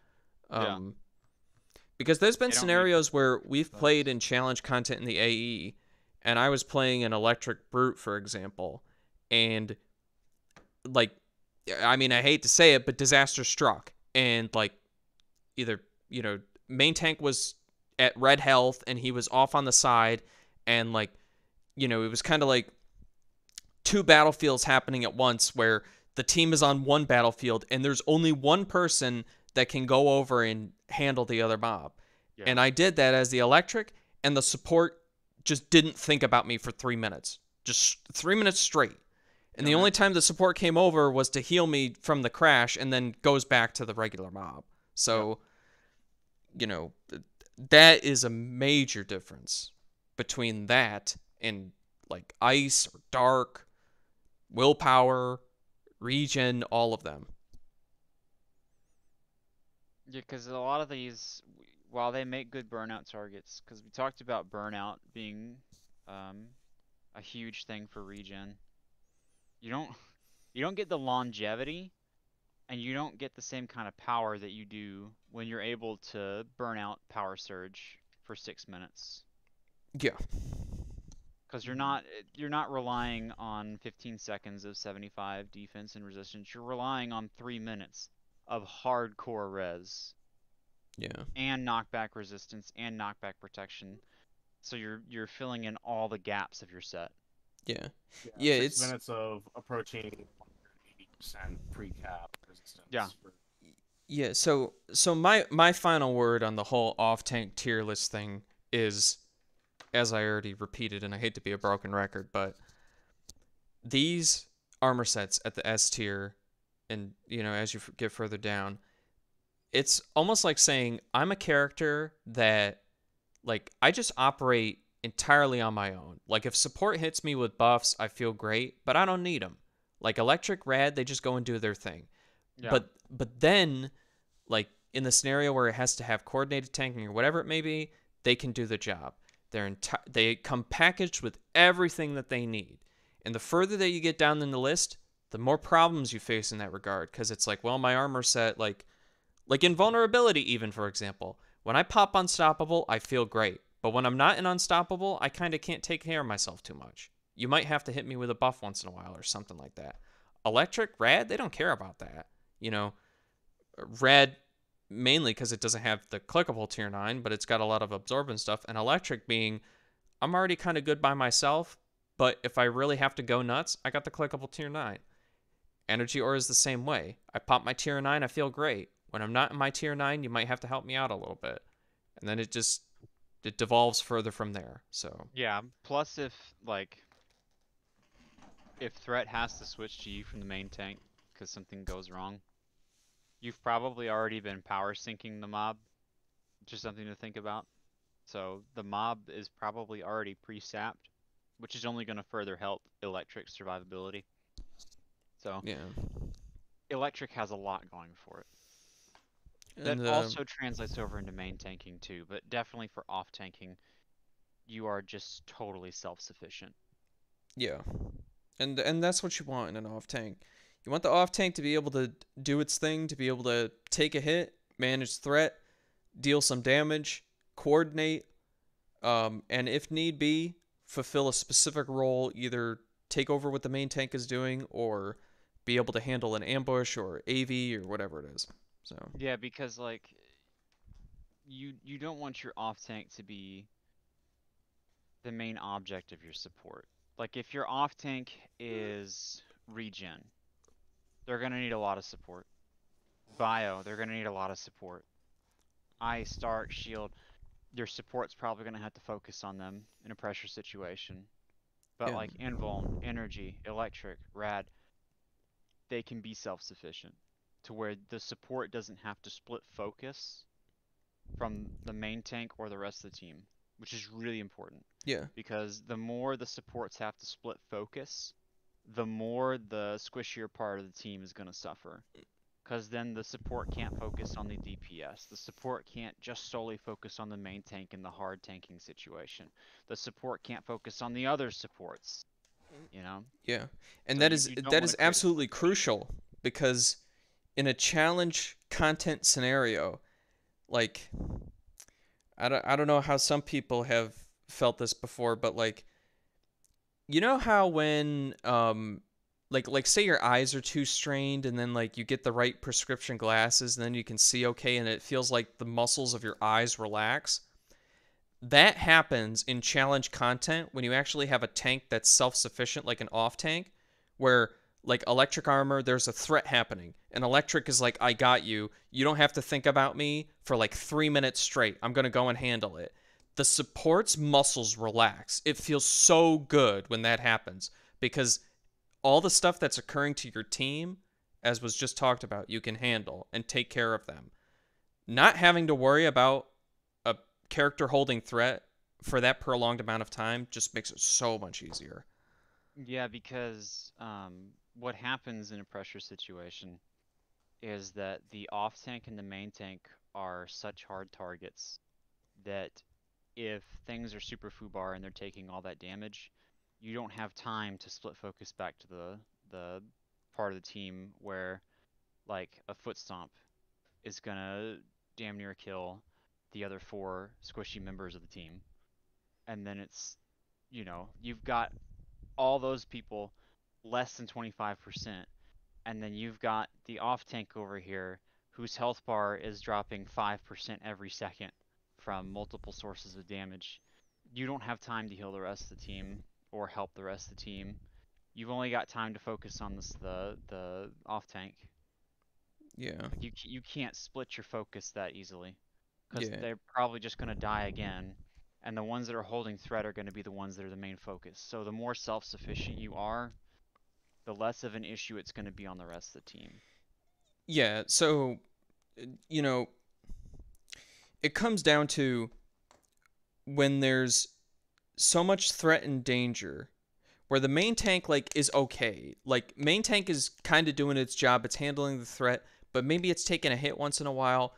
Yeah. Um, because there's been They don't need scenarios where we've played buffs. in challenge content in the AE, and I was playing an electric brute, for example, and like, I mean, I hate to say it, but disaster struck, and like either main tank was at red health and he was off on the side, and like it was kind of like two battlefields happening at once where the team is on one battlefield and there's only one person that can go over and handle the other mob. Yeah. And I did that as the electric, and the support just didn't think about me for 3 minutes. Just 3 minutes straight. And the Yeah. only time the support came over was to heal me from the crash and then goes back to the regular mob. Yep. So, you know, that is a major difference between that and like ice or dark, willpower, regen, all of them. Yeah, because a lot of these, while they make good burnout targets, because we talked about burnout being um, a huge thing for regen, you don't you don't get the longevity and you don't get the same kind of power that you do when you're able to burn out power surge for 6 minutes. Yeah. Because you're not relying on 15 seconds of 75 defense and resistance. You're relying on 3 minutes of hardcore res Yeah. and knockback resistance and knockback protection. So you're filling in all the gaps of your set. Yeah. Yeah, Yeah, six it's minutes of approaching 180% pre-cap Yeah. resistance. yeah, so my final word on the whole off tank tier list thing is, as I already repeated, and I hate to be a broken record, but these armor sets at the S tier, and as you get further down, it's almost like saying I'm a character that, like, I just operate entirely on my own. Like if support hits me with buffs, I feel great, but I don't need them. Like electric, rad, they just go and do their thing. Yeah. But then like in the scenario where it has to have coordinated tanking or whatever it may be, they can do the job. They come packaged with everything that they need. And the further that you get down in the list, the more problems you face in that regard. Because it's like, well, my armor set, like invulnerability, even for example. When I pop Unstoppable, I feel great. But when I'm not in Unstoppable, I kind of can't take care of myself too much. You might have to hit me with a buff once in a while or something like that. Electric, Rad, they don't care about that. You know, Red mainly because it doesn't have the clickable tier 9, but it's got a lot of absorbent stuff. And Electric being, I'm already kind of good by myself, but if I really have to go nuts, I got the clickable tier 9. Energy Aura is the same way. I pop my tier 9, I feel great. When I'm not in my tier 9, you might have to help me out a little bit. And then it devolves further from there. So, Yeah. Plus, if threat has to switch to you from the main tank because something goes wrong, you've probably already been power sinking the mob, which is something to think about. So the mob is probably already pre-sapped, which is only going to further help electric survivability. So yeah. electric has a lot going for it. That And also translates over into main tanking too, but definitely for off tanking, you are just totally self-sufficient. yeah. And that's what you want in an off tank. You want the off tank to be able to do its thing, to be able to take a hit, manage threat, deal some damage, coordinate, and if need be, fulfill a specific role, either take over what the main tank is doing or be able to handle an ambush or AV or whatever it is. So, Yeah, because you don't want your off tank to be the main object of your support. Like if your off tank is regen, they're gonna need a lot of support. Bio, they're gonna need a lot of support. Ice, Dark, Shield, your support's probably gonna have to focus on them in a pressure situation. But yeah. like Invuln, Energy, Electric, Rad, they can be self-sufficient to where the support doesn't have to split focus from the main tank or the rest of the team, which is really important Yeah. because the more the supports have to split focus, the more the squishier part of the team is going to suffer. Because then the support can't focus on the DPS. The support can't just solely focus on the main tank in the hard tanking situation. The support can't focus on the other supports, you know? Yeah. And So that you, is you don't that want is to create a absolutely split push. crucial because in a challenge content scenario, like I don't know how some people have felt this before, but like you know how when like say your eyes are too strained and then like you get the right prescription glasses and then you can see okay and it feels like the muscles of your eyes relax. That happens in challenge content when you actually have a tank that's self-sufficient like an off tank where like electric armor there's a threat happening and electric is like I got you, you don't have to think about me for like 3 minutes straight, I'm going to go and handle it. The support's muscles relax. It feels so good when that happens because all the stuff that's occurring to your team, as was just talked about, you can handle and take care of them. Not having to worry about a character holding threat for that prolonged amount of time just makes it so much easier. Yeah, because what happens in a pressure situation is that the off tank and the main tank are such hard targets that if things are super foobar and they're taking all that damage, you don't have time to split focus back to the part of the team where like a foot stomp is gonna damn near kill the other four squishy members of the team. And then it's, you've got all those people less than 25%, and then you've got the off tank over here whose health bar is dropping 5% every second from multiple sources of damage. You don't have time to heal the rest of the team or help the rest of the team. You've only got time to focus on the off tank. Yeah. Like you can't split your focus that easily because Yeah. they're probably just going to die again, and the ones that are holding threat are going to be the ones that are the main focus. So the more self-sufficient you are, the less of an issue it's going to be on the rest of the team. Yeah, so you know, it comes down to when there's so much threat and danger where the main tank like is okay. Like main tank is kind of doing its job. It's handling the threat, but maybe it's taking a hit once in a while,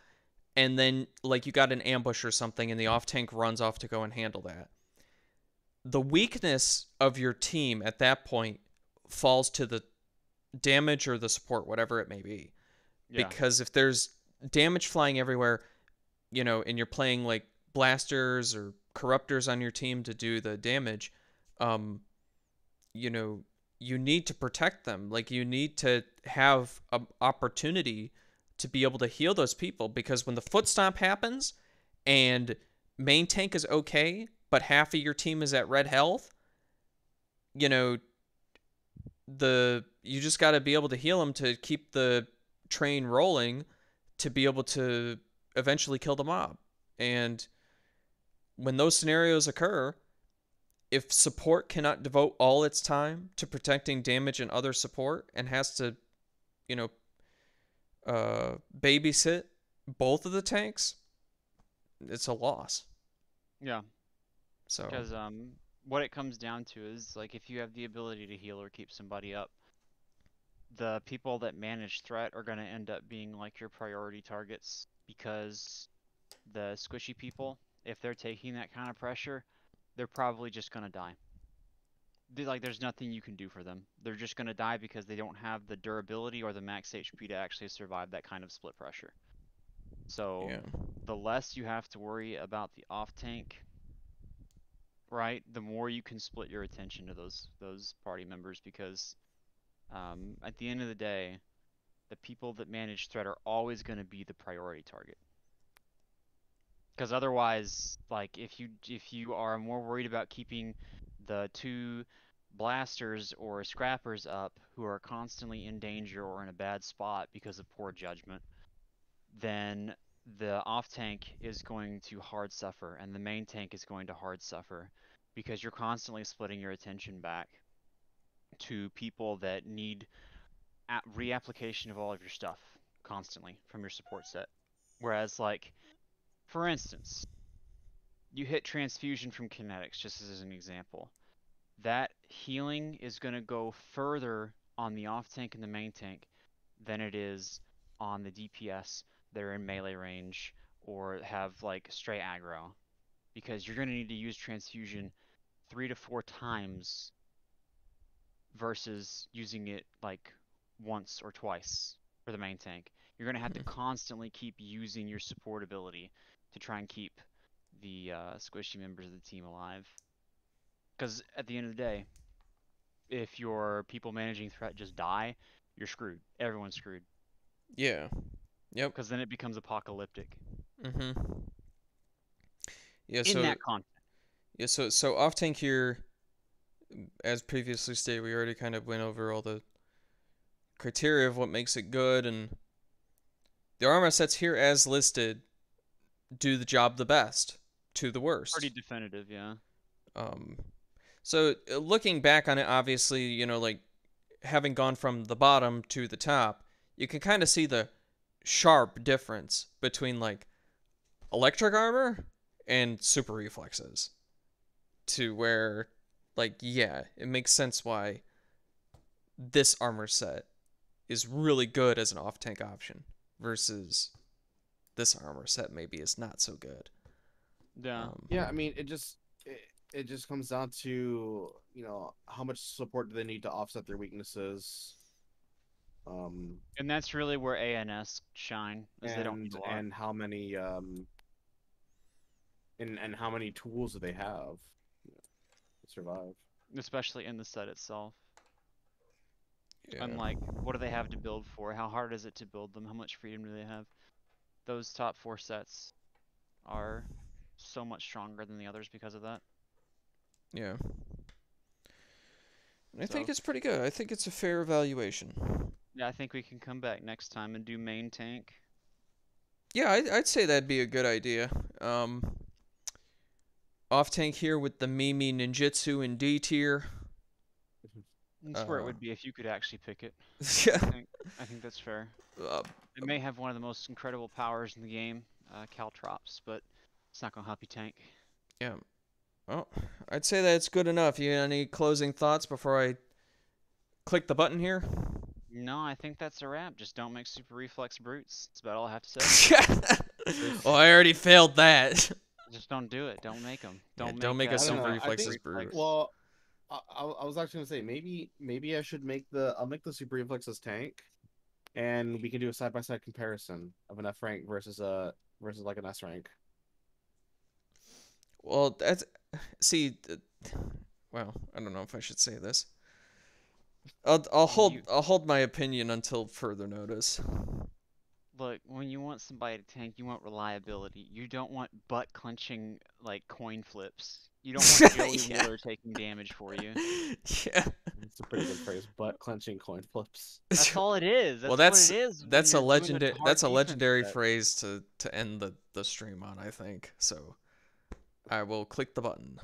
and then like you got an ambush or something, and the off tank runs off to go and handle that. The weakness of your team at that point falls to the damage or the support, whatever it may be. Yeah. Because if there's damage flying everywhere, and you're playing like blasters or corruptors on your team to do the damage, um, you know, you need to protect them. Like you need to have an opportunity to be able to heal those people because when the foot stomp happens and main tank is okay, but half of your team is at red health, you know, the you just got to be able to heal them to keep the train rolling to be able to eventually kill the mob. And when those scenarios occur, if support cannot devote all its time to protecting damage and other support and has to, you know, babysit both of the tanks, it's a loss. Yeah. So, Because what it comes down to is like if you have the ability to heal or keep somebody up, the people that manage threat are going to end up being like your priority targets because the squishy people, if they're taking that kind of pressure, they're probably just going to die. Like there's nothing you can do for them. They're just going to die because they don't have the durability or the max HP to actually survive that kind of split pressure. So yeah. the less you have to worry about the off tank, right, the more you can split your attention to those party members because at the end of the day, the people that manage threat are always going to be the priority target. Because otherwise, like if you are more worried about keeping the two blasters or scrappers up who are constantly in danger or in a bad spot because of poor judgment, then the off tank is going to hard suffer and the main tank is going to hard suffer because you're constantly splitting your attention back to people that need reapplication of all of your stuff constantly from your support set. Whereas, like, for instance, you hit transfusion from kinetics, just as an example. That healing is going to go further on the off tank and the main tank than it is on the DPS that are in melee range or have like stray aggro. Because you're going to need to use transfusion 3 to 4 times versus using it like once or twice for the main tank. You're going to have to Mhm. constantly keep using your support ability to try and keep the squishy members of the team alive. Because at the end of the day, if your people managing threat just die, you're screwed. Everyone's screwed. Yeah. Yep. Because then it becomes apocalyptic. Mhm. Yeah, In so that context. so off tank here, as previously stated, we already kind of went over all the criteria of what makes it good, and the armor sets here as listed do the job the best to the Pretty worst. definitive, yeah. Um, so looking back on it, obviously, like having gone from the bottom to the top, you can kind of see the sharp difference between like electric armor and super reflexes to where like yeah, it makes sense why this armor set is really good as an off tank option versus this armor set maybe is not so good. Yeah. Yeah, I mean, it just comes down to how much support do they need to offset their weaknesses, um, And that's really where ANS shine, is they don't need a lot. and how many and how many tools do they have to survive. Especially in the set itself. Yeah. Unlike, what do they have to build for? How hard is it to build them? How much freedom do they have? Those top four sets are so much stronger than the others because of that. Yeah. I think So, it's pretty good. I think it's a fair evaluation. yeah, I think we can come back next time and do main tank. Yeah, I'd say that'd be a good idea. Off tank here with the Mimi Ninjutsu in D tier. That's where it Uh, would be if you could actually pick it. yeah. I think I think that's fair. Uh, It may have one of the most incredible powers in the game, Caltrops, but it's not gonna help you tank. yeah. Well, I'd say that's good enough. You got any closing thoughts before I click the button here? No, I think that's a wrap. Just don't make super reflex brutes. That's about all I have to say. Well, I already failed that. Just don't do it. Don't make them. Yeah, Don't don't make make a I don't super know. I reflexes think brute. well, I was actually gonna say maybe I should make the I'll make the super reflexes tank, and we can do a side by side comparison of an F rank versus like an S rank. Well, that's see. Well, I don't know if I should say this. You I'll hold my opinion until further notice. look, when you want somebody to tank, you want reliability. You don't want butt clenching like coin flips. You don't want Joey Yeah. Wheeler taking damage for you. Yeah. It's a pretty good phrase, butt clenching coin flips. That's all it is. Well, That's what it is when you're doing a hard that's a defense legendary set. phrase to end the stream on, I think. So I will click the button.